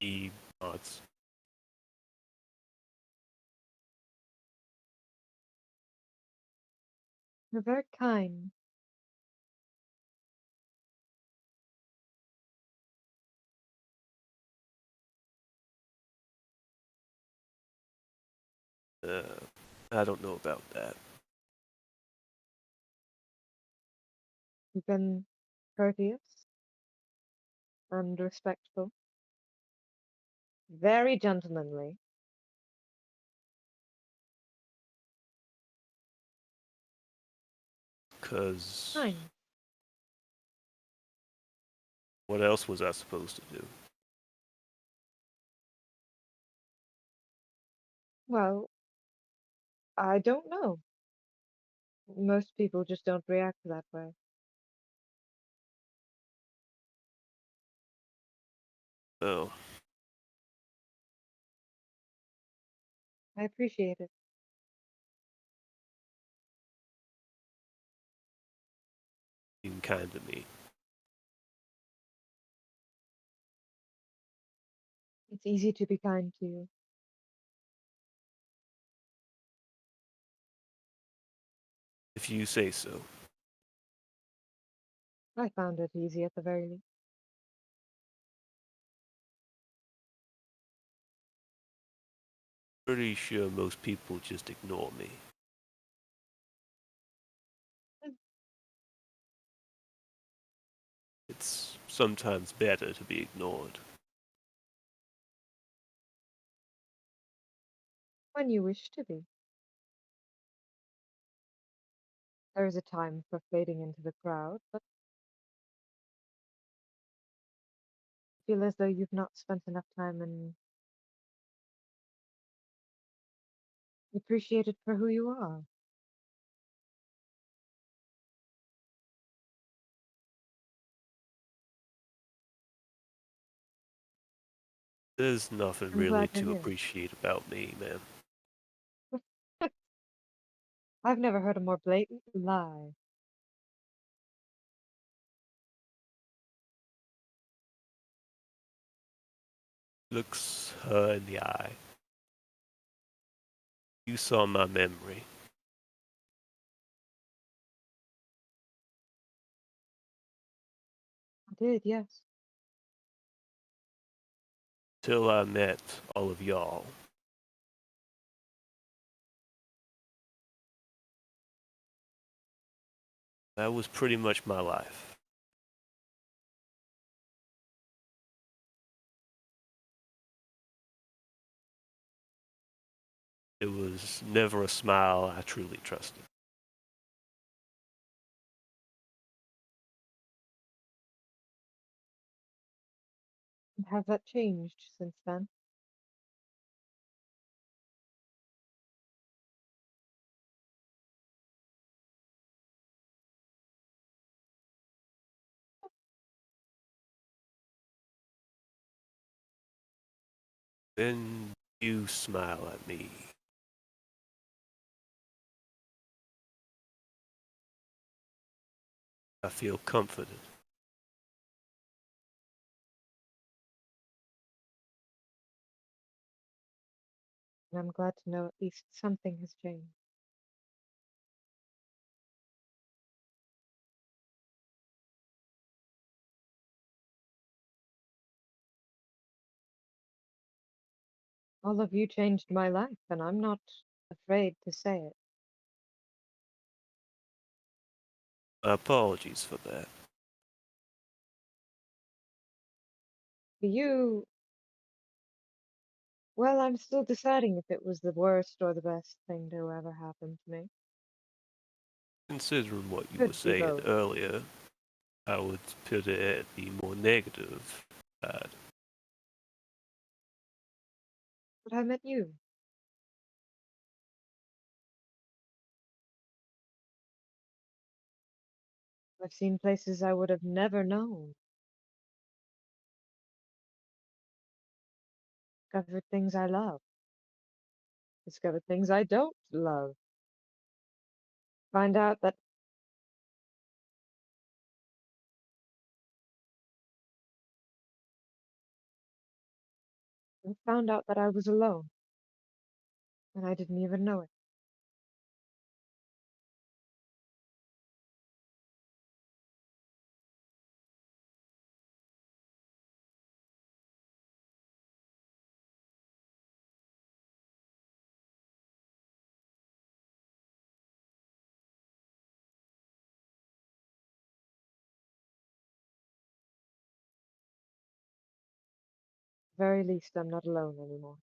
He nods. You're very kind. I don't know about that. You've been courteous and respectful. Very gentlemanly. Cause Kind. what else was I supposed to do? Well, I don't know. Most people just don't react that way. Oh, I appreciate it. being kind to me. It's easy to be kind to you. If you say so. I found it easy at the very least. Pretty sure most people just ignore me. It's sometimes better to be ignored. When you wish to be. There is a time for fading into the crowd, but I feel as though you've not spent enough time and appreciated for who you are. There's nothing I'm really glad to to hear it. appreciate about me, man. I've never heard a more blatant lie. Looks her in the eye. You saw my memory. I did, yes. Till I met all of y'all. That was pretty much my life. It was never a smile I truly trusted. And has that changed since then? Then you smile at me. I feel comforted. And I'm glad to know at least something has changed. All of you changed my life, and I'm not afraid to say it. My apologies for that. For you, Well, I'm still deciding if it was the worst or the best thing to ever happen to me. Considering what you Could were be saying both. earlier, I would put it at the more negative side. But I met you. I've seen places I would have never known. Discovered things I love. Discovered things I don't love. Find out that found out that I was alone, and I didn't even know it. At the very least, I'm not alone anymore.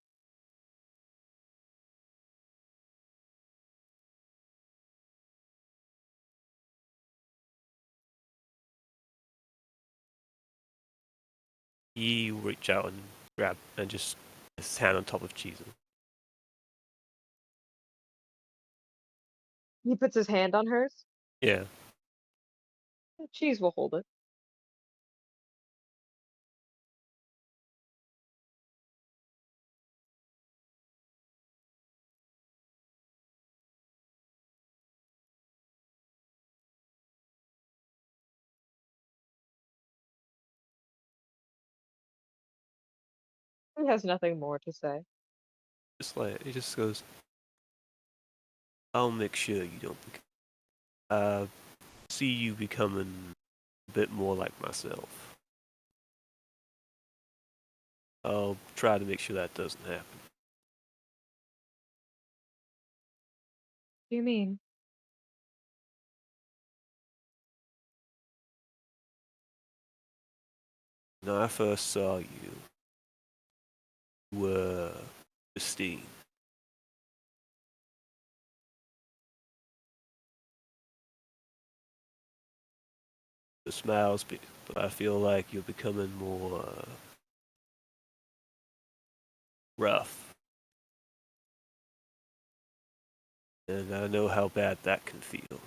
He reach out and grab and just his hand on top of Cheese. He puts his hand on hers. Yeah. Cheese will hold it. He has nothing more to say. Just like he just goes, I'll make sure you don't see you becoming a bit more like myself. I'll try to make sure that doesn't happen. What do you mean? When I first saw you, you were pristine. The smiles, but I feel like you're becoming more rough. And I know how bad that can feel.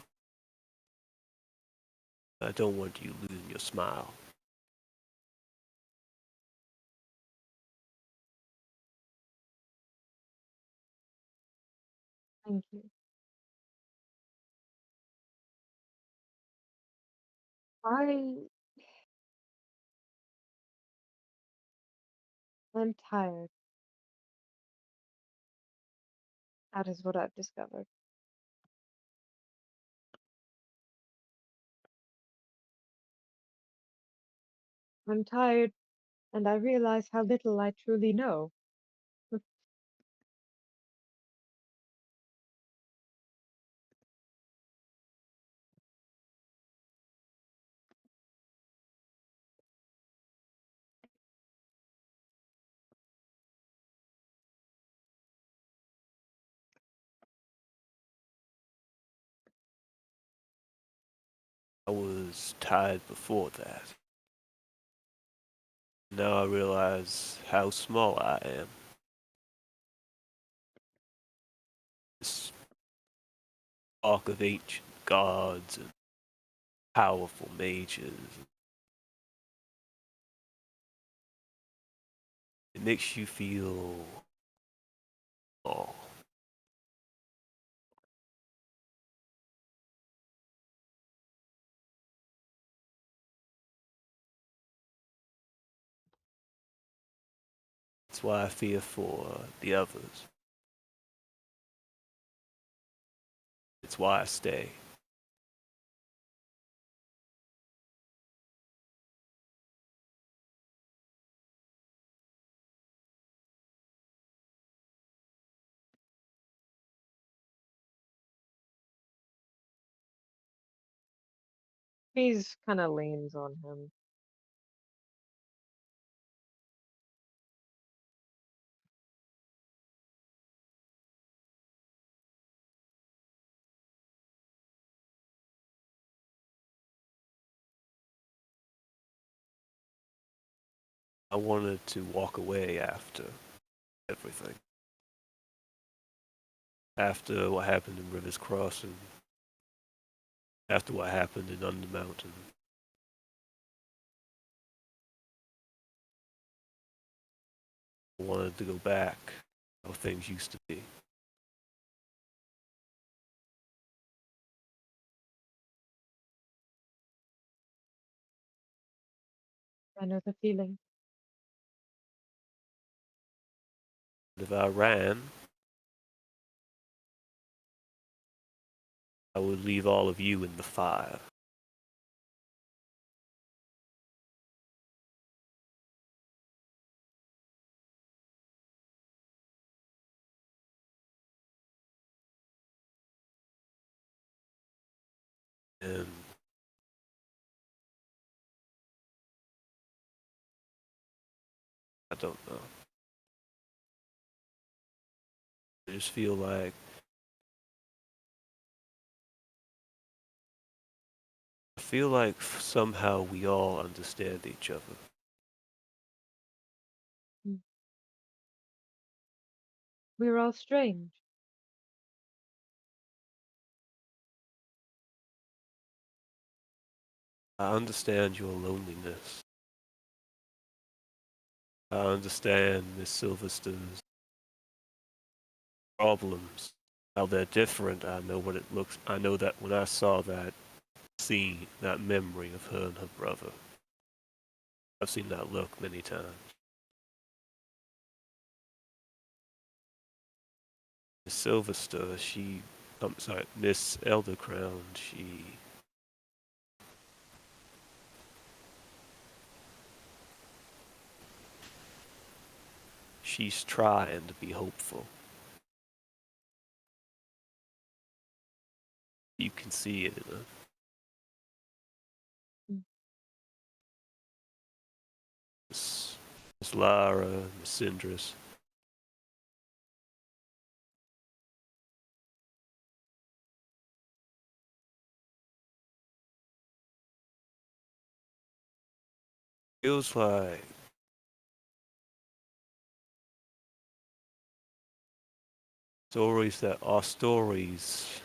I don't want you losing your smile. Thank you. I'm tired. That is what I've discovered. I'm tired, and I realize how little I truly know. I was tired before that. Now I realize how small I am. This arc of ancient gods and powerful mages. It makes you feel small. That's why I fear for the others. It's why I stay. Cheese kind of leans on him. I wanted to walk away after everything. After what happened in River's Crossing. After what happened in Undermountain. I wanted to go back how things used to be. I know the feeling. If I ran, I would leave all of you in the fire. And I don't know. I just feel like somehow we all understand each other. We're all strange. I understand your loneliness. I understand Miss Silverster's problems. How they're different. I know what it looks. I know that when I saw that scene, that memory of her and her brother, I've seen that look many times. Miss Silverster, I'm sorry, Miss Eldercrow, she's trying to be hopeful. You can see it in her. Miss Lara, Miss Cindris. Feels like our stories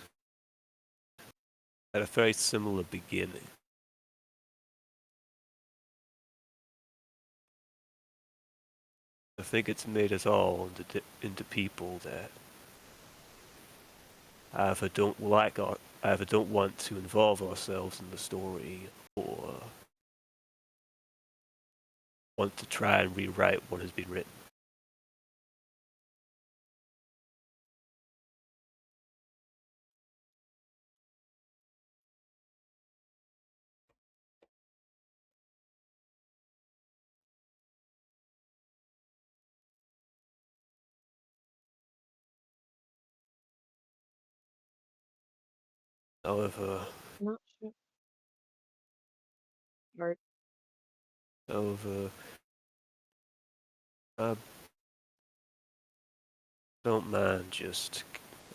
had a very similar beginning. I think it's made us all into people that either don't want to involve ourselves in the story, or want to try and rewrite what has been written. However, Not sure. Or however, I don't mind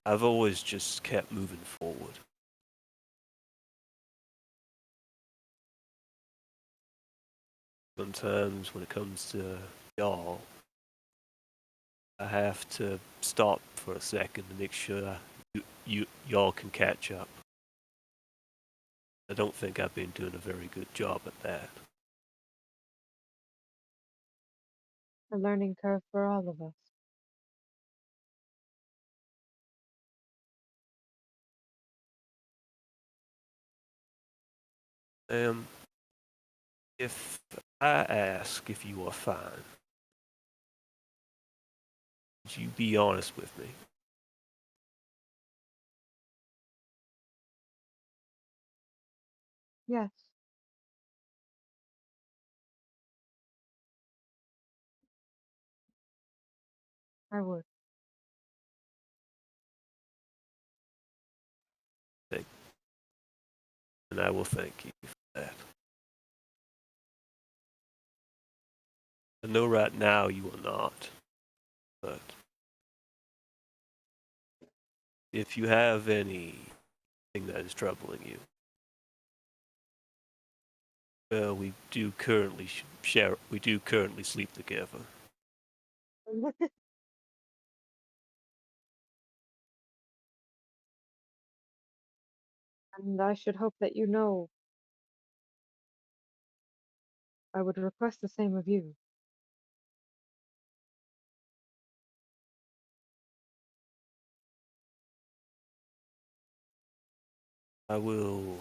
I've always just kept moving forward. Sometimes when it comes to y'all, I have to stop for a second to make sure y'all can catch up. I don't think I've been doing a very good job at that. a learning curve for all of us. If I ask if you are fine, would you be honest with me? Yes. I would. And I will thank you for that. I know right now you are not, but if you have anything that is troubling you, Well, we do currently share. We do currently sleep together. And I should hope that you know I would request the same of you. I will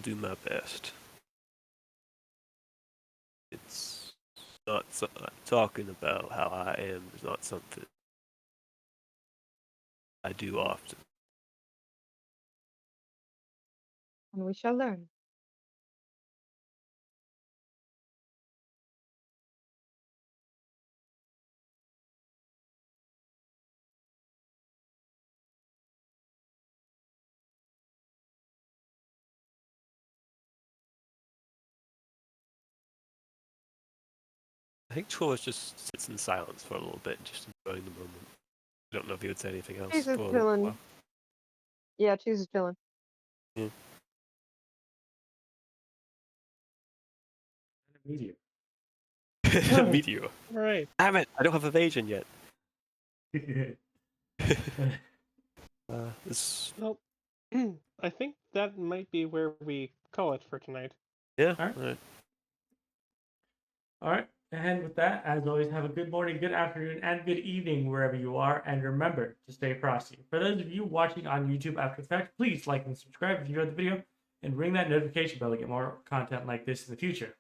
do my best. It's not talking about how I am is not something I do often. And we shall learn. I think Trollus just sits in silence for a little bit, just enjoying the moment. I don't know if he would say anything else. Cheese is for a chilling. while. Yeah, Cheese is chilling. Yeah. Meteor. Meteor. Right. Damn it! I don't have evasion yet. This. Well, I think that might be where we call it for tonight. Yeah. Alright. Alright. All right. And with that, as always, have a good morning, good afternoon, and good evening wherever you are. And remember to stay frosty. For those of you watching on YouTube after the fact, please like and subscribe if you enjoyed the video, and ring that notification bell to get more content like this in the future.